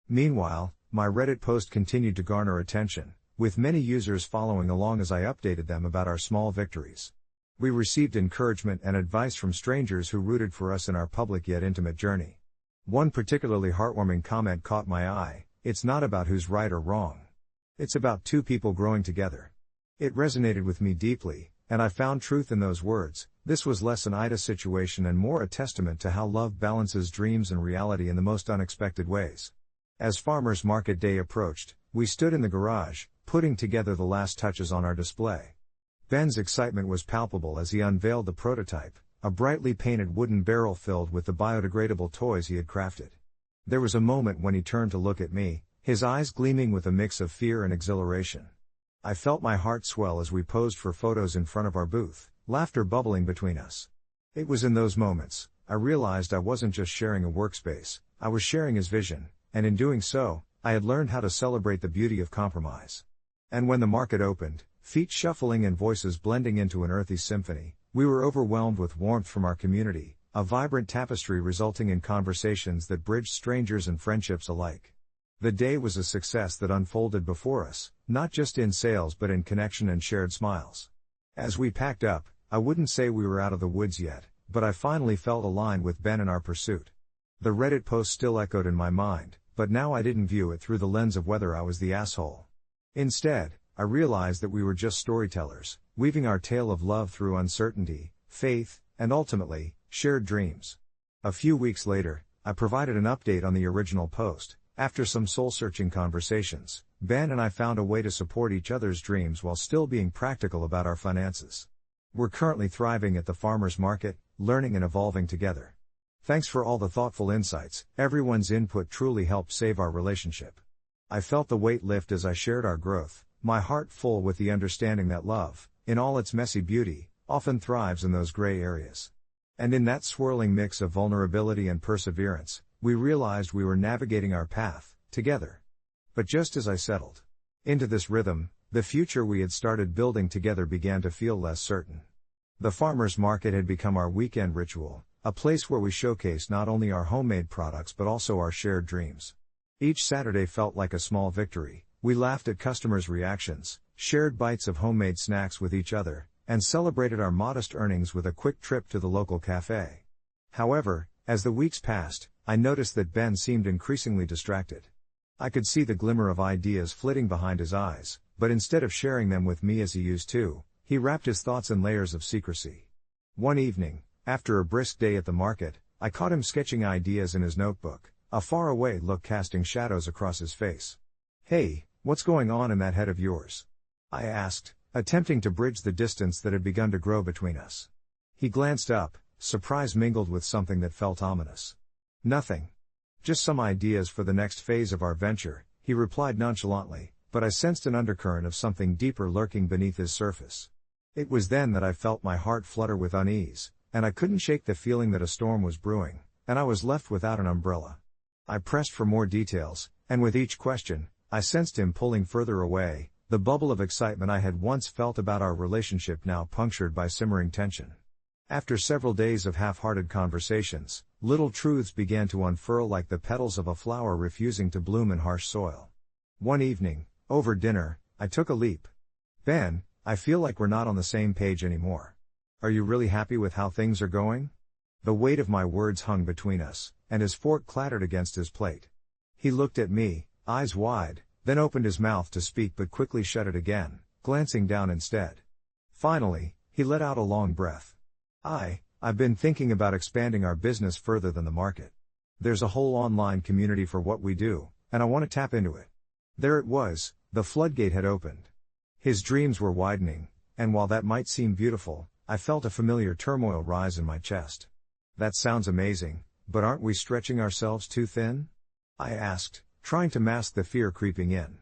Meanwhile, my Reddit post continued to garner attention, with many users following along as I updated them about our small victories. We received encouragement and advice from strangers who rooted for us in our public yet intimate journey. One particularly heartwarming comment caught my eye: "It's not about who's right or wrong. It's about two people growing together." It resonated with me deeply, and I found truth in those words. This was less an AITA situation and more a testament to how love balances dreams and reality in the most unexpected ways. As Farmers Market Day approached, we stood in the garage, putting together the last touches on our display. Ben's excitement was palpable as he unveiled the prototype, a brightly painted wooden barrel filled with the biodegradable toys he had crafted. There was a moment when he turned to look at me, his eyes gleaming with a mix of fear and exhilaration. I felt my heart swell as we posed for photos in front of our booth, laughter bubbling between us. It was in those moments I realized I wasn't just sharing a workspace, I was sharing his vision, and in doing so, I had learned how to celebrate the beauty of compromise. And when the market opened, feet shuffling and voices blending into an earthy symphony, we were overwhelmed with warmth from our community, a vibrant tapestry resulting in conversations that bridged strangers and friendships alike. The day was a success that unfolded before us, not just in sales but in connection and shared smiles. As we packed up, I wouldn't say we were out of the woods yet, but I finally felt aligned with Ben in our pursuit. The Reddit post still echoed in my mind, but now I didn't view it through the lens of whether I was the asshole. Instead, I realized that we were just storytellers, weaving our tale of love through uncertainty, faith, and ultimately, shared dreams. A few weeks later, I provided an update on the original post. After some soul-searching conversations, Ben and I found a way to support each other's dreams while still being practical about our finances. We're currently thriving at the farmer's market, learning and evolving together. Thanks for all the thoughtful insights. Everyone's input truly helped save our relationship. I felt the weight lift as I shared our growth, my heart full with the understanding that love, in all its messy beauty, often thrives in those gray areas. And in that swirling mix of vulnerability and perseverance, we realized we were navigating our path, together. But just as I settled into this rhythm, the future we had started building together began to feel less certain. The farmer's market had become our weekend ritual, a place where we showcased not only our homemade products but also our shared dreams. Each Saturday felt like a small victory. We laughed at customers' reactions, shared bites of homemade snacks with each other, and celebrated our modest earnings with a quick trip to the local cafe. However, as the weeks passed, I noticed that Ben seemed increasingly distracted. I could see the glimmer of ideas flitting behind his eyes, but instead of sharing them with me as he used to, he wrapped his thoughts in layers of secrecy. One evening, after a brisk day at the market, I caught him sketching ideas in his notebook, a faraway look casting shadows across his face. "Hey, what's going on in that head of yours?" I asked, attempting to bridge the distance that had begun to grow between us. He glanced up, surprise mingled with something that felt ominous. "Nothing. Just some ideas for the next phase of our venture," he replied nonchalantly, but I sensed an undercurrent of something deeper lurking beneath his surface. It was then that I felt my heart flutter with unease, and I couldn't shake the feeling that a storm was brewing, and I was left without an umbrella. I pressed for more details, and with each question, I sensed him pulling further away, the bubble of excitement I had once felt about our relationship now punctured by simmering tension. After several days of half-hearted conversations, little truths began to unfurl like the petals of a flower refusing to bloom in harsh soil. One evening, over dinner, I took a leap. "Ben, I feel like we're not on the same page anymore. Are you really happy with how things are going?" The weight of my words hung between us, and his fork clattered against his plate. He looked at me, eyes wide, then opened his mouth to speak but quickly shut it again, glancing down instead. Finally, he let out a long breath. I've been thinking about expanding our business further than the market. There's a whole online community for what we do, and I want to tap into it." There it was, the floodgate had opened. His dreams were widening, and while that might seem beautiful, I felt a familiar turmoil rise in my chest. "That sounds amazing, but aren't we stretching ourselves too thin?" I asked, trying to mask the fear creeping in.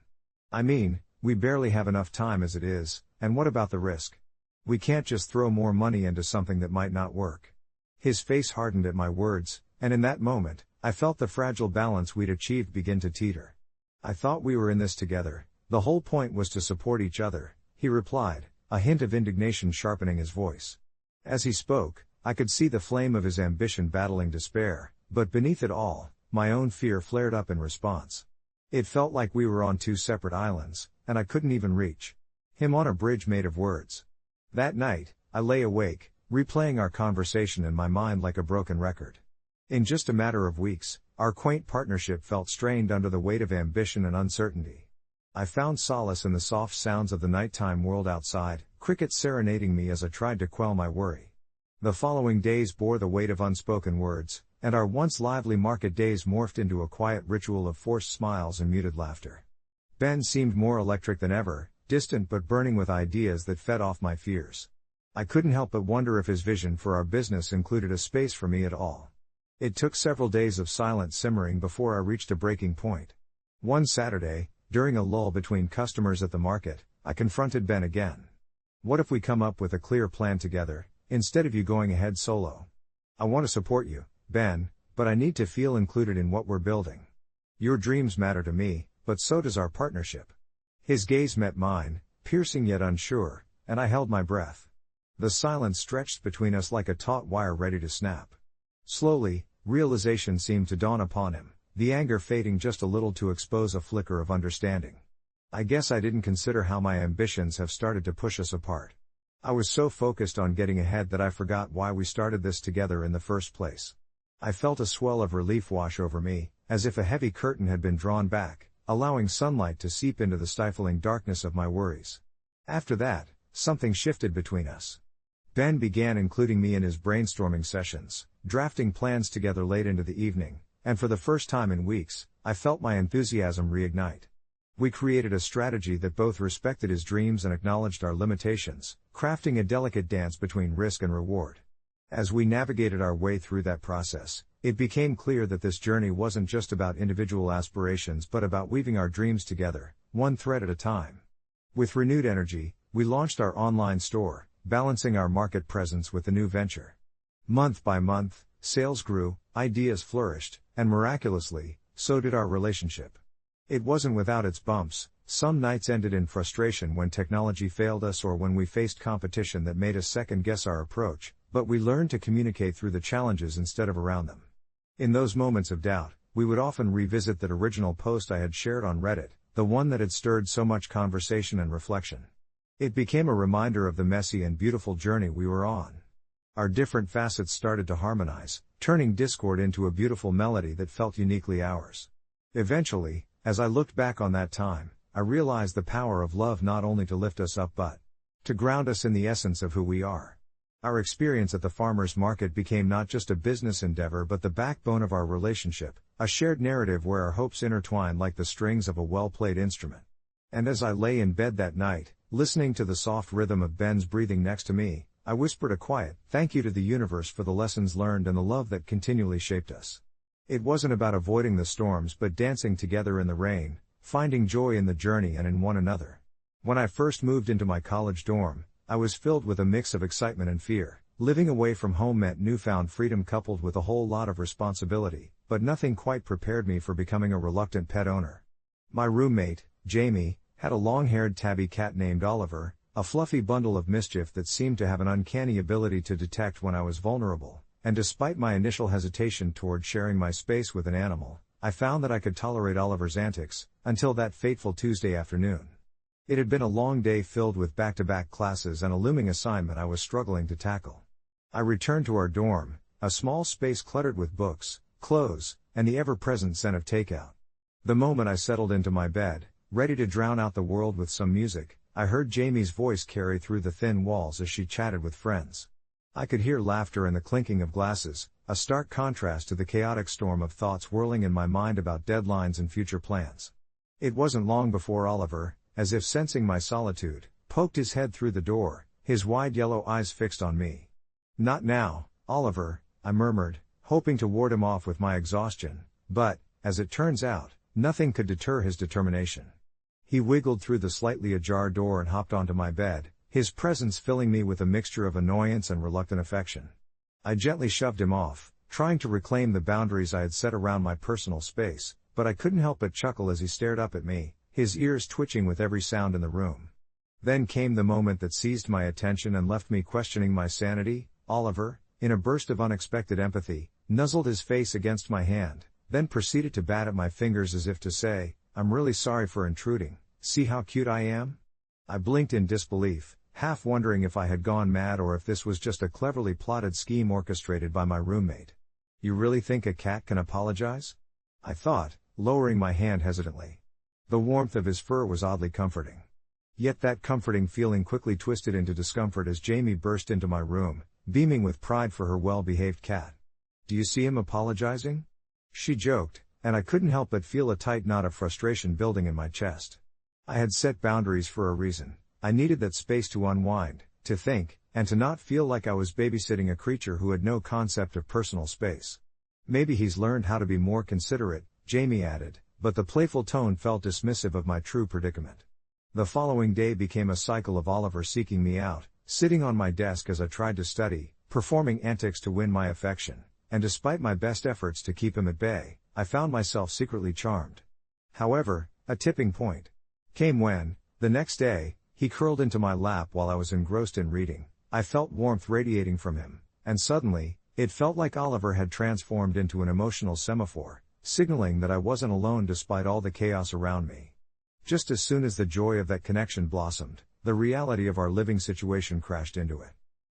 "I mean, we barely have enough time as it is, and what about the risk? We can't just throw more money into something that might not work." His face hardened at my words, and in that moment, I felt the fragile balance we'd achieved begin to teeter. "I thought we were in this together. The whole point was to support each other," he replied, a hint of indignation sharpening his voice. As he spoke, I could see the flame of his ambition battling despair, but beneath it all, my own fear flared up in response. It felt like we were on two separate islands, and I couldn't even reach him on a bridge made of words. That night, I lay awake, replaying our conversation in my mind like a broken record. In just a matter of weeks, our quaint partnership felt strained under the weight of ambition and uncertainty. I found solace in the soft sounds of the nighttime world outside, crickets serenading me as I tried to quell my worry. The following days bore the weight of unspoken words, and our once lively market days morphed into a quiet ritual of forced smiles and muted laughter. Ben seemed more electric than ever, distant but burning with ideas that fed off my fears. I couldn't help but wonder if his vision for our business included a space for me at all. It took several days of silent simmering before I reached a breaking point. One Saturday, during a lull between customers at the market, I confronted Ben again. "What if we come up with a clear plan together, instead of you going ahead solo? I want to support you, Ben, but I need to feel included in what we're building. Your dreams matter to me, but so does our partnership." His gaze met mine, piercing yet unsure, and I held my breath. The silence stretched between us like a taut wire ready to snap. Slowly, realization seemed to dawn upon him. the anger fading just a little to expose a flicker of understanding. I guess I didn't consider how my ambitions have started to push us apart. I was so focused on getting ahead that I forgot why we started this together in the first place. I felt a swell of relief wash over me, as if a heavy curtain had been drawn back, allowing sunlight to seep into the stifling darkness of my worries. After that, something shifted between us. Ben began including me in his brainstorming sessions, drafting plans together late into the evening, and for the first time in weeks, I felt my enthusiasm reignite. We created a strategy that both respected his dreams and acknowledged our limitations, crafting a delicate dance between risk and reward. As we navigated our way through that process, it became clear that this journey wasn't just about individual aspirations but about weaving our dreams together, one thread at a time. With renewed energy, we launched our online store, balancing our market presence with the new venture. Month by month, sales grew, ideas flourished, and miraculously, so did our relationship. It wasn't without its bumps. Some nights ended in frustration when technology failed us or when we faced competition that made us second-guess our approach, but we learned to communicate through the challenges instead of around them. In those moments of doubt, we would often revisit that original post I had shared on Reddit, the one that had stirred so much conversation and reflection. It became a reminder of the messy and beautiful journey we were on. Our different facets started to harmonize, turning discord into a beautiful melody that felt uniquely ours. Eventually, as I looked back on that time, I realized the power of love not only to lift us up but to ground us in the essence of who we are. Our experience at the farmer's market became not just a business endeavor but the backbone of our relationship, a shared narrative where our hopes intertwined like the strings of a well-played instrument. And as I lay in bed that night, listening to the soft rhythm of Ben's breathing next to me, I whispered a quiet thank you to the universe for the lessons learned and the love that continually shaped us. It wasn't about avoiding the storms but dancing together in the rain, finding joy in the journey and in one another. When I first moved into my college dorm, I was filled with a mix of excitement and fear. Living away from home meant newfound freedom coupled with a whole lot of responsibility, but nothing quite prepared me for becoming a reluctant pet owner. My roommate, Jamie, had a long-haired tabby cat named Oliver, a fluffy bundle of mischief that seemed to have an uncanny ability to detect when I was vulnerable, and despite my initial hesitation toward sharing my space with an animal, I found that I could tolerate Oliver's antics, until that fateful Tuesday afternoon. It had been a long day filled with back-to-back classes and a looming assignment I was struggling to tackle. I returned to our dorm, a small space cluttered with books, clothes, and the ever-present scent of takeout. The moment I settled into my bed, ready to drown out the world with some music, I heard Jamie's voice carry through the thin walls as she chatted with friends. I could hear laughter and the clinking of glasses, a stark contrast to the chaotic storm of thoughts whirling in my mind about deadlines and future plans. It wasn't long before Oliver, as if sensing my solitude, poked his head through the door, his wide yellow eyes fixed on me. "Not now, Oliver," I murmured, hoping to ward him off with my exhaustion, but, as it turns out, nothing could deter his determination. He wiggled through the slightly ajar door and hopped onto my bed, his presence filling me with a mixture of annoyance and reluctant affection. I gently shoved him off, trying to reclaim the boundaries I had set around my personal space, but I couldn't help but chuckle as he stared up at me, his ears twitching with every sound in the room. Then came the moment that seized my attention and left me questioning my sanity. Oliver, in a burst of unexpected empathy, nuzzled his face against my hand, then proceeded to bat at my fingers as if to say, "I'm really sorry for intruding, see how cute I am?" I blinked in disbelief, half wondering if I had gone mad or if this was just a cleverly plotted scheme orchestrated by my roommate. "You really think a cat can apologize?" I thought, lowering my hand hesitantly. The warmth of his fur was oddly comforting. Yet that comforting feeling quickly twisted into discomfort as Jamie burst into my room, beaming with pride for her well-behaved cat. "Do you see him apologizing?" she joked, and I couldn't help but feel a tight knot of frustration building in my chest. I had set boundaries for a reason. I needed that space to unwind, to think, and to not feel like I was babysitting a creature who had no concept of personal space. "Maybe he's learned how to be more considerate," Jamie added, but the playful tone felt dismissive of my true predicament. The following day became a cycle of Oliver seeking me out, sitting on my desk as I tried to study, performing antics to win my affection, and despite my best efforts to keep him at bay, I found myself secretly charmed. However, a tipping point came when, the next day, he curled into my lap while I was engrossed in reading. I felt warmth radiating from him, and suddenly, it felt like Oliver had transformed into an emotional semaphore, signaling that I wasn't alone despite all the chaos around me. Just as soon as the joy of that connection blossomed, the reality of our living situation crashed into it.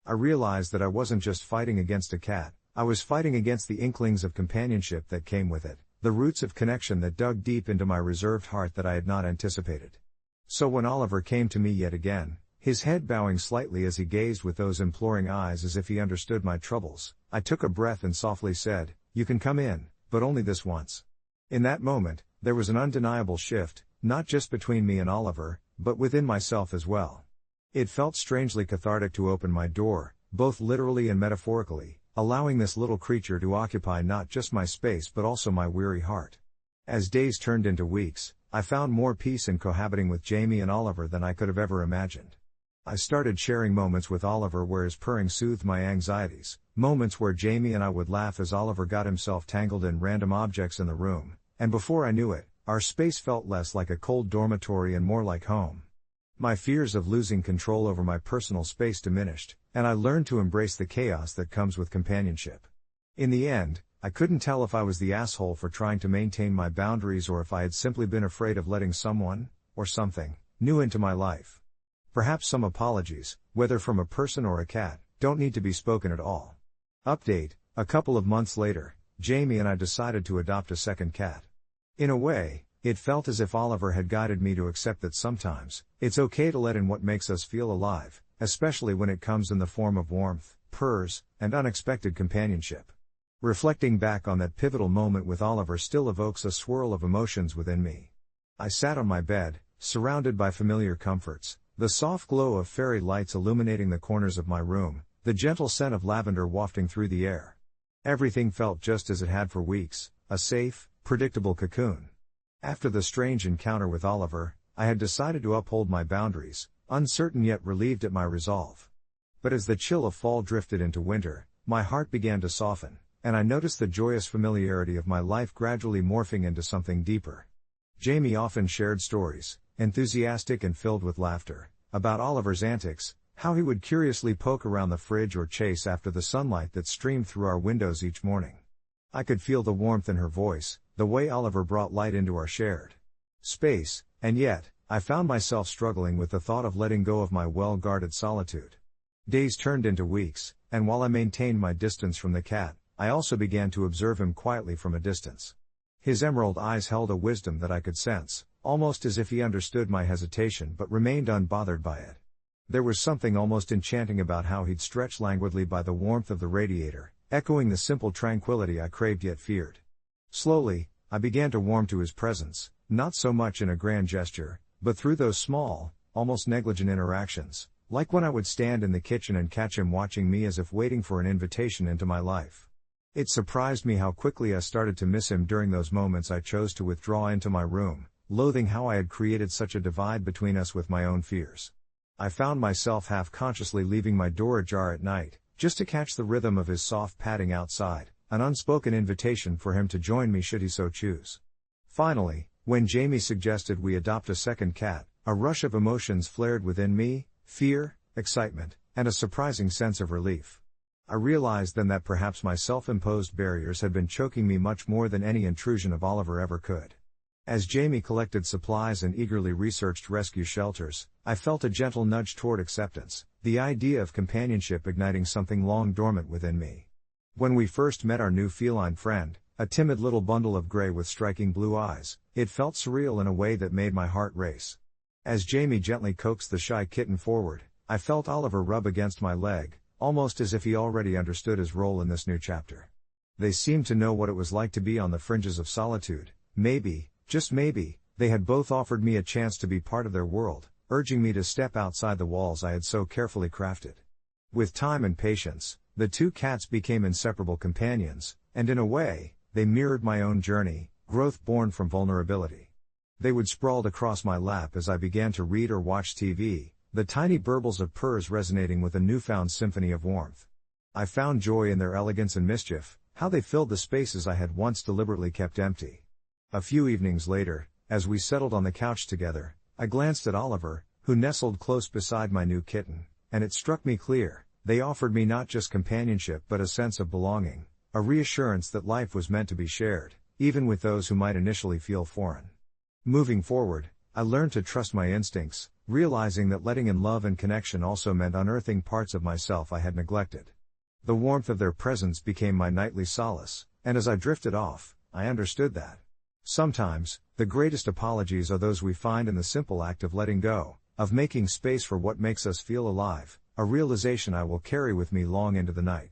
I realized that I wasn't just fighting against a cat, I was fighting against the inklings of companionship that came with it, the roots of connection that dug deep into my reserved heart that I had not anticipated. So when Oliver came to me yet again, his head bowing slightly as he gazed with those imploring eyes as if he understood my troubles, I took a breath and softly said, "You can come in, but only this once." In that moment, there was an undeniable shift, not just between me and Oliver, but within myself as well. It felt strangely cathartic to open my door, both literally and metaphorically, allowing this little creature to occupy not just my space but also my weary heart. As days turned into weeks, I found more peace in cohabiting with Jamie and Oliver than I could have ever imagined. I started sharing moments with Oliver where his purring soothed my anxieties, moments where Jamie and I would laugh as Oliver got himself tangled in random objects in the room, and before I knew it, our space felt less like a cold dormitory and more like home. My fears of losing control over my personal space diminished, and I learned to embrace the chaos that comes with companionship. In the end, I couldn't tell if I was the asshole for trying to maintain my boundaries or if I had simply been afraid of letting someone, or something, new into my life. Perhaps some apologies, whether from a person or a cat, don't need to be spoken at all. Update: a couple of months later, Jamie and I decided to adopt a second cat. In a way, it felt as if Oliver had guided me to accept that sometimes, it's okay to let in what makes us feel alive, especially when it comes in the form of warmth, purrs, and unexpected companionship. Reflecting back on that pivotal moment with Oliver still evokes a swirl of emotions within me. I sat on my bed, surrounded by familiar comforts, the soft glow of fairy lights illuminating the corners of my room, the gentle scent of lavender wafting through the air. Everything felt just as it had for weeks, a safe, predictable cocoon. After the strange encounter with Oliver, I had decided to uphold my boundaries, uncertain yet relieved at my resolve. But as the chill of fall drifted into winter, my heart began to soften, and I noticed the joyous familiarity of my life gradually morphing into something deeper. Jamie often shared stories, enthusiastic and filled with laughter, about Oliver's antics, how he would curiously poke around the fridge or chase after the sunlight that streamed through our windows each morning. I could feel the warmth in her voice, the way Oliver brought light into our shared space, and yet, I found myself struggling with the thought of letting go of my well-guarded solitude. Days turned into weeks, and while I maintained my distance from the cat, I also began to observe him quietly from a distance. His emerald eyes held a wisdom that I could sense, almost as if he understood my hesitation but remained unbothered by it. There was something almost enchanting about how he'd stretch languidly by the warmth of the radiator, echoing the simple tranquility I craved yet feared. Slowly, I began to warm to his presence, not so much in a grand gesture, but through those small, almost negligent interactions, like when I would stand in the kitchen and catch him watching me as if waiting for an invitation into my life. It surprised me how quickly I started to miss him during those moments I chose to withdraw into my room, loathing how I had created such a divide between us with my own fears. I found myself half-consciously leaving my door ajar at night, just to catch the rhythm of his soft padding outside, an unspoken invitation for him to join me should he so choose. Finally, when Jamie suggested we adopt a second cat, a rush of emotions flared within me, fear, excitement, and a surprising sense of relief. I realized then that perhaps my self-imposed barriers had been choking me much more than any intrusion of Oliver ever could. As Jamie collected supplies and eagerly researched rescue shelters, I felt a gentle nudge toward acceptance, the idea of companionship igniting something long dormant within me. When we first met our new feline friend, a timid little bundle of gray with striking blue eyes, it felt surreal in a way that made my heart race. As Jamie gently coaxed the shy kitten forward, I felt Oliver rub against my leg, almost as if he already understood his role in this new chapter. They seemed to know what it was like to be on the fringes of solitude. Maybe, just maybe, they had both offered me a chance to be part of their world, urging me to step outside the walls I had so carefully crafted. With time and patience, the two cats became inseparable companions, and in a way, they mirrored my own journey, growth born from vulnerability. They would sprawl across my lap as I began to read or watch TV, the tiny burbles of purrs resonating with a newfound symphony of warmth. I found joy in their elegance and mischief, how they filled the spaces I had once deliberately kept empty. A few evenings later, as we settled on the couch together, I glanced at Oliver, who nestled close beside my new kitten, and it struck me clear, they offered me not just companionship but a sense of belonging, a reassurance that life was meant to be shared, even with those who might initially feel foreign. Moving forward, I learned to trust my instincts, realizing that letting in love and connection also meant unearthing parts of myself I had neglected. The warmth of their presence became my nightly solace, and as I drifted off, I understood that sometimes, the greatest apologies are those we find in the simple act of letting go, of making space for what makes us feel alive, a realization I will carry with me long into the night.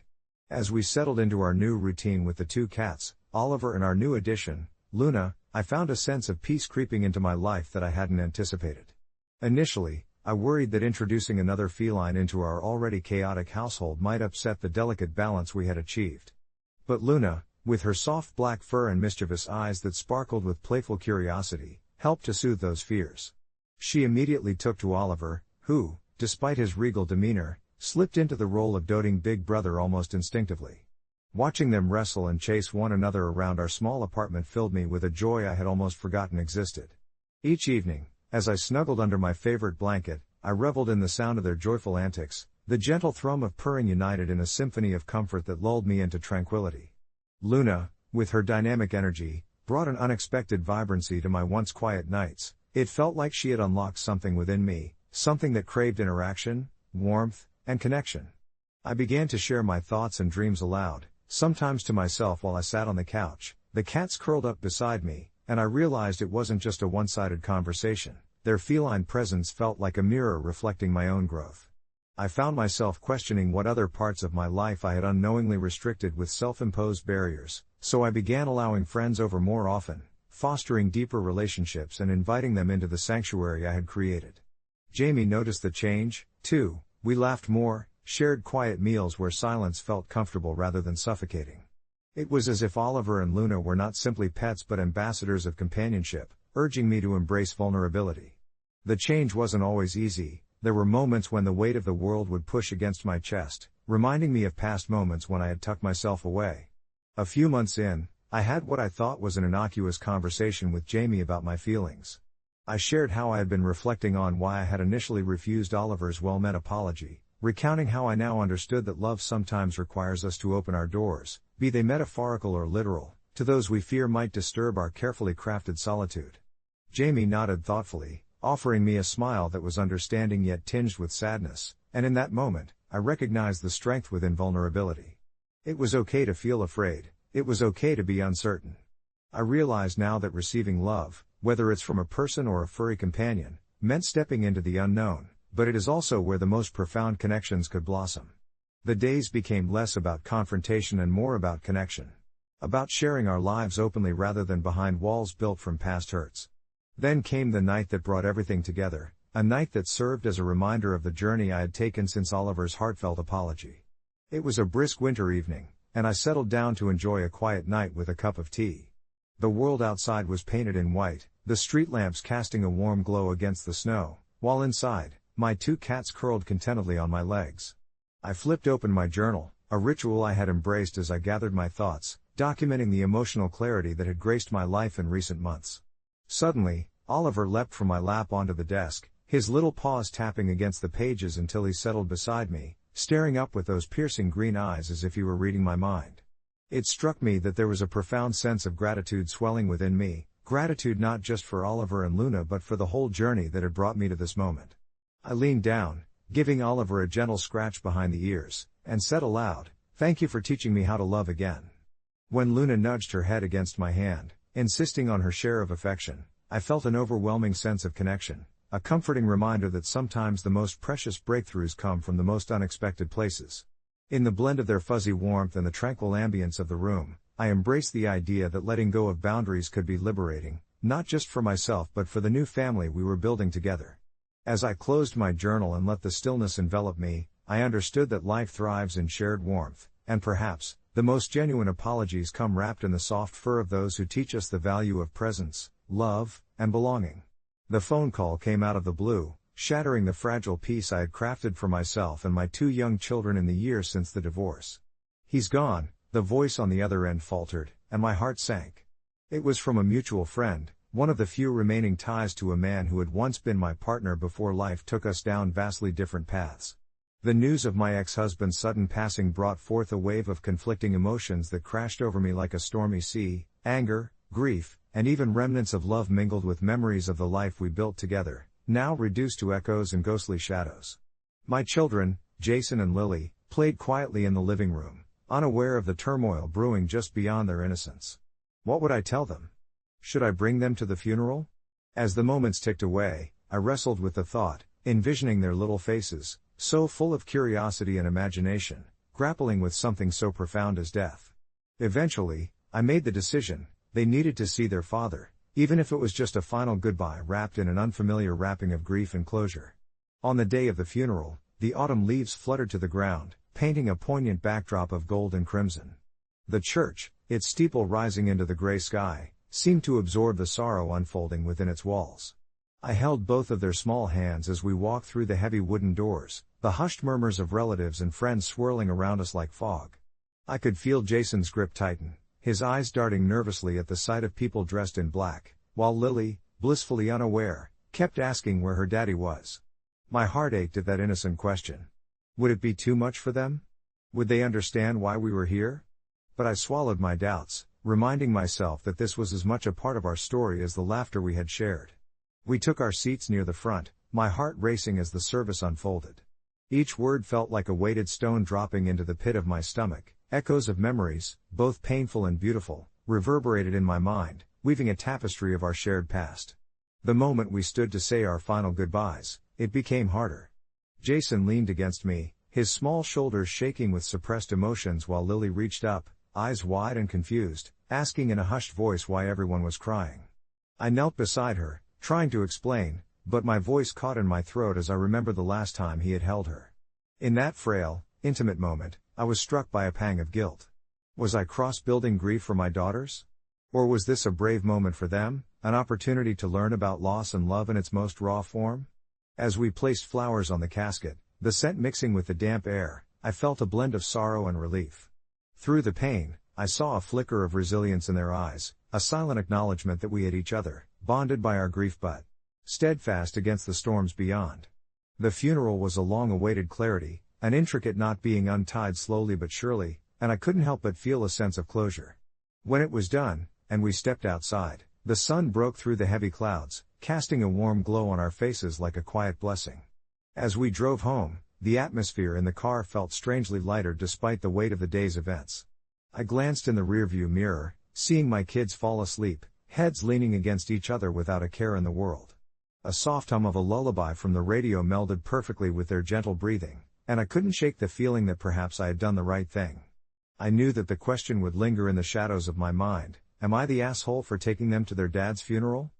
As we settled into our new routine with the two cats, Oliver and our new addition, Luna, I found a sense of peace creeping into my life that I hadn't anticipated. Initially, I worried that introducing another feline into our already chaotic household might upset the delicate balance we had achieved. But Luna, with her soft black fur and mischievous eyes that sparkled with playful curiosity, helped to soothe those fears. She immediately took to Oliver, who, despite his regal demeanor, slipped into the role of doting big brother almost instinctively. Watching them wrestle and chase one another around our small apartment filled me with a joy I had almost forgotten existed. Each evening, as I snuggled under my favorite blanket, I reveled in the sound of their joyful antics, the gentle thrum of purring united in a symphony of comfort that lulled me into tranquility. Luna, with her dynamic energy, brought an unexpected vibrancy to my once quiet nights. It felt like she had unlocked something within me, something that craved interaction, warmth, and connection. I began to share my thoughts and dreams aloud, sometimes to myself while I sat on the couch, the cats curled up beside me, and I realized it wasn't just a one-sided conversation. Their feline presence felt like a mirror reflecting my own growth. I found myself questioning what other parts of my life I had unknowingly restricted with self-imposed barriers, so I began allowing friends over more often, fostering deeper relationships and inviting them into the sanctuary I had created. Jamie noticed the change, too. We laughed more, shared quiet meals where silence felt comfortable rather than suffocating. It was as if Oliver and Luna were not simply pets but ambassadors of companionship, urging me to embrace vulnerability. The change wasn't always easy. There were moments when the weight of the world would push against my chest, reminding me of past moments when I had tucked myself away. A few months in, I had what I thought was an innocuous conversation with Jamie about my feelings. I shared how I had been reflecting on why I had initially refused Oliver's well-meant apology, recounting how I now understood that love sometimes requires us to open our doors, be they metaphorical or literal, to those we fear might disturb our carefully crafted solitude. Jamie nodded thoughtfully, offering me a smile that was understanding yet tinged with sadness, and in that moment, I recognized the strength within vulnerability. It was okay to feel afraid, it was okay to be uncertain. I realize now that receiving love, whether it's from a person or a furry companion, meant stepping into the unknown, but it is also where the most profound connections could blossom. The days became less about confrontation and more about connection. About sharing our lives openly rather than behind walls built from past hurts. Then came the night that brought everything together, a night that served as a reminder of the journey I had taken since Oliver's heartfelt apology. It was a brisk winter evening, and I settled down to enjoy a quiet night with a cup of tea. The world outside was painted in white, the street lamps casting a warm glow against the snow, while inside, my two cats curled contentedly on my legs. I flipped open my journal, a ritual I had embraced as I gathered my thoughts, documenting the emotional clarity that had graced my life in recent months. Suddenly, Oliver leapt from my lap onto the desk, his little paws tapping against the pages until he settled beside me, staring up with those piercing green eyes as if he were reading my mind. It struck me that there was a profound sense of gratitude swelling within me, gratitude not just for Oliver and Luna but for the whole journey that had brought me to this moment. I leaned down, giving Oliver a gentle scratch behind the ears, and said aloud, "Thank you for teaching me how to love again." When Luna nudged her head against my hand, insisting on her share of affection, I felt an overwhelming sense of connection, a comforting reminder that sometimes the most precious breakthroughs come from the most unexpected places. In the blend of their fuzzy warmth and the tranquil ambience of the room, I embraced the idea that letting go of boundaries could be liberating, not just for myself but for the new family we were building together. As I closed my journal and let the stillness envelop me, I understood that life thrives in shared warmth, and perhaps, the most genuine apologies come wrapped in the soft fur of those who teach us the value of presence, love, and belonging. The phone call came out of the blue, shattering the fragile peace I had crafted for myself and my two young children in the years since the divorce. "He's gone," the voice on the other end faltered, and my heart sank. It was from a mutual friend, one of the few remaining ties to a man who had once been my partner before life took us down vastly different paths. The news of my ex-husband's sudden passing brought forth a wave of conflicting emotions that crashed over me like a stormy sea: anger, grief, and even remnants of love mingled with memories of the life we built together, now reduced to echoes and ghostly shadows. My children, Jason and Lily, played quietly in the living room, unaware of the turmoil brewing just beyond their innocence. What would I tell them? Should I bring them to the funeral? As the moments ticked away, I wrestled with the thought, envisioning their little faces, so full of curiosity and imagination, grappling with something so profound as death. Eventually, I made the decision: they needed to see their father, even if it was just a final goodbye wrapped in an unfamiliar wrapping of grief and closure. On the day of the funeral, the autumn leaves fluttered to the ground, painting a poignant backdrop of gold and crimson. The church, its steeple rising into the gray sky, seemed to absorb the sorrow unfolding within its walls. I held both of their small hands as we walked through the heavy wooden doors, the hushed murmurs of relatives and friends swirling around us like fog. I could feel Jason's grip tighten, his eyes darting nervously at the sight of people dressed in black, while Lily, blissfully unaware, kept asking where her daddy was. My heart ached at that innocent question. Would it be too much for them? Would they understand why we were here? But I swallowed my doubts, reminding myself that this was as much a part of our story as the laughter we had shared. We took our seats near the front, my heart racing as the service unfolded. Each word felt like a weighted stone dropping into the pit of my stomach. Echoes of memories, both painful and beautiful, reverberated in my mind, weaving a tapestry of our shared past. The moment we stood to say our final goodbyes, it became harder. Jason leaned against me, his small shoulders shaking with suppressed emotions, while Lily reached up, eyes wide and confused, asking in a hushed voice why everyone was crying. I knelt beside her, trying to explain, but my voice caught in my throat as I remembered the last time he had held her. In that frail, intimate moment, I was struck by a pang of guilt. Was I cross-building grief for my daughters? Or was this a brave moment for them, an opportunity to learn about loss and love in its most raw form? As we placed flowers on the casket, the scent mixing with the damp air, I felt a blend of sorrow and relief. Through the pain, I saw a flicker of resilience in their eyes, a silent acknowledgement that we had each other, bonded by our grief but steadfast against the storms beyond. The funeral was a long-awaited clarity, an intricate knot being untied slowly but surely, and I couldn't help but feel a sense of closure. When it was done, and we stepped outside, the sun broke through the heavy clouds, casting a warm glow on our faces like a quiet blessing. As we drove home, the atmosphere in the car felt strangely lighter despite the weight of the day's events. I glanced in the rearview mirror, seeing my kids fall asleep, heads leaning against each other without a care in the world. A soft hum of a lullaby from the radio melded perfectly with their gentle breathing, and I couldn't shake the feeling that perhaps I had done the right thing. I knew that the question would linger in the shadows of my mind: am I the asshole for taking them to their dad's funeral?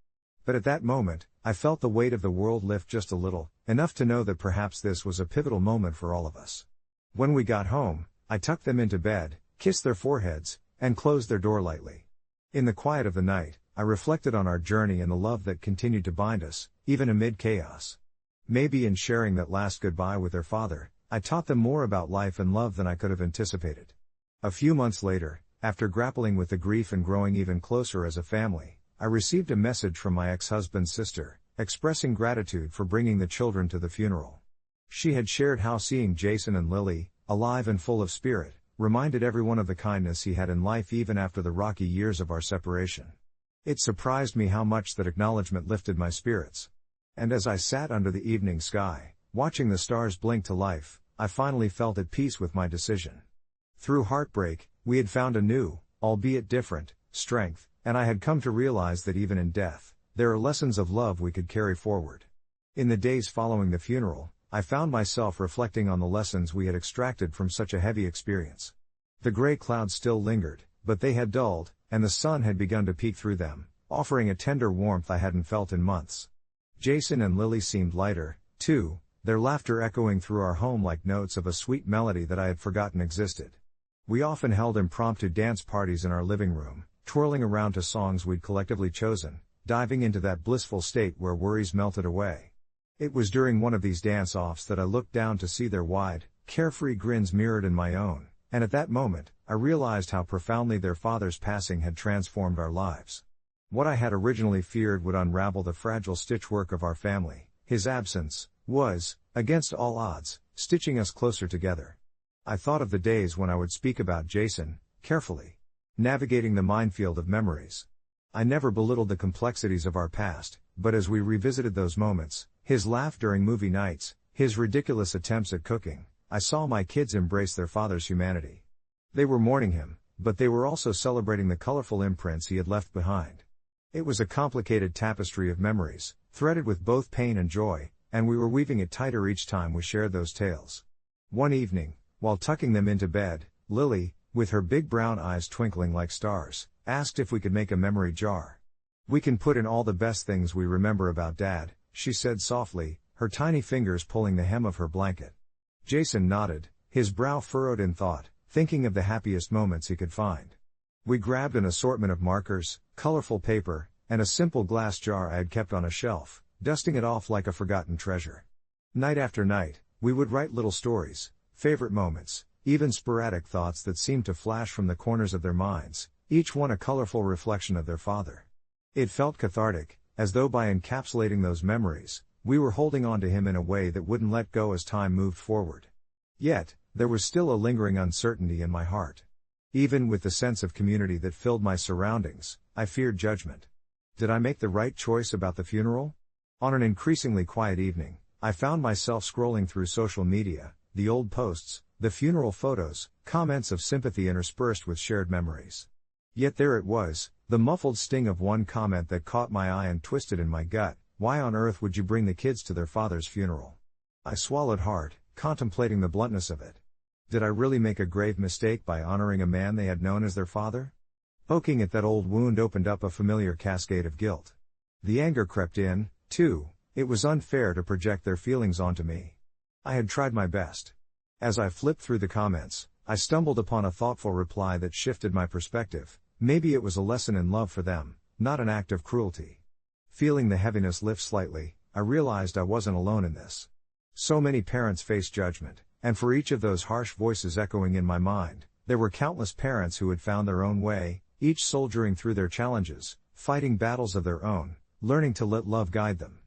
But at that moment, I felt the weight of the world lift just a little, enough to know that perhaps this was a pivotal moment for all of us. When we got home, I tucked them into bed, kissed their foreheads, and closed their door lightly. In the quiet of the night, I reflected on our journey and the love that continued to bind us, even amid chaos. Maybe in sharing that last goodbye with their father, I taught them more about life and love than I could have anticipated. A few months later, after grappling with the grief and growing even closer as a family, I received a message from my ex-husband's sister, expressing gratitude for bringing the children to the funeral. She had shared how seeing Jason and Lily, alive and full of spirit, reminded everyone of the kindness he had in life even after the rocky years of our separation. It surprised me how much that acknowledgement lifted my spirits. And as I sat under the evening sky, watching the stars blink to life, I finally felt at peace with my decision. Through heartbreak, we had found a new, albeit different, strength, and I had come to realize that even in death, there are lessons of love we could carry forward. In the days following the funeral, I found myself reflecting on the lessons we had extracted from such a heavy experience. The gray clouds still lingered, but they had dulled, and the sun had begun to peek through them, offering a tender warmth I hadn't felt in months. Jason and Lily seemed lighter, too, their laughter echoing through our home like notes of a sweet melody that I had forgotten existed. We often held impromptu dance parties in our living room, twirling around to songs we'd collectively chosen, diving into that blissful state where worries melted away. It was during one of these dance-offs that I looked down to see their wide, carefree grins mirrored in my own, and at that moment, I realized how profoundly their father's passing had transformed our lives. What I had originally feared would unravel the fragile stitchwork of our family, his absence was, against all odds, stitching us closer together. I thought of the days when I would speak about Jason, carefully, navigating the minefield of memories. I never belittled the complexities of our past, but as we revisited those moments, his laugh during movie nights, his ridiculous attempts at cooking, I saw my kids embrace their father's humanity. They were mourning him, but they were also celebrating the colorful imprints he had left behind. It was a complicated tapestry of memories, threaded with both pain and joy, and we were weaving it tighter each time we shared those tales. One evening, while tucking them into bed, Lily, with her big brown eyes twinkling like stars, asked if we could make a memory jar. "We can put in all the best things we remember about Dad," she said softly, her tiny fingers pulling the hem of her blanket. Jason nodded, his brow furrowed in thought, thinking of the happiest moments he could find. We grabbed an assortment of markers, colorful paper, and a simple glass jar I had kept on a shelf, dusting it off like a forgotten treasure. Night after night, we would write little stories, favorite moments, even sporadic thoughts that seemed to flash from the corners of their minds, each one a colorful reflection of their father. It felt cathartic, as though by encapsulating those memories, we were holding on to him in a way that wouldn't let go as time moved forward. Yet, there was still a lingering uncertainty in my heart. Even with the sense of community that filled my surroundings, I feared judgment. Did I make the right choice about the funeral? On an increasingly quiet evening, I found myself scrolling through social media, the old posts, the funeral photos, comments of sympathy interspersed with shared memories. Yet there it was, the muffled sting of one comment that caught my eye and twisted in my gut: why on earth would you bring the kids to their father's funeral? I swallowed hard, contemplating the bluntness of it. Did I really make a grave mistake by honoring a man they had known as their father? Poking at that old wound opened up a familiar cascade of guilt. The anger crept in, too. It was unfair to project their feelings onto me. I had tried my best. As I flipped through the comments, I stumbled upon a thoughtful reply that shifted my perspective. Maybe it was a lesson in love for them, not an act of cruelty. Feeling the heaviness lift slightly, I realized I wasn't alone in this. So many parents face judgment, and for each of those harsh voices echoing in my mind, there were countless parents who had found their own way, each soldiering through their challenges, fighting battles of their own, learning to let love guide them.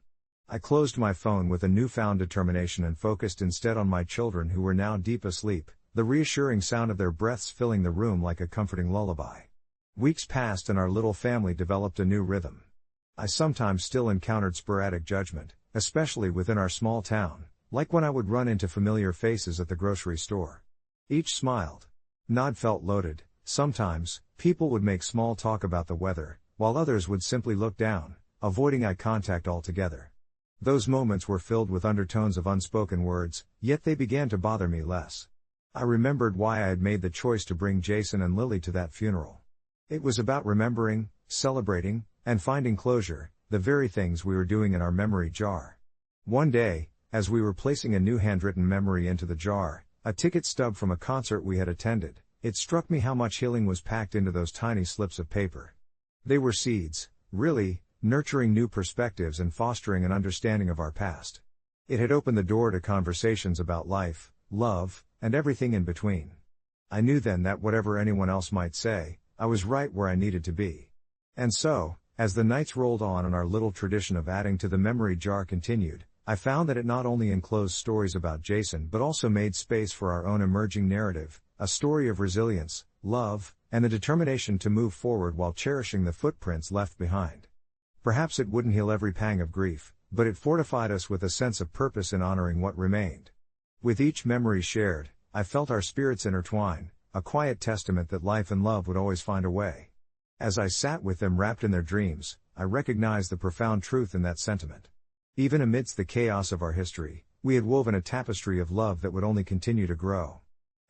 I closed my phone with a newfound determination and focused instead on my children, who were now deep asleep, the reassuring sound of their breaths filling the room like a comforting lullaby. Weeks passed and our little family developed a new rhythm. I sometimes still encountered sporadic judgment, especially within our small town, like when I would run into familiar faces at the grocery store. Each smiled. Nod felt loaded. Sometimes, people would make small talk about the weather, while others would simply look down, avoiding eye contact altogether. Those moments were filled with undertones of unspoken words, yet they began to bother me less. I remembered why I had made the choice to bring Jason and Lily to that funeral. It was about remembering, celebrating, and finding closure, the very things we were doing in our memory jar. One day, as we were placing a new handwritten memory into the jar, a ticket stub from a concert we had attended, it struck me how much healing was packed into those tiny slips of paper. They were seeds, really, nurturing new perspectives and fostering an understanding of our past. It had opened the door to conversations about life, love, and everything in between. I knew then that whatever anyone else might say, I was right where I needed to be. And so, as the nights rolled on and our little tradition of adding to the memory jar continued, I found that it not only enclosed stories about Jason but also made space for our own emerging narrative, a story of resilience, love, and the determination to move forward while cherishing the footprints left behind. Perhaps it wouldn't heal every pang of grief, but it fortified us with a sense of purpose in honoring what remained. With each memory shared, I felt our spirits intertwine, a quiet testament that life and love would always find a way. As I sat with them wrapped in their dreams, I recognized the profound truth in that sentiment. Even amidst the chaos of our history, we had woven a tapestry of love that would only continue to grow.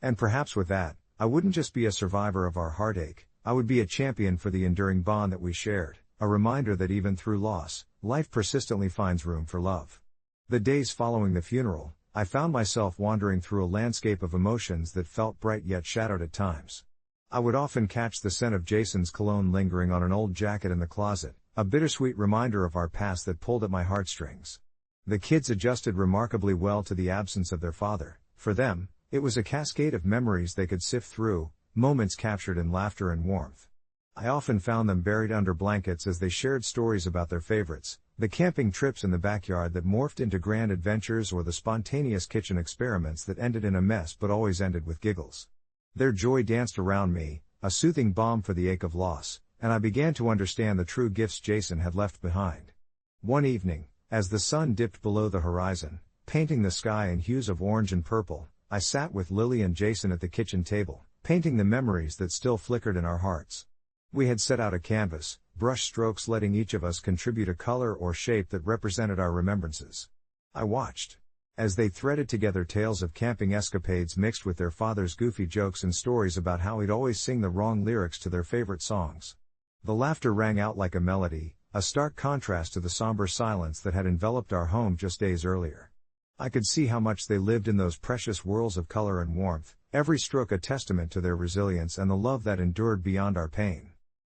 And perhaps with that, I wouldn't just be a survivor of our heartache, I would be a champion for the enduring bond that we shared, a reminder that even through loss, life persistently finds room for love. The days following the funeral, I found myself wandering through a landscape of emotions that felt bright yet shadowed at times. I would often catch the scent of Jason's cologne lingering on an old jacket in the closet, a bittersweet reminder of our past that pulled at my heartstrings. The kids adjusted remarkably well to the absence of their father. For them, it was a cascade of memories they could sift through, moments captured in laughter and warmth. I often found them buried under blankets as they shared stories about their favorites, the camping trips in the backyard that morphed into grand adventures or the spontaneous kitchen experiments that ended in a mess but always ended with giggles. Their joy danced around me, a soothing balm for the ache of loss, and I began to understand the true gifts Jason had left behind. One evening, as the sun dipped below the horizon, painting the sky in hues of orange and purple, I sat with Lily and Jason at the kitchen table, painting the memories that still flickered in our hearts. We had set out a canvas, brush strokes letting each of us contribute a color or shape that represented our remembrances. I watched as they threaded together tales of camping escapades mixed with their father's goofy jokes and stories about how he'd always sing the wrong lyrics to their favorite songs. The laughter rang out like a melody, a stark contrast to the somber silence that had enveloped our home just days earlier. I could see how much they lived in those precious whirls of color and warmth, every stroke a testament to their resilience and the love that endured beyond our pain.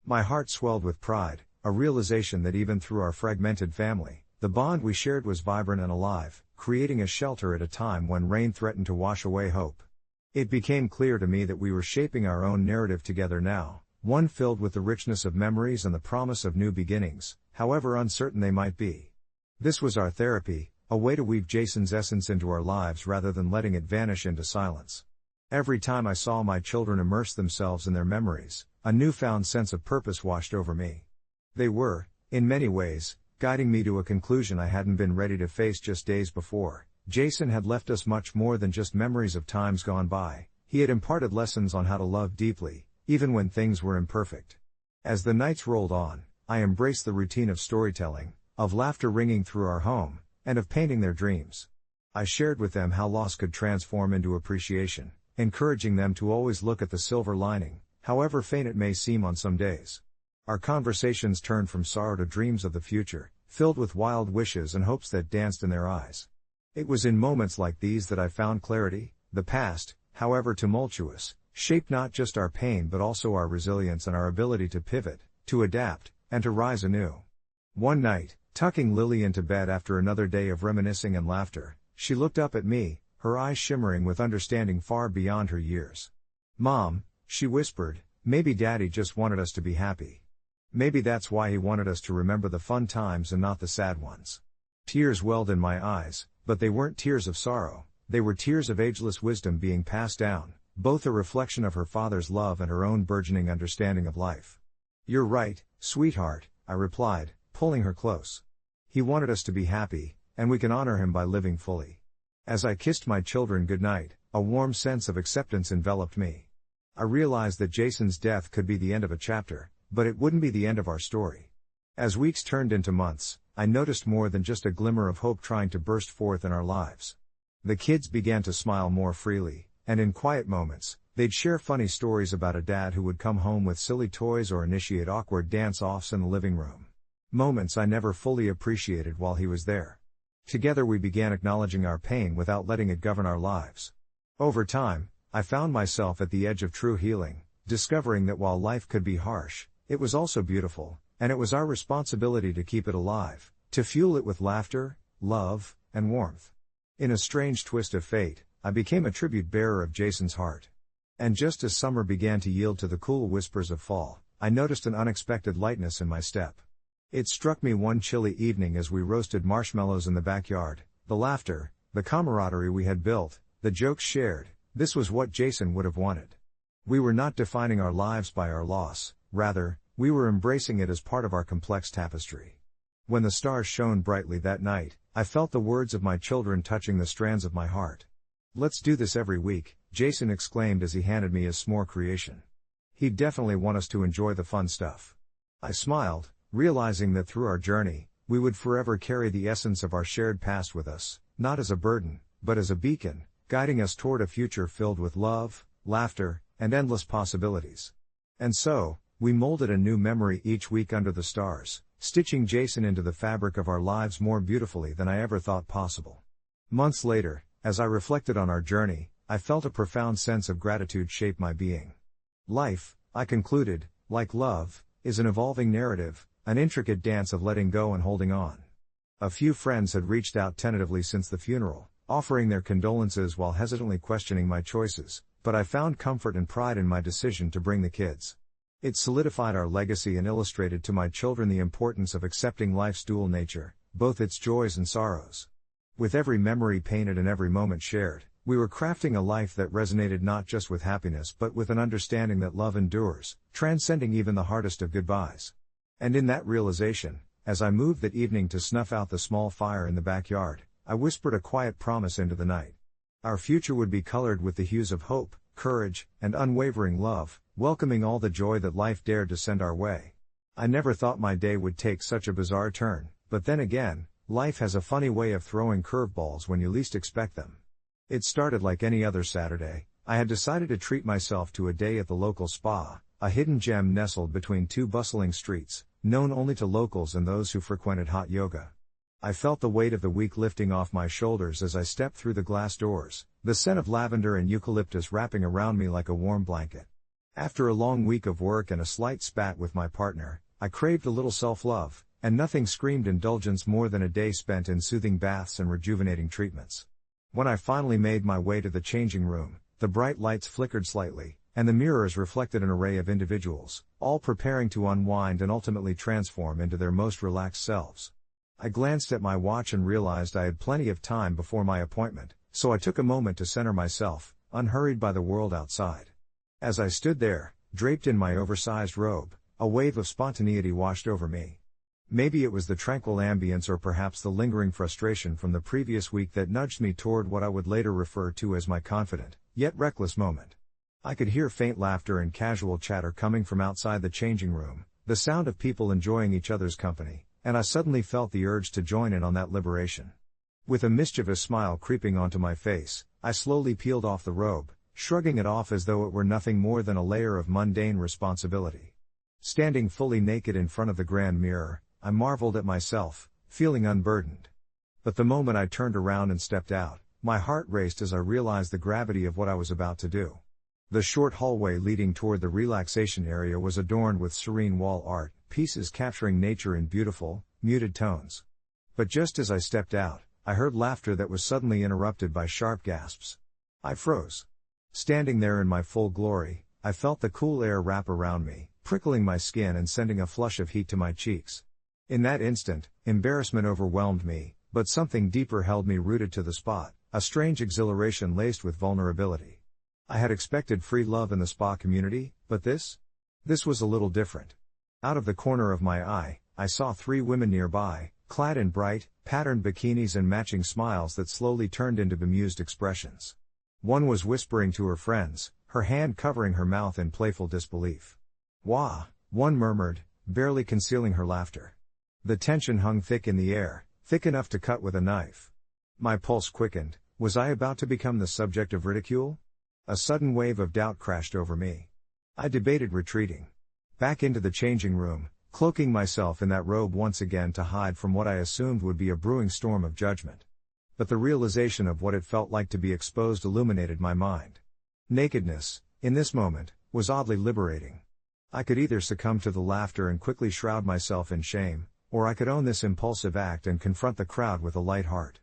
My heart swelled with pride, a realization that even through our fragmented family, the bond we shared was vibrant and alive, creating a shelter at a time when rain threatened to wash away hope. It became clear to me that we were shaping our own narrative together now, one filled with the richness of memories and the promise of new beginnings, however uncertain they might be. This was our therapy, a way to weave Jason's essence into our lives rather than letting it vanish into silence. Every time I saw my children immerse themselves in their memories, a newfound sense of purpose washed over me. They were, in many ways, guiding me to a conclusion I hadn't been ready to face just days before. Jason had left us much more than just memories of times gone by. He had imparted lessons on how to love deeply, even when things were imperfect. As the nights rolled on, I embraced the routine of storytelling, of laughter ringing through our home, and of painting their dreams. I shared with them how loss could transform into appreciation, encouraging them to always look at the silver lining, however faint it may seem on some days. Our conversations turned from sorrow to dreams of the future, filled with wild wishes and hopes that danced in their eyes. It was in moments like these that I found clarity. The past, however tumultuous, shaped not just our pain but also our resilience and our ability to pivot, to adapt, and to rise anew. One night, tucking Lily into bed after another day of reminiscing and laughter, she looked up at me, her eyes shimmering with understanding far beyond her years. "Mom," she whispered, "maybe Daddy just wanted us to be happy. Maybe that's why he wanted us to remember the fun times and not the sad ones." Tears welled in my eyes, but they weren't tears of sorrow, they were tears of ageless wisdom being passed down, both a reflection of her father's love and her own burgeoning understanding of life. "You're right, sweetheart," I replied, pulling her close. "He wanted us to be happy, and we can honor him by living fully." As I kissed my children goodnight, a warm sense of acceptance enveloped me. I realized that Jason's death could be the end of a chapter, but it wouldn't be the end of our story. As weeks turned into months, I noticed more than just a glimmer of hope trying to burst forth in our lives. The kids began to smile more freely, and in quiet moments, they'd share funny stories about a dad who would come home with silly toys or initiate awkward dance-offs in the living room. Moments I never fully appreciated while he was there. Together we began acknowledging our pain without letting it govern our lives. Over time, I found myself at the edge of true healing, discovering that while life could be harsh, it was also beautiful, and it was our responsibility to keep it alive, to fuel it with laughter, love, and warmth. In a strange twist of fate, I became a tribute bearer of Jason's heart. And just as summer began to yield to the cool whispers of fall, I noticed an unexpected lightness in my step. It struck me one chilly evening as we roasted marshmallows in the backyard, the laughter, the camaraderie we had built, the jokes shared, this was what Jason would have wanted. We were not defining our lives by our loss, rather, we were embracing it as part of our complex tapestry. When the stars shone brightly that night, I felt the words of my children touching the strands of my heart. "Let's do this every week," Jason exclaimed as he handed me his s'more creation. "He'd definitely want us to enjoy the fun stuff." I smiled, realizing that through our journey, we would forever carry the essence of our shared past with us, not as a burden, but as a beacon, guiding us toward a future filled with love, laughter, and endless possibilities. And so, we molded a new memory each week under the stars, stitching Jason into the fabric of our lives more beautifully than I ever thought possible. Months later, as I reflected on our journey, I felt a profound sense of gratitude shape my being. Life, I concluded, like love, is an evolving narrative, an intricate dance of letting go and holding on. A few friends had reached out tentatively since the funeral, offering their condolences while hesitantly questioning my choices, but I found comfort and pride in my decision to bring the kids. It solidified our legacy and illustrated to my children the importance of accepting life's dual nature, both its joys and sorrows. With every memory painted and every moment shared, We were crafting a life that resonated not just with happiness but with an understanding that love endures, transcending even the hardest of goodbyes. And in that realization, as I moved that evening to snuff out the small fire in the backyard, I whispered a quiet promise into the night. Our future would be colored with the hues of hope, courage, and unwavering love, welcoming all the joy that life dared to send our way. I never thought my day would take such a bizarre turn, but then again, life has a funny way of throwing curveballs when you least expect them. It started like any other Saturday. I had decided to treat myself to a day at the local spa, a hidden gem nestled between two bustling streets, known only to locals and those who frequented hot yoga. I felt the weight of the week lifting off my shoulders as I stepped through the glass doors, the scent of lavender and eucalyptus wrapping around me like a warm blanket. After a long week of work and a slight spat with my partner, I craved a little self-love, and nothing screamed indulgence more than a day spent in soothing baths and rejuvenating treatments. When I finally made my way to the changing room, the bright lights flickered slightly, and the mirrors reflected an array of individuals, all preparing to unwind and ultimately transform into their most relaxed selves. I glanced at my watch and realized I had plenty of time before my appointment, so I took a moment to center myself, unhurried by the world outside. As I stood there, draped in my oversized robe, a wave of spontaneity washed over me. Maybe it was the tranquil ambience or perhaps the lingering frustration from the previous week that nudged me toward what I would later refer to as my confident, yet reckless moment. I could hear faint laughter and casual chatter coming from outside the changing room, the sound of people enjoying each other's company, and I suddenly felt the urge to join in on that liberation. With a mischievous smile creeping onto my face, I slowly peeled off the robe, shrugging it off as though it were nothing more than a layer of mundane responsibility. Standing fully naked in front of the grand mirror, I marveled at myself, feeling unburdened. But the moment I turned around and stepped out, my heart raced as I realized the gravity of what I was about to do. The short hallway leading toward the relaxation area was adorned with serene wall art, pieces capturing nature in beautiful, muted tones. But just as I stepped out, I heard laughter that was suddenly interrupted by sharp gasps. I froze. Standing there in my full glory, I felt the cool air wrap around me, prickling my skin and sending a flush of heat to my cheeks. In that instant, embarrassment overwhelmed me, but something deeper held me rooted to the spot, a strange exhilaration laced with vulnerability. I had expected free love in the spa community, but this was a little different. Out of the corner of my eye, I saw 3 women nearby, clad in bright, patterned bikinis and matching smiles that slowly turned into bemused expressions. One was whispering to her friends, her hand covering her mouth in playful disbelief. "Wah," one murmured, barely concealing her laughter. The tension hung thick in the air, thick enough to cut with a knife. My pulse quickened. Was I about to become the subject of ridicule? A sudden wave of doubt crashed over me. I debated retreating back into the changing room, cloaking myself in that robe once again to hide from what I assumed would be a brewing storm of judgment. But the realization of what it felt like to be exposed illuminated my mind. Nakedness, in this moment, was oddly liberating. I could either succumb to the laughter and quickly shroud myself in shame, or I could own this impulsive act and confront the crowd with a light heart.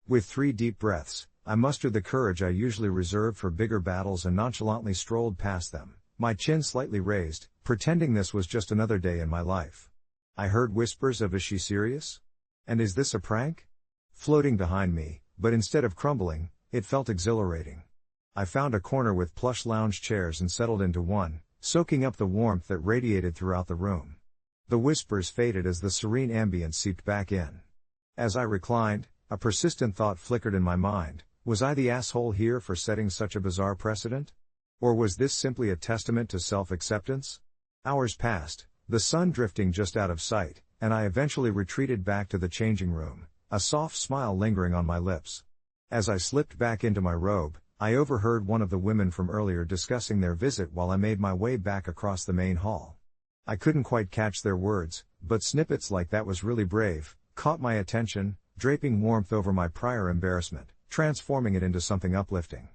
With 3 deep breaths, I mustered the courage I usually reserved for bigger battles and nonchalantly strolled past them, my chin slightly raised, pretending this was just another day in my life. I heard whispers of "Is she serious? And is this a prank?" floating behind me, but instead of crumbling, it felt exhilarating. I found a corner with plush lounge chairs and settled into one, soaking up the warmth that radiated throughout the room. The whispers faded as the serene ambience seeped back in. As I reclined, a persistent thought flickered in my mind. Was I the asshole here for setting such a bizarre precedent? Or was this simply a testament to self-acceptance? Hours passed, the sun drifting just out of sight, and I eventually retreated back to the changing room, a soft smile lingering on my lips. As I slipped back into my robe, I overheard one of the women from earlier discussing their visit while I made my way back across the main hall. I couldn't quite catch their words, but snippets like "that was really brave" caught my attention, draping warmth over my prior embarrassment, transforming it into something uplifting.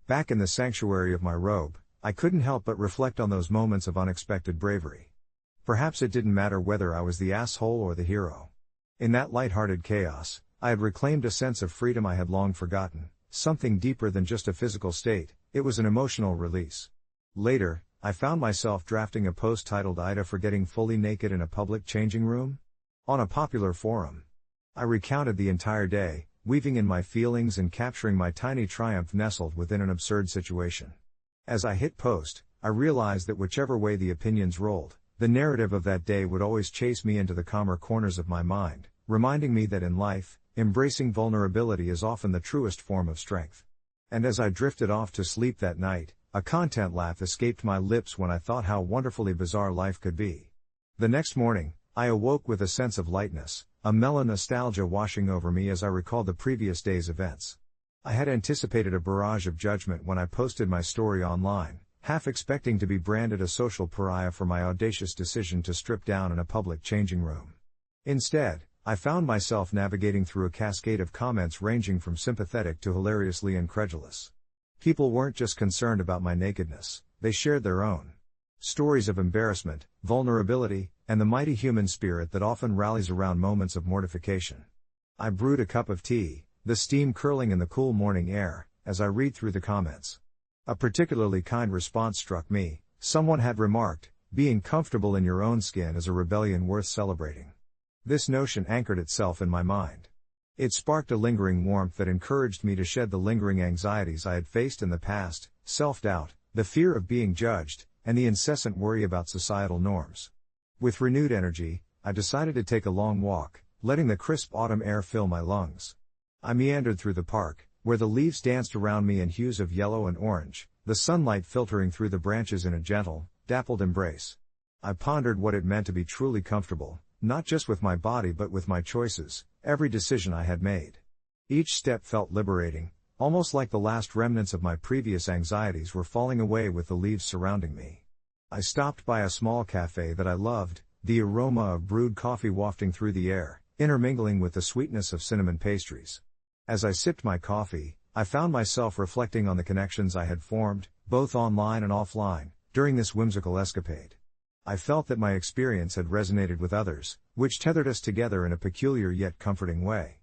Back in the sanctuary of my robe, I couldn't help but reflect on those moments of unexpected bravery. Perhaps it didn't matter whether I was the asshole or the hero. In that light-hearted chaos, I had reclaimed a sense of freedom I had long forgotten, something deeper than just a physical state. It was an emotional release. Later, I found myself drafting a post titled "AITA for getting fully naked in a public changing room?" on a popular forum. I recounted the entire day, weaving in my feelings and capturing my tiny triumph nestled within an absurd situation. As I hit post, I realized that whichever way the opinions rolled, the narrative of that day would always chase me into the calmer corners of my mind, reminding me that in life, embracing vulnerability is often the truest form of strength. And as I drifted off to sleep that night, a content laugh escaped my lips when I thought how wonderfully bizarre life could be. The next morning, I awoke with a sense of lightness, a mellow nostalgia washing over me as I recalled the previous day's events. I had anticipated a barrage of judgment when I posted my story online, half expecting to be branded a social pariah for my audacious decision to strip down in a public changing room. Instead, I found myself navigating through a cascade of comments ranging from sympathetic to hilariously incredulous. People weren't just concerned about my nakedness, they shared their own stories of embarrassment, vulnerability, and the mighty human spirit that often rallies around moments of mortification. I brewed a cup of tea, the steam curling in the cool morning air, as I read through the comments. A particularly kind response struck me. Someone had remarked, "Being comfortable in your own skin is a rebellion worth celebrating." This notion anchored itself in my mind. It sparked a lingering warmth that encouraged me to shed the lingering anxieties I had faced in the past, self-doubt, the fear of being judged, and the incessant worry about societal norms. With renewed energy, I decided to take a long walk, letting the crisp autumn air fill my lungs. I meandered through the park, where the leaves danced around me in hues of yellow and orange, the sunlight filtering through the branches in a gentle, dappled embrace. I pondered what it meant to be truly comfortable, not just with my body but with my choices, every decision I had made. Each step felt liberating, almost like the last remnants of my previous anxieties were falling away with the leaves surrounding me. I stopped by a small cafe that I loved, the aroma of brewed coffee wafting through the air, intermingling with the sweetness of cinnamon pastries. As I sipped my coffee, I found myself reflecting on the connections I had formed, both online and offline, during this whimsical escapade. I felt that my experience had resonated with others, which tethered us together in a peculiar yet comforting way.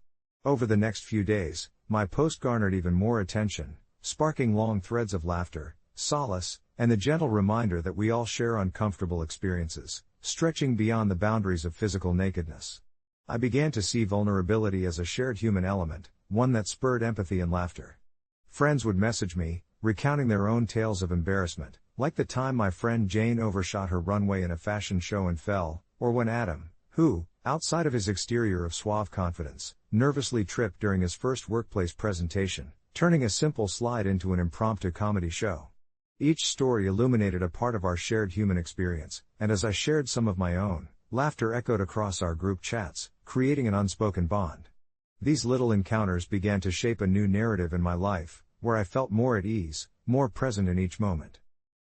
Over the next few days, my post garnered even more attention, sparking long threads of laughter, solace, and the gentle reminder that we all share uncomfortable experiences, stretching beyond the boundaries of physical nakedness. I began to see vulnerability as a shared human element, one that spurred empathy and laughter. Friends would message me, recounting their own tales of embarrassment, like the time my friend Jane overshot her runway in a fashion show and fell, or when Adam, who, outside of his exterior of suave confidence, nervously tripped during his first workplace presentation, turning a simple slide into an impromptu comedy show. Each story illuminated a part of our shared human experience, and as I shared some of my own, laughter echoed across our group chats, creating an unspoken bond. These little encounters began to shape a new narrative in my life, where I felt more at ease, more present in each moment.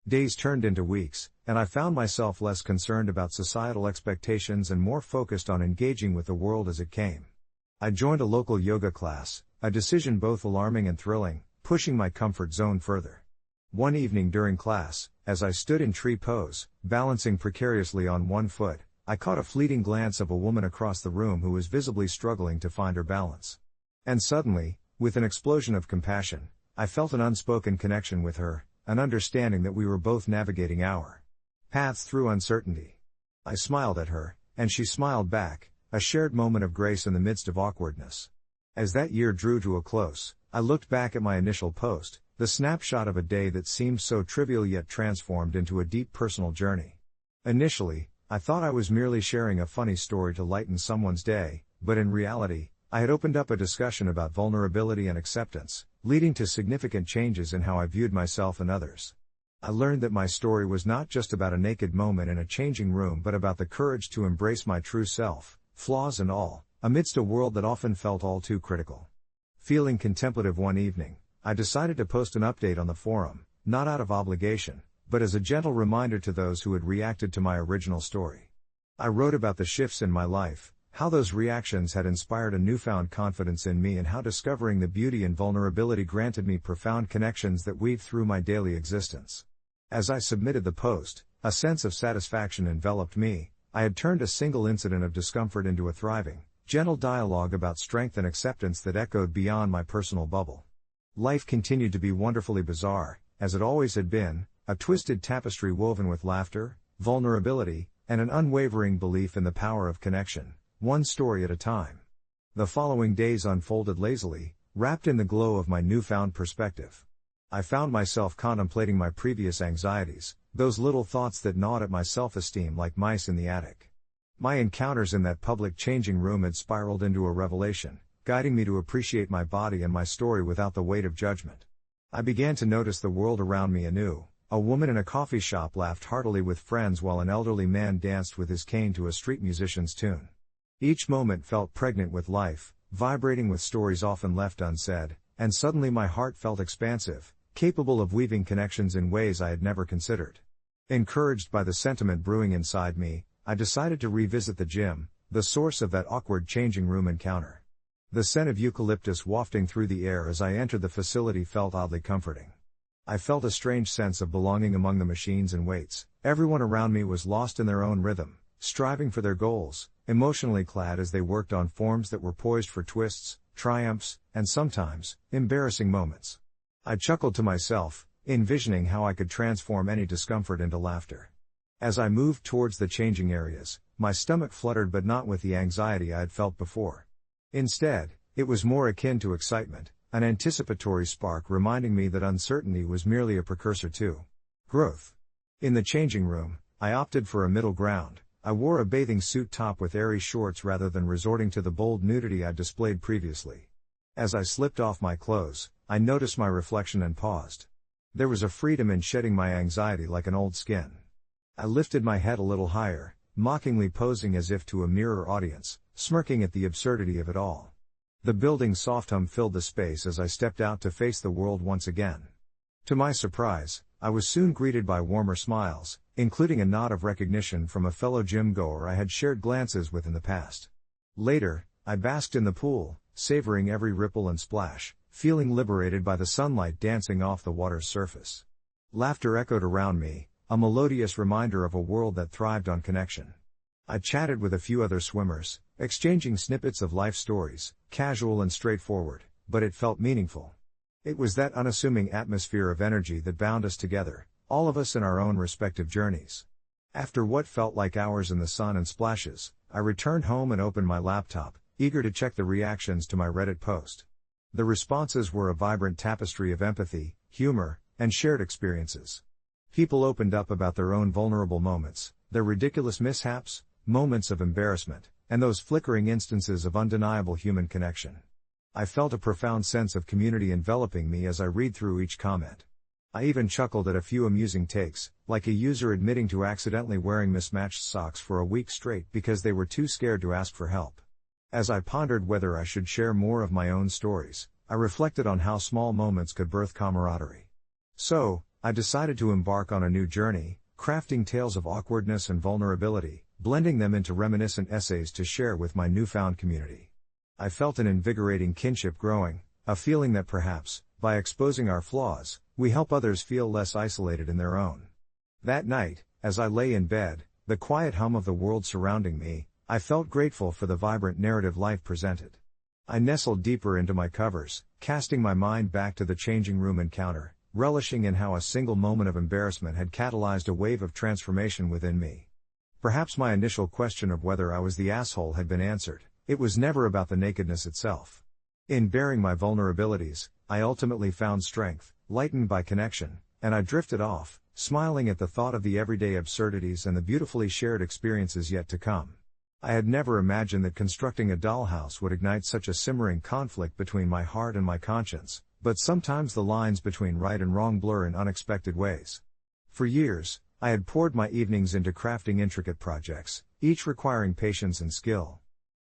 Days turned into weeks, and I found myself less concerned about societal expectations and more focused on engaging with the world as it came. I joined a local yoga class, a decision both alarming and thrilling, pushing my comfort zone further. One evening during class, as I stood in tree pose, balancing precariously on one foot, I caught a fleeting glance of a woman across the room who was visibly struggling to find her balance. And suddenly, with an explosion of compassion, I felt an unspoken connection with her, an understanding that we were both navigating our paths through uncertainty. I smiled at her, and she smiled back, a shared moment of grace in the midst of awkwardness. As that year drew to a close, I looked back at my initial post, the snapshot of a day that seemed so trivial yet transformed into a deep personal journey. Initially, I thought I was merely sharing a funny story to lighten someone's day, but in reality, I had opened up a discussion about vulnerability and acceptance, leading to significant changes in how I viewed myself and others. I learned that my story was not just about a naked moment in a changing room but about the courage to embrace my true self, flaws and all, amidst a world that often felt all too critical. Feeling contemplative one evening, I decided to post an update on the forum, not out of obligation, but as a gentle reminder to those who had reacted to my original story. I wrote about the shifts in my life, how those reactions had inspired a newfound confidence in me and how discovering the beauty and vulnerability granted me profound connections that weave through my daily existence. As I submitted the post, a sense of satisfaction enveloped me. I had turned a single incident of discomfort into a thriving, gentle dialogue about strength and acceptance that echoed beyond my personal bubble. Life continued to be wonderfully bizarre, as it always had been, a twisted tapestry woven with laughter, vulnerability, and an unwavering belief in the power of connection, one story at a time. The following days unfolded lazily, wrapped in the glow of my newfound perspective. I found myself contemplating my previous anxieties, those little thoughts that gnawed at my self-esteem like mice in the attic. My encounters in that public changing room had spiraled into a revelation, guiding me to appreciate my body and my story without the weight of judgment. I began to notice the world around me anew. A woman in a coffee shop laughed heartily with friends while an elderly man danced with his cane to a street musician's tune. Each moment felt pregnant with life, vibrating with stories often left unsaid, and suddenly my heart felt expansive, capable of weaving connections in ways I had never considered. Encouraged by the sentiment brewing inside me, I decided to revisit the gym, the source of that awkward changing room encounter. The scent of eucalyptus wafting through the air as I entered the facility felt oddly comforting. I felt a strange sense of belonging among the machines and weights. Everyone around me was lost in their own rhythm, striving for their goals, emotionally clad as they worked on forms that were poised for twists, triumphs, and sometimes, embarrassing moments. I chuckled to myself, envisioning how I could transform any discomfort into laughter. As I moved towards the changing areas, my stomach fluttered, but not with the anxiety I had felt before. Instead, it was more akin to excitement, an anticipatory spark reminding me that uncertainty was merely a precursor to growth. In the changing room, I opted for a middle ground. I wore a bathing suit top with airy shorts rather than resorting to the bold nudity I'd displayed previously. As I slipped off my clothes, I noticed my reflection and paused. There was a freedom in shedding my anxiety like an old skin. I lifted my head a little higher, mockingly posing as if to a mirror audience, smirking at the absurdity of it all. The building's soft hum filled the space as I stepped out to face the world once again. To my surprise, I was soon greeted by warmer smiles, including a nod of recognition from a fellow gym-goer I had shared glances with in the past. Later, I basked in the pool, savoring every ripple and splash, feeling liberated by the sunlight dancing off the water's surface. Laughter echoed around me, a melodious reminder of a world that thrived on connection. I chatted with a few other swimmers, exchanging snippets of life stories, casual and straightforward, but it felt meaningful. It was that unassuming atmosphere of energy that bound us together, all of us in our own respective journeys. After what felt like hours in the sun and splashes, I returned home and opened my laptop, eager to check the reactions to my Reddit post. The responses were a vibrant tapestry of empathy, humor, and shared experiences. People opened up about their own vulnerable moments, their ridiculous mishaps, moments of embarrassment, and those flickering instances of undeniable human connection. I felt a profound sense of community enveloping me as I read through each comment. I even chuckled at a few amusing takes, like a user admitting to accidentally wearing mismatched socks for a week straight because they were too scared to ask for help. As I pondered whether I should share more of my own stories, I reflected on how small moments could birth camaraderie. So, I decided to embark on a new journey, crafting tales of awkwardness and vulnerability, blending them into reminiscent essays to share with my newfound community. I felt an invigorating kinship growing, a feeling that perhaps, by exposing our flaws, we help others feel less isolated in their own. That night, as I lay in bed, the quiet hum of the world surrounding me, I felt grateful for the vibrant narrative life presented. I nestled deeper into my covers, casting my mind back to the changing room encounter, relishing in how a single moment of embarrassment had catalyzed a wave of transformation within me. Perhaps my initial question of whether I was the asshole had been answered. It was never about the nakedness itself. In bearing my vulnerabilities, I ultimately found strength, lightened by connection, and I drifted off, smiling at the thought of the everyday absurdities and the beautifully shared experiences yet to come. I had never imagined that constructing a dollhouse would ignite such a simmering conflict between my heart and my conscience, but sometimes the lines between right and wrong blur in unexpected ways. For years, I had poured my evenings into crafting intricate projects, each requiring patience and skill.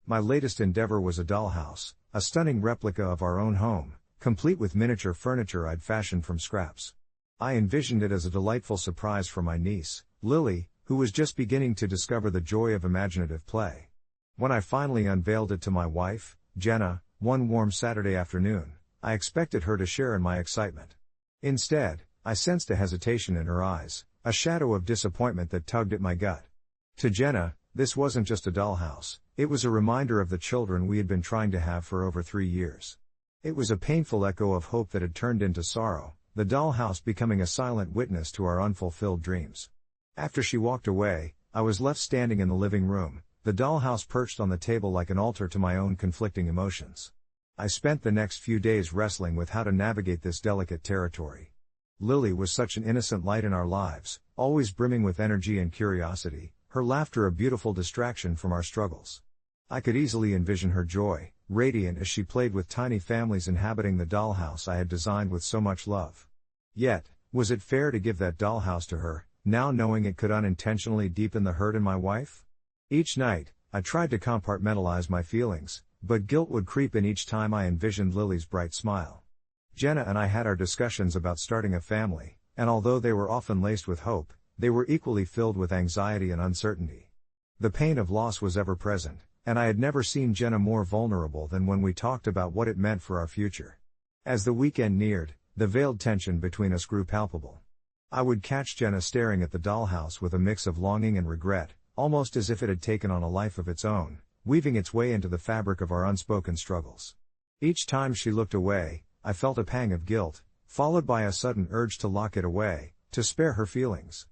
My latest endeavor was a dollhouse, a stunning replica of our own home, complete with miniature furniture I'd fashioned from scraps. I envisioned it as a delightful surprise for my niece, Lily, who was just beginning to discover the joy of imaginative play. When I finally unveiled it to my wife, Jenna, one warm Saturday afternoon, I expected her to share in my excitement. Instead, I sensed a hesitation in her eyes, a shadow of disappointment that tugged at my gut. To Jenna, this wasn't just a dollhouse, it was a reminder of the children we had been trying to have for over 3 years. It was a painful echo of hope that had turned into sorrow, the dollhouse becoming a silent witness to our unfulfilled dreams. After she walked away, I was left standing in the living room, the dollhouse perched on the table like an altar to my own conflicting emotions. I spent the next few days wrestling with how to navigate this delicate territory. Lily was such an innocent light in our lives, always brimming with energy and curiosity, her laughter a beautiful distraction from our struggles. I could easily envision her joy, radiant as she played with tiny families inhabiting the dollhouse I had designed with so much love. Yet, was it fair to give that dollhouse to her, now knowing it could unintentionally deepen the hurt in my wife? Each night, I tried to compartmentalize my feelings, but guilt would creep in each time I envisioned Lily's bright smile. Jenna and I had our discussions about starting a family, and although they were often laced with hope, they were equally filled with anxiety and uncertainty. The pain of loss was ever present, and I had never seen Jenna more vulnerable than when we talked about what it meant for our future. As the weekend neared, the veiled tension between us grew palpable. I would catch Jenna staring at the dollhouse with a mix of longing and regret, almost as if it had taken on a life of its own, weaving its way into the fabric of our unspoken struggles. Each time she looked away, I felt a pang of guilt, followed by a sudden urge to lock it away, to spare her feelings.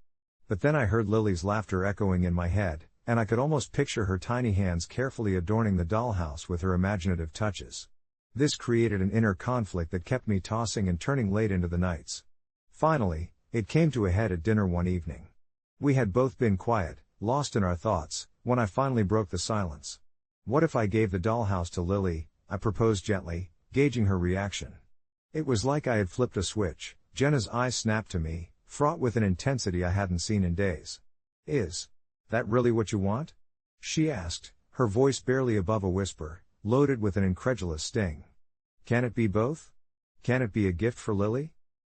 But then I heard Lily's laughter echoing in my head, and I could almost picture her tiny hands carefully adorning the dollhouse with her imaginative touches. This created an inner conflict that kept me tossing and turning late into the nights. Finally, it came to a head at dinner one evening. We had both been quiet, lost in our thoughts, when I finally broke the silence. "What if I gave the dollhouse to Lily?" I proposed gently, gauging her reaction. It was like I had flipped a switch. Jenna's eyes snapped to me, fraught with an intensity I hadn't seen in days. "Is that really what you want?" she asked, her voice barely above a whisper, loaded with an incredulous sting. "Can it be both? Can it be a gift for Lily?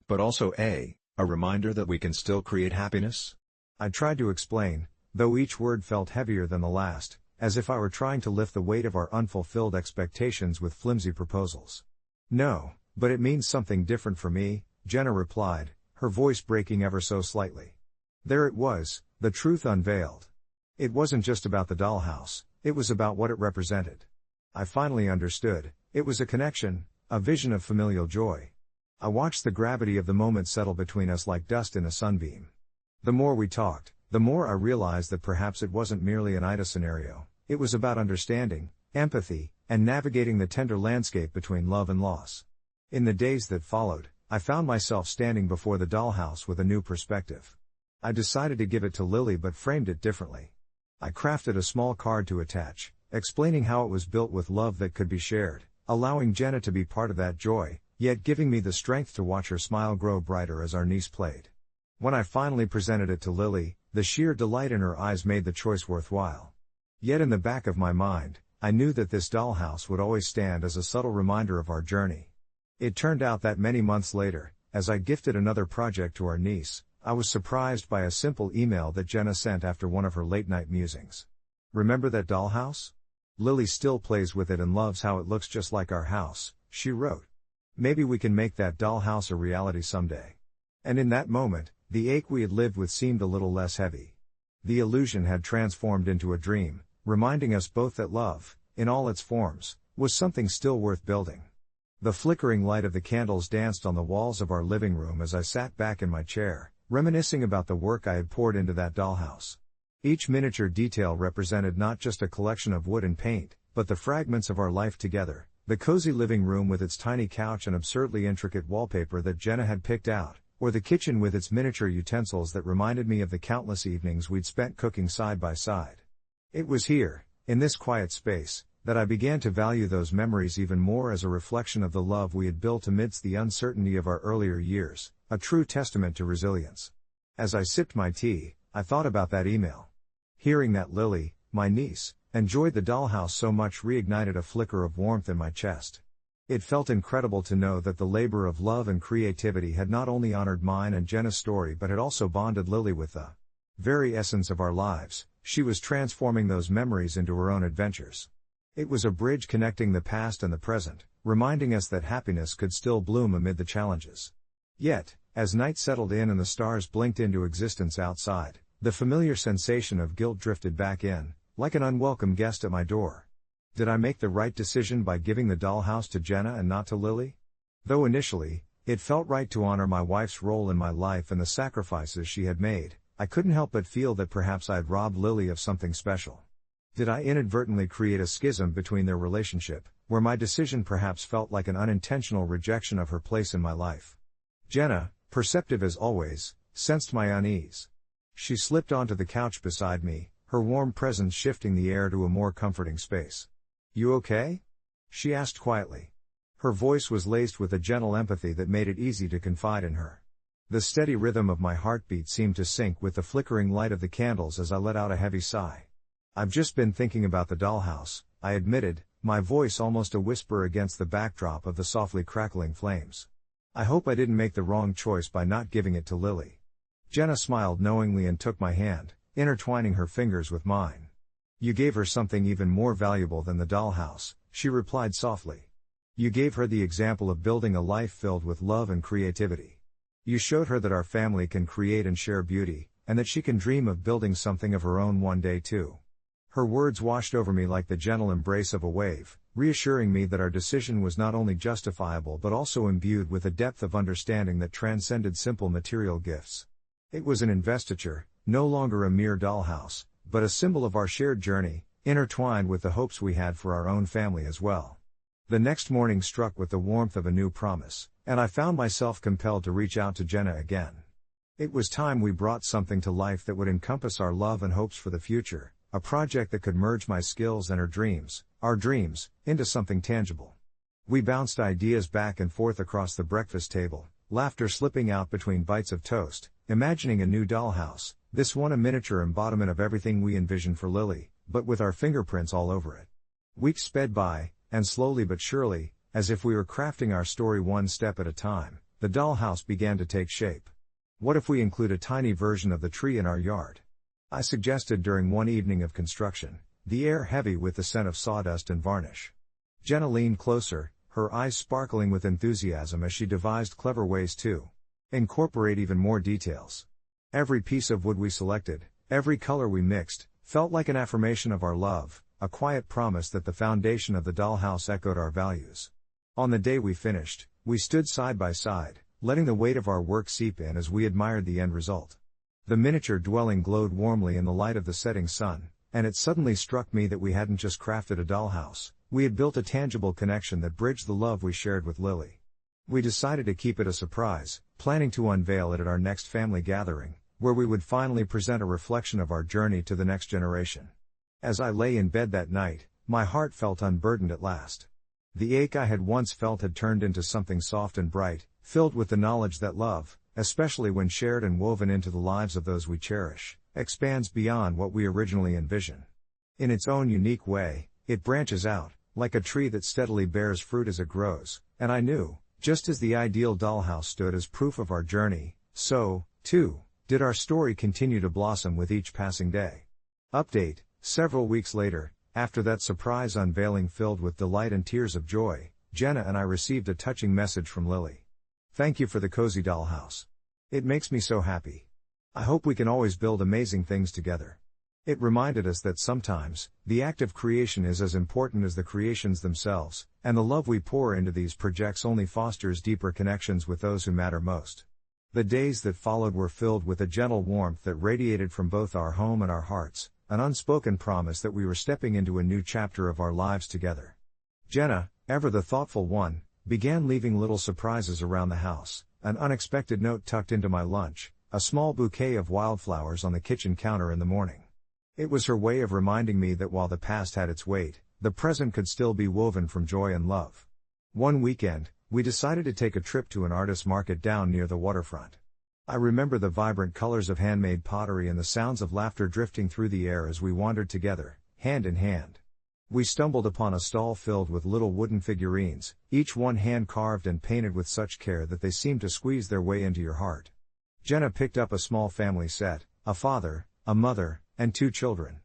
But also a reminder that we can still create happiness?" I tried to explain, though each word felt heavier than the last, as if I were trying to lift the weight of our unfulfilled expectations with flimsy proposals. "No, but it means something different for me," Jenna replied, her voice breaking ever so slightly. There it was, the truth unveiled. It wasn't just about the dollhouse, it was about what it represented. I finally understood. It was a connection, a vision of familial joy. I watched the gravity of the moment settle between us like dust in a sunbeam. The more we talked, the more I realized that perhaps it wasn't merely an AITA scenario, it was about understanding, empathy, and navigating the tender landscape between love and loss. In the days that followed, I found myself standing before the dollhouse with a new perspective. I decided to give it to Lily but framed it differently. I crafted a small card to attach, explaining how it was built with love that could be shared, allowing Jenna to be part of that joy, yet giving me the strength to watch her smile grow brighter as our niece played. When I finally presented it to Lily, the sheer delight in her eyes made the choice worthwhile. Yet in the back of my mind, I knew that this dollhouse would always stand as a subtle reminder of our journey. It turned out that many months later, as I gifted another project to our niece, I was surprised by a simple email that Jenna sent after one of her late-night musings. "Remember that dollhouse? Lily still plays with it and loves how it looks just like our house," she wrote. "Maybe we can make that dollhouse a reality someday." And in that moment, the ache we had lived with seemed a little less heavy. The illusion had transformed into a dream, reminding us both that love, in all its forms, was something still worth building. The flickering light of the candles danced on the walls of our living room as I sat back in my chair, reminiscing about the work I had poured into that dollhouse. Each miniature detail represented not just a collection of wood and paint, but the fragments of our life together, the cozy living room with its tiny couch and absurdly intricate wallpaper that Jenna had picked out, or the kitchen with its miniature utensils that reminded me of the countless evenings we'd spent cooking side by side. It was here, in this quiet space, that I began to value those memories even more as a reflection of the love we had built amidst the uncertainty of our earlier years, a true testament to resilience. As I sipped my tea, I thought about that email. Hearing that Lily, my niece, enjoyed the dollhouse so much reignited a flicker of warmth in my chest. It felt incredible to know that the labor of love and creativity had not only honored mine and Jenna's story but had also bonded Lily with the very essence of our lives. She was transforming those memories into her own adventures. It was a bridge connecting the past and the present, reminding us that happiness could still bloom amid the challenges. Yet, as night settled in and the stars blinked into existence outside, the familiar sensation of guilt drifted back in, like an unwelcome guest at my door. Did I make the right decision by giving the dollhouse to Jenna and not to Lily? Though initially, it felt right to honor my wife's role in my life and the sacrifices she had made, I couldn't help but feel that perhaps I had robbed Lily of something special. Did I inadvertently create a schism between their relationship, where my decision perhaps felt like an unintentional rejection of her place in my life? Jenna, perceptive as always, sensed my unease. She slipped onto the couch beside me, her warm presence shifting the air to a more comforting space. "You okay?" she asked quietly. Her voice was laced with a gentle empathy that made it easy to confide in her. The steady rhythm of my heartbeat seemed to sync with the flickering light of the candles as I let out a heavy sigh. "I've just been thinking about the dollhouse," I admitted, my voice almost a whisper against the backdrop of the softly crackling flames. "I hope I didn't make the wrong choice by not giving it to Lily." Jenna smiled knowingly and took my hand, intertwining her fingers with mine. "You gave her something even more valuable than the dollhouse," she replied softly. "You gave her the example of building a life filled with love and creativity. You showed her that our family can create and share beauty, and that she can dream of building something of her own one day too." Her words washed over me like the gentle embrace of a wave, reassuring me that our decision was not only justifiable but also imbued with a depth of understanding that transcended simple material gifts. It was an investiture, no longer a mere dollhouse, but a symbol of our shared journey, intertwined with the hopes we had for our own family as well. The next morning struck with the warmth of a new promise, and I found myself compelled to reach out to Jenna again. It was time we brought something to life that would encompass our love and hopes for the future, a project that could merge my skills and our dreams, into something tangible. We bounced ideas back and forth across the breakfast table, laughter slipping out between bites of toast, imagining a new dollhouse, this one a miniature embodiment of everything we envisioned for Lily, but with our fingerprints all over it. Weeks sped by, and slowly but surely, as if we were crafting our story one step at a time, the dollhouse began to take shape. "What if we include a tiny version of the tree in our yard?" I suggested during one evening of construction, the air heavy with the scent of sawdust and varnish. Jenna leaned closer, her eyes sparkling with enthusiasm as she devised clever ways to incorporate even more details. Every piece of wood we selected, every color we mixed, felt like an affirmation of our love, a quiet promise that the foundation of the dollhouse echoed our values. On the day we finished, we stood side by side, letting the weight of our work seep in as we admired the end result. The miniature dwelling glowed warmly in the light of the setting sun, and it suddenly struck me that we hadn't just crafted a dollhouse, we had built a tangible connection that bridged the love we shared with Lily. We decided to keep it a surprise, planning to unveil it at our next family gathering, where we would finally present a reflection of our journey to the next generation. As I lay in bed that night, my heart felt unburdened at last. The ache I had once felt had turned into something soft and bright, filled with the knowledge that love, especially when shared and woven into the lives of those we cherish, expands beyond what we originally envisioned. In its own unique way, it branches out, like a tree that steadily bears fruit as it grows, and I knew, just as the ideal dollhouse stood as proof of our journey, so, too, did our story continue to blossom with each passing day. Update: several weeks later, after that surprise unveiling filled with delight and tears of joy, Jenna and I received a touching message from Lily. "Thank you for the cozy dollhouse. It makes me so happy. I hope we can always build amazing things together." It reminded us that sometimes, the act of creation is as important as the creations themselves, and the love we pour into these projects only fosters deeper connections with those who matter most. The days that followed were filled with a gentle warmth that radiated from both our home and our hearts, an unspoken promise that we were stepping into a new chapter of our lives together. Jenna, ever the thoughtful one, began leaving little surprises around the house, an unexpected note tucked into my lunch, a small bouquet of wildflowers on the kitchen counter in the morning. It was her way of reminding me that while the past had its weight, the present could still be woven from joy and love. One weekend, we decided to take a trip to an artist's market down near the waterfront. I remember the vibrant colors of handmade pottery and the sounds of laughter drifting through the air as we wandered together, hand in hand. We stumbled upon a stall filled with little wooden figurines, each one hand-carved and painted with such care that they seemed to squeeze their way into your heart. Jenna picked up a small family set, a father, a mother, and 2 children.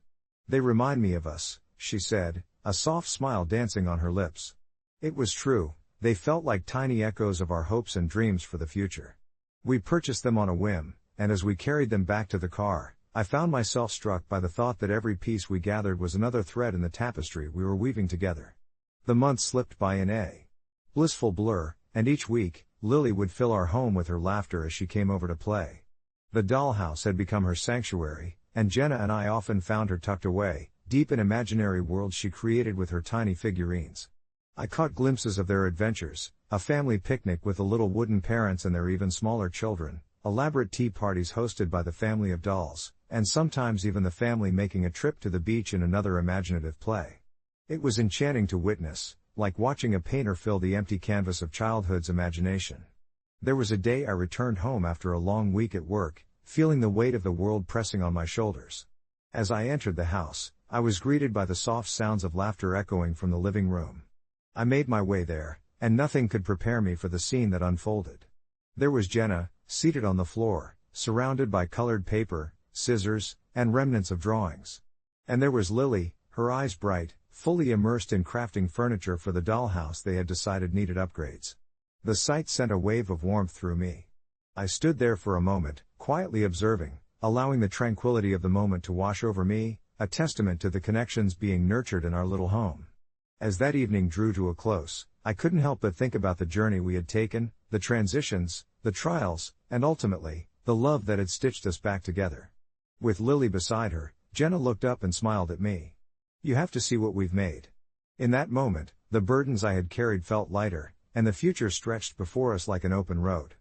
"They remind me of us," she said, a soft smile dancing on her lips. It was true, they felt like tiny echoes of our hopes and dreams for the future. We purchased them on a whim, and as we carried them back to the car, I found myself struck by the thought that every piece we gathered was another thread in the tapestry we were weaving together. The months slipped by in a blissful blur, and each week, Lily would fill our home with her laughter as she came over to play. The dollhouse had become her sanctuary, and Jenna and I often found her tucked away, deep in imaginary worlds she created with her tiny figurines. I caught glimpses of their adventures, a family picnic with the little wooden parents and their even smaller children, elaborate tea parties hosted by the family of dolls, and sometimes even the family making a trip to the beach in another imaginative play. It was enchanting to witness, like watching a painter fill the empty canvas of childhood's imagination. There was a day I returned home after a long week at work, feeling the weight of the world pressing on my shoulders. As I entered the house, I was greeted by the soft sounds of laughter echoing from the living room. I made my way there, and nothing could prepare me for the scene that unfolded. There was Jenna, seated on the floor, surrounded by colored paper, scissors, and remnants of drawings. And there was Lily, her eyes bright, fully immersed in crafting furniture for the dollhouse they had decided needed upgrades. The sight sent a wave of warmth through me. I stood there for a moment, quietly observing, allowing the tranquility of the moment to wash over me, a testament to the connections being nurtured in our little home. As that evening drew to a close, I couldn't help but think about the journey we had taken, the transitions, the trials, and ultimately, the love that had stitched us back together. With Lily beside her, Jenna looked up and smiled at me. "You have to see what we've made." In that moment, the burdens I had carried felt lighter, and the future stretched before us like an open road.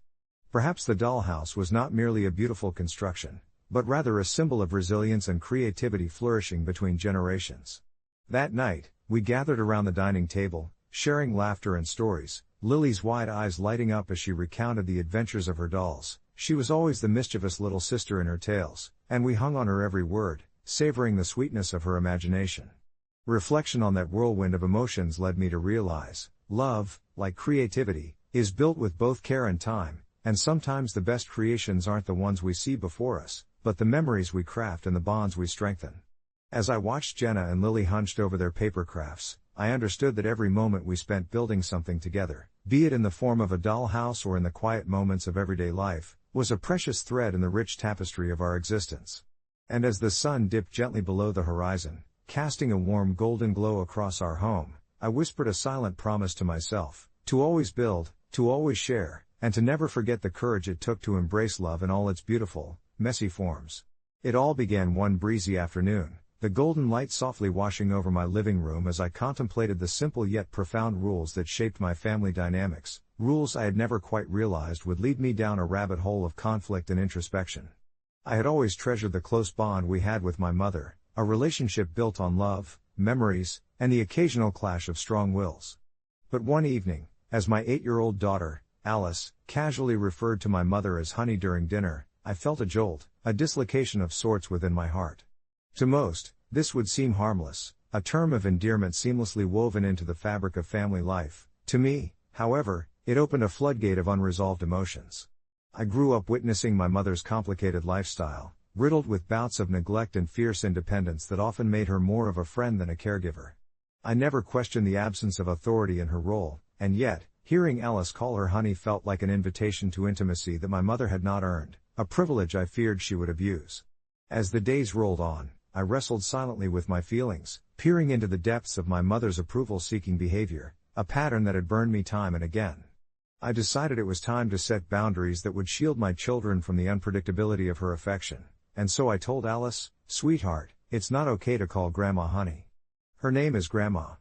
Perhaps the dollhouse was not merely a beautiful construction, but rather a symbol of resilience and creativity flourishing between generations. That night, we gathered around the dining table, sharing laughter and stories, Lily's wide eyes lighting up as she recounted the adventures of her dolls. She was always the mischievous little sister in her tales, and we hung on her every word, savoring the sweetness of her imagination. Reflection on that whirlwind of emotions led me to realize, love, like creativity, is built with both care and time, and sometimes the best creations aren't the ones we see before us, but the memories we craft and the bonds we strengthen. As I watched Jenna and Lily hunched over their paper crafts, I understood that every moment we spent building something together, be it in the form of a dollhouse or in the quiet moments of everyday life, was a precious thread in the rich tapestry of our existence. And as the sun dipped gently below the horizon, casting a warm golden glow across our home, I whispered a silent promise to myself, to always build, to always share, and to never forget the courage it took to embrace love in all its beautiful, messy forms. It all began one breezy afternoon, the golden light softly washing over my living room as I contemplated the simple yet profound rules that shaped my family dynamics, rules I had never quite realized would lead me down a rabbit hole of conflict and introspection. I had always treasured the close bond we had with my mother, a relationship built on love, memories, and the occasional clash of strong wills. But one evening, as my 8-year-old daughter, Alice, casually referred to my mother as honey during dinner, I felt a jolt, a dislocation of sorts within my heart. To most, this would seem harmless, a term of endearment seamlessly woven into the fabric of family life. To me, however, it opened a floodgate of unresolved emotions. I grew up witnessing my mother's complicated lifestyle, riddled with bouts of neglect and fierce independence that often made her more of a friend than a caregiver. I never questioned the absence of authority in her role, and yet, hearing Alice call her honey felt like an invitation to intimacy that my mother had not earned, a privilege I feared she would abuse. As the days rolled on, I wrestled silently with my feelings, peering into the depths of my mother's approval-seeking behavior, a pattern that had burned me time and again. I decided it was time to set boundaries that would shield my children from the unpredictability of her affection. And so I told Alice, "Sweetheart, it's not okay to call Grandma honey. Her name is Grandma."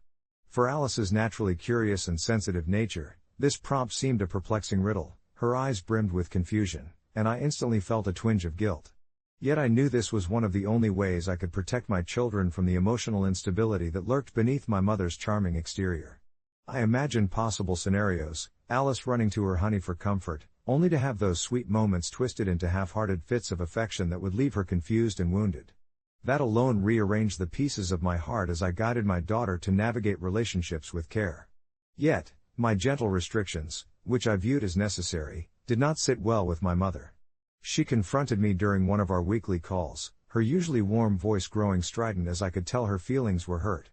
For Alice's naturally curious and sensitive nature, this prompt seemed a perplexing riddle. Her eyes brimmed with confusion, and I instantly felt a twinge of guilt. Yet I knew this was one of the only ways I could protect my children from the emotional instability that lurked beneath my mother's charming exterior. I imagined possible scenarios, Alice running to her honey for comfort, only to have those sweet moments twisted into half-hearted fits of affection that would leave her confused and wounded. That alone rearranged the pieces of my heart as I guided my daughter to navigate relationships with care. Yet, my gentle restrictions, which I viewed as necessary, did not sit well with my mother. She confronted me during one of our weekly calls, her usually warm voice growing strident as I could tell her feelings were hurt.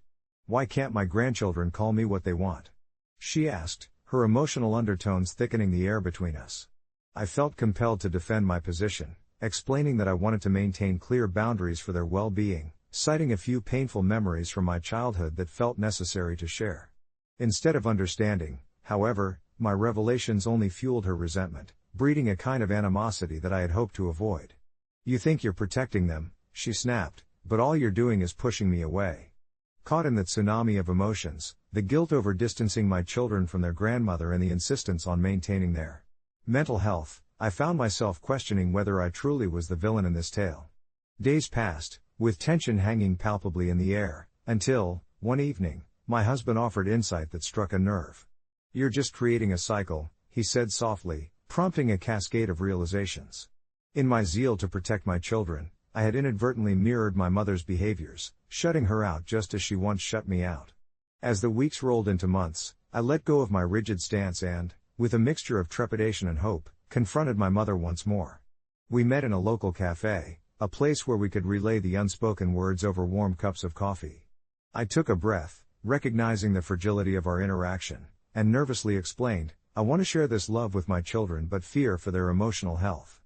"Why can't my grandchildren call me what they want?" she asked, her emotional undertones thickening the air between us. I felt compelled to defend my position, explaining that I wanted to maintain clear boundaries for their well-being, citing a few painful memories from my childhood that felt necessary to share. Instead of understanding, however, my revelations only fueled her resentment, breeding a kind of animosity that I had hoped to avoid. "You think you're protecting them," she snapped, but all you're doing is pushing me away. Caught in that tsunami of emotions, the guilt over distancing my children from their grandmother and the insistence on maintaining their mental health, I found myself questioning whether I truly was the villain in this tale. Days passed, with tension hanging palpably in the air, until, one evening, my husband offered insight that struck a nerve. "You're just creating a cycle," he said softly, prompting a cascade of realizations. In my zeal to protect my children, I had inadvertently mirrored my mother's behaviors, shutting her out just as she once shut me out. As the weeks rolled into months, I let go of my rigid stance and, with a mixture of trepidation and hope, confronted my mother once more. We met in a local cafe, a place where we could relay the unspoken words over warm cups of coffee. I took a breath, recognizing the fragility of our interaction, and nervously explained, "I want to share this love with my children but fear for their emotional health."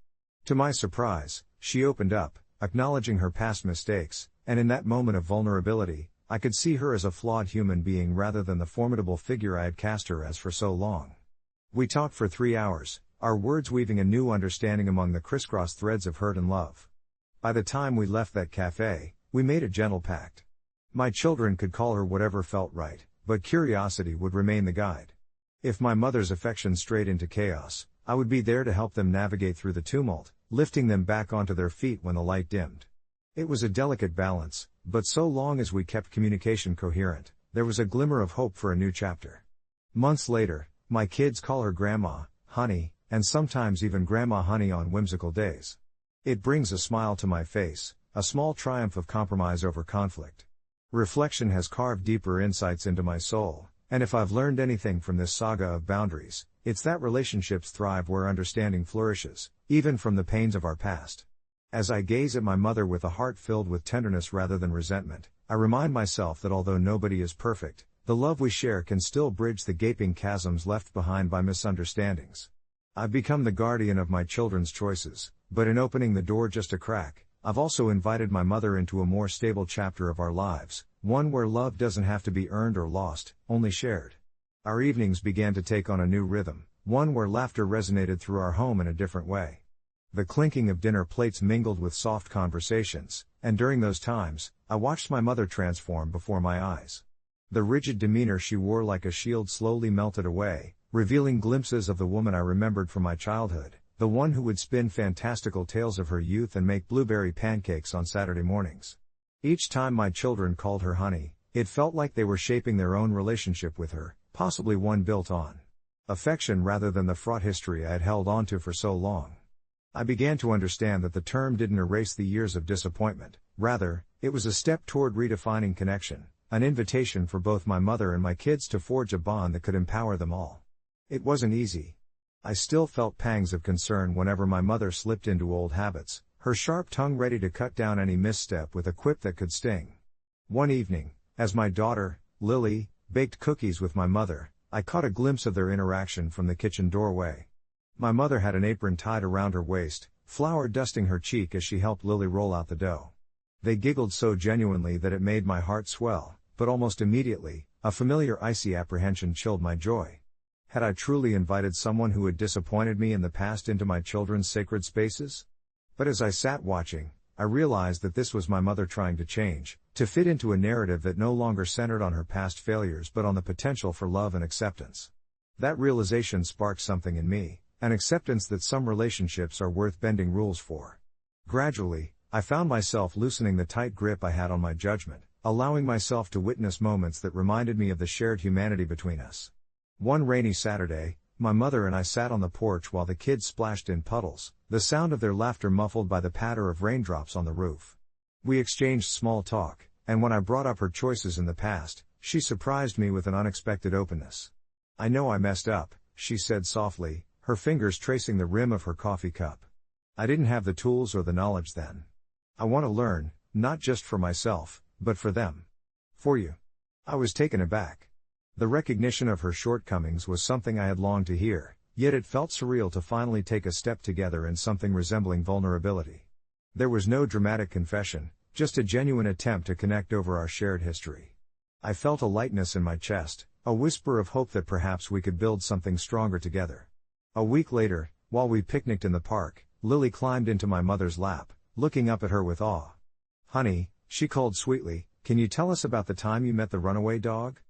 To my surprise, she opened up, acknowledging her past mistakes, and in that moment of vulnerability, I could see her as a flawed human being rather than the formidable figure I had cast her as for so long. We talked for 3 hours, our words weaving a new understanding among the crisscross threads of hurt and love. By the time we left that cafe, we made a gentle pact. My children could call her whatever felt right, but curiosity would remain the guide. If my mother's affection strayed into chaos, I would be there to help them navigate through the tumult, lifting them back onto their feet when the light dimmed. It was a delicate balance, but so long as we kept communication coherent, there was a glimmer of hope for a new chapter. Months later, my kids call her Grandma, Honey, and sometimes even Grandma Honey on whimsical days. It brings a smile to my face, a small triumph of compromise over conflict. Reflection has carved deeper insights into my soul, and if I've learned anything from this saga of boundaries, it's that relationships thrive where understanding flourishes, even from the pains of our past. As I gaze at my mother with a heart filled with tenderness rather than resentment, I remind myself that although nobody is perfect, the love we share can still bridge the gaping chasms left behind by misunderstandings. I've become the guardian of my children's choices, but in opening the door just a crack, I've also invited my mother into a more stable chapter of our lives, one where love doesn't have to be earned or lost, only shared. Our evenings began to take on a new rhythm, one where laughter resonated through our home in a different way. The clinking of dinner plates mingled with soft conversations, and during those times, I watched my mother transform before my eyes. The rigid demeanor she wore like a shield slowly melted away, revealing glimpses of the woman I remembered from my childhood, the one who would spin fantastical tales of her youth and make blueberry pancakes on Saturday mornings. Each time my children called her Honey, it felt like they were shaping their own relationship with her, possibly one built on affection rather than the fraught history I had held onto for so long. I began to understand that the term didn't erase the years of disappointment, rather, it was a step toward redefining connection, an invitation for both my mother and my kids to forge a bond that could empower them all. It wasn't easy. I still felt pangs of concern whenever my mother slipped into old habits, her sharp tongue ready to cut down any misstep with a quip that could sting. One evening, as my daughter, Lily, baked cookies with my mother, I caught a glimpse of their interaction from the kitchen doorway. My mother had an apron tied around her waist, flour dusting her cheek as she helped Lily roll out the dough. They giggled so genuinely that it made my heart swell, but almost immediately, a familiar icy apprehension chilled my joy. Had I truly invited someone who had disappointed me in the past into my children's sacred spaces? But as I sat watching, I realized that this was my mother trying to change, to fit into a narrative that no longer centered on her past failures but on the potential for love and acceptance. That realization sparked something in me, an acceptance that some relationships are worth bending rules for. Gradually, I found myself loosening the tight grip I had on my judgment, allowing myself to witness moments that reminded me of the shared humanity between us. One rainy Saturday, my mother and I sat on the porch while the kids splashed in puddles, the sound of their laughter muffled by the patter of raindrops on the roof. We exchanged small talk, and when I brought up her choices in the past, she surprised me with an unexpected openness. "I know I messed up," she said softly, her fingers tracing the rim of her coffee cup. "I didn't have the tools or the knowledge then. I want to learn, not just for myself, but for them. For you." I was taken aback. The recognition of her shortcomings was something I had longed to hear, yet it felt surreal to finally take a step together in something resembling vulnerability. There was no dramatic confession, just a genuine attempt to connect over our shared history. I felt a lightness in my chest, a whisper of hope that perhaps we could build something stronger together. A week later, while we picnicked in the park, Lily climbed into my mother's lap, looking up at her with awe. "Honey," she called sweetly, "Can you tell us about the time you met the runaway dog?"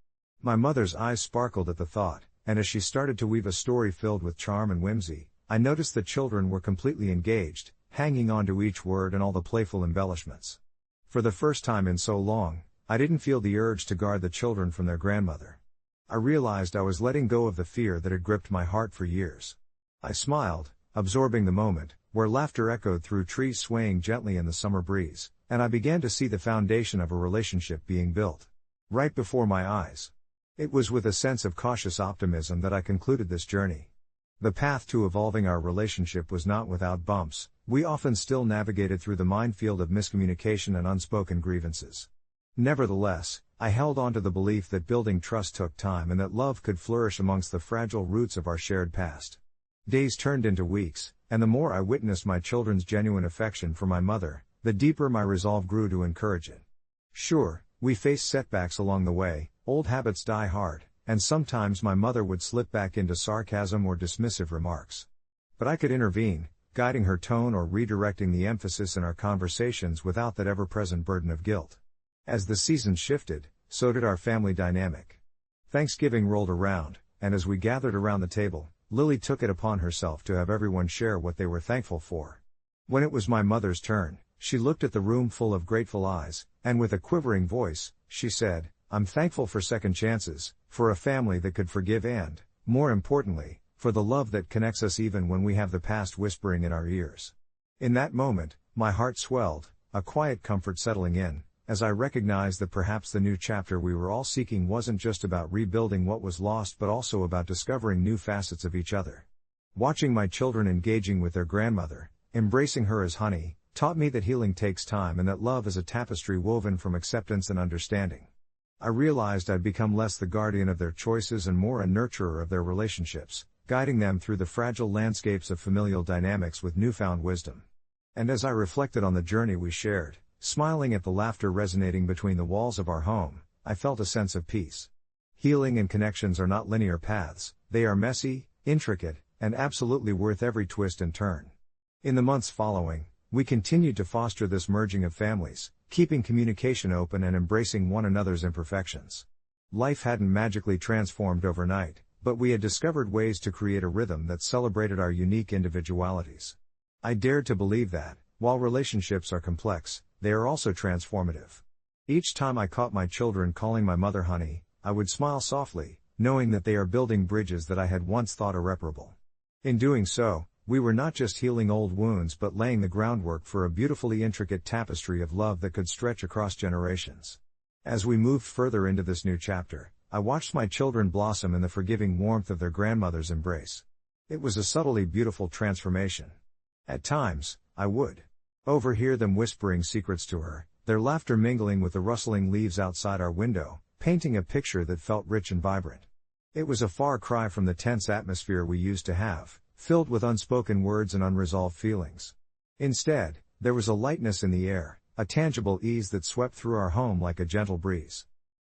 My mother's eyes sparkled at the thought, and as she started to weave a story filled with charm and whimsy, I noticed the children were completely engaged, hanging on to each word and all the playful embellishments. For the first time in so long, I didn't feel the urge to guard the children from their grandmother. I realized I was letting go of the fear that had gripped my heart for years. I smiled, absorbing the moment, where laughter echoed through trees swaying gently in the summer breeze, and I began to see the foundation of a relationship being built right before my eyes. It was with a sense of cautious optimism that I concluded this journey. The path to evolving our relationship was not without bumps. We often still navigated through the minefield of miscommunication and unspoken grievances. Nevertheless, I held on to the belief that building trust took time and that love could flourish amongst the fragile roots of our shared past. Days turned into weeks, and the more I witnessed my children's genuine affection for my mother, the deeper my resolve grew to encourage it. Sure, we faced setbacks along the way. Old habits die hard, and sometimes my mother would slip back into sarcasm or dismissive remarks. But I could intervene, guiding her tone or redirecting the emphasis in our conversations without that ever-present burden of guilt. As the seasons shifted, so did our family dynamic. Thanksgiving rolled around, and as we gathered around the table, Lily took it upon herself to have everyone share what they were thankful for. When it was my mother's turn, she looked at the room full of grateful eyes, and with a quivering voice, she said, "I'm thankful for second chances, for a family that could forgive and, more importantly, for the love that connects us even when we have the past whispering in our ears." In that moment, my heart swelled, a quiet comfort settling in, as I recognized that perhaps the new chapter we were all seeking wasn't just about rebuilding what was lost but also about discovering new facets of each other. Watching my children engaging with their grandmother, embracing her as honey, taught me that healing takes time and that love is a tapestry woven from acceptance and understanding. I realized I'd become less the guardian of their choices and more a nurturer of their relationships, guiding them through the fragile landscapes of familial dynamics with newfound wisdom. And as I reflected on the journey we shared, smiling at the laughter resonating between the walls of our home, I felt a sense of peace. Healing and connections are not linear paths, they are messy, intricate, and absolutely worth every twist and turn. In the months following, we continued to foster this merging of families, keeping communication open and embracing one another's imperfections. Life hadn't magically transformed overnight, but we had discovered ways to create a rhythm that celebrated our unique individualities. I dared to believe that, while relationships are complex, they are also transformative. Each time I caught my children calling my mother honey, I would smile softly, knowing that they are building bridges that I had once thought irreparable. In doing so, we were not just healing old wounds but laying the groundwork for a beautifully intricate tapestry of love that could stretch across generations. As we moved further into this new chapter, I watched my children blossom in the forgiving warmth of their grandmother's embrace. It was a subtly beautiful transformation. At times, I would overhear them whispering secrets to her, their laughter mingling with the rustling leaves outside our window, painting a picture that felt rich and vibrant. It was a far cry from the tense atmosphere we used to have, filled with unspoken words and unresolved feelings. Instead, there was a lightness in the air, a tangible ease that swept through our home like a gentle breeze.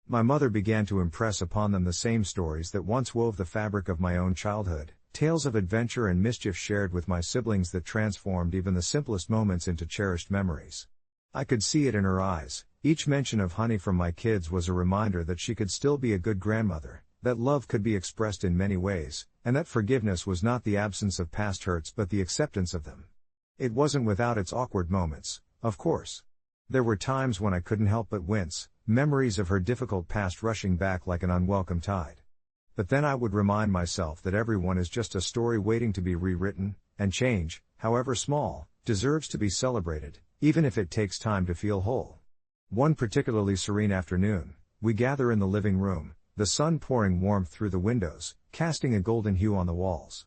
My mother began to impress upon them the same stories that once wove the fabric of my own childhood, tales of adventure and mischief shared with my siblings that transformed even the simplest moments into cherished memories. I could see it in her eyes. Each mention of honey from my kids was a reminder that she could still be a good grandmother, that love could be expressed in many ways, and that forgiveness was not the absence of past hurts but the acceptance of them. It wasn't without its awkward moments, of course. There were times when I couldn't help but wince, memories of her difficult past rushing back like an unwelcome tide. But then I would remind myself that everyone is just a story waiting to be rewritten, and change, however small, deserves to be celebrated, even if it takes time to feel whole. One particularly serene afternoon, we gather in the living room, the sun pouring warmth through the windows, casting a golden hue on the walls.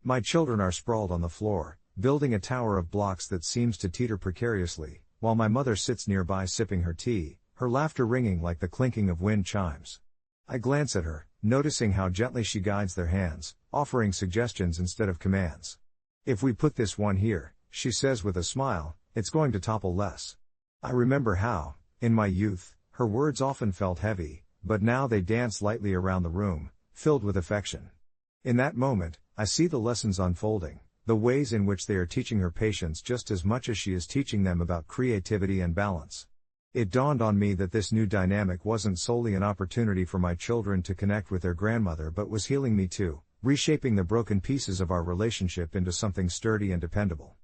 My children are sprawled on the floor, building a tower of blocks that seems to teeter precariously, while my mother sits nearby sipping her tea, her laughter ringing like the clinking of wind chimes. I glance at her, noticing how gently she guides their hands, offering suggestions instead of commands. "If we put this one here," she says with a smile, "it's going to topple less." I remember how, in my youth, her words often felt heavy, but now they dance lightly around the room, filled with affection. In that moment, I see the lessons unfolding, the ways in which they are teaching her patience just as much as she is teaching them about creativity and balance. It dawned on me that this new dynamic wasn't solely an opportunity for my children to connect with their grandmother but was healing me too, reshaping the broken pieces of our relationship into something sturdy and dependable.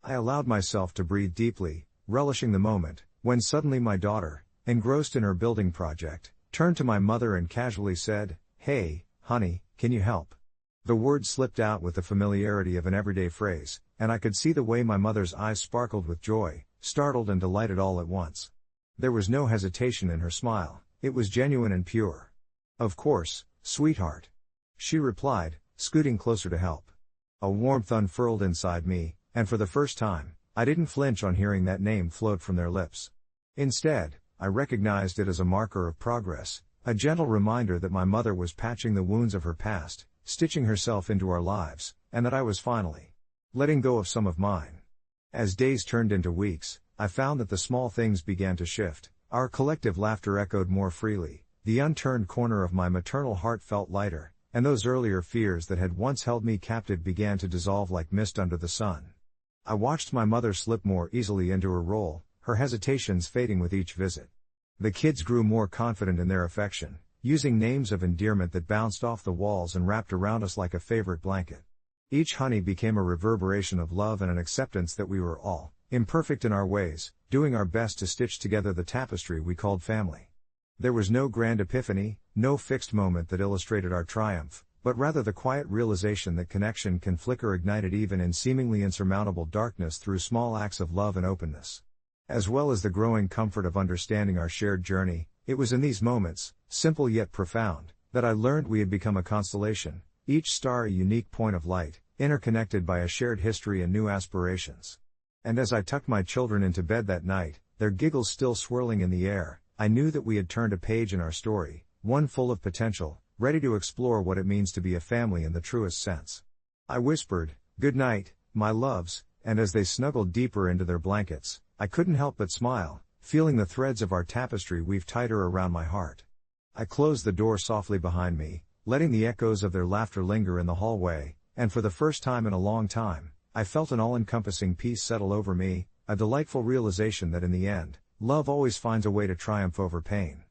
I allowed myself to breathe deeply, relishing the moment, when suddenly my daughter, engrossed in her building project, turned to my mother and casually said, "Hey, honey, can you help?" The word slipped out with the familiarity of an everyday phrase, and I could see the way my mother's eyes sparkled with joy, startled and delighted all at once. There was no hesitation in her smile, it was genuine and pure. "Of course, sweetheart," she replied, scooting closer to help. A warmth unfurled inside me, and for the first time, I didn't flinch on hearing that name float from their lips. Instead, I recognized it as a marker of progress, a gentle reminder that my mother was patching the wounds of her past, stitching herself into our lives, and that I was finally letting go of some of mine. As days turned into weeks, I found that the small things began to shift. Our collective laughter echoed more freely, the unturned corner of my maternal heart felt lighter, and those earlier fears that had once held me captive began to dissolve like mist under the sun. I watched my mother slip more easily into her role, her hesitations fading with each visit. The kids grew more confident in their affection, using names of endearment that bounced off the walls and wrapped around us like a favorite blanket. Each honey became a reverberation of love and an acceptance that we were all imperfect in our ways, doing our best to stitch together the tapestry we called family. There was no grand epiphany, no fixed moment that illustrated our triumph, but rather the quiet realization that connection can flicker ignited even in seemingly insurmountable darkness through small acts of love and openness. As well as the growing comfort of understanding our shared journey, it was in these moments, simple yet profound, that I learned we had become a constellation, each star a unique point of light, interconnected by a shared history and new aspirations. And as I tucked my children into bed that night, their giggles still swirling in the air, I knew that we had turned a page in our story, one full of potential, ready to explore what it means to be a family in the truest sense. I whispered, "Good night, my loves," and as they snuggled deeper into their blankets, I couldn't help but smile, feeling the threads of our tapestry weave tighter around my heart. I closed the door softly behind me, letting the echoes of their laughter linger in the hallway, and for the first time in a long time, I felt an all-encompassing peace settle over me, a delightful realization that in the end, love always finds a way to triumph over pain.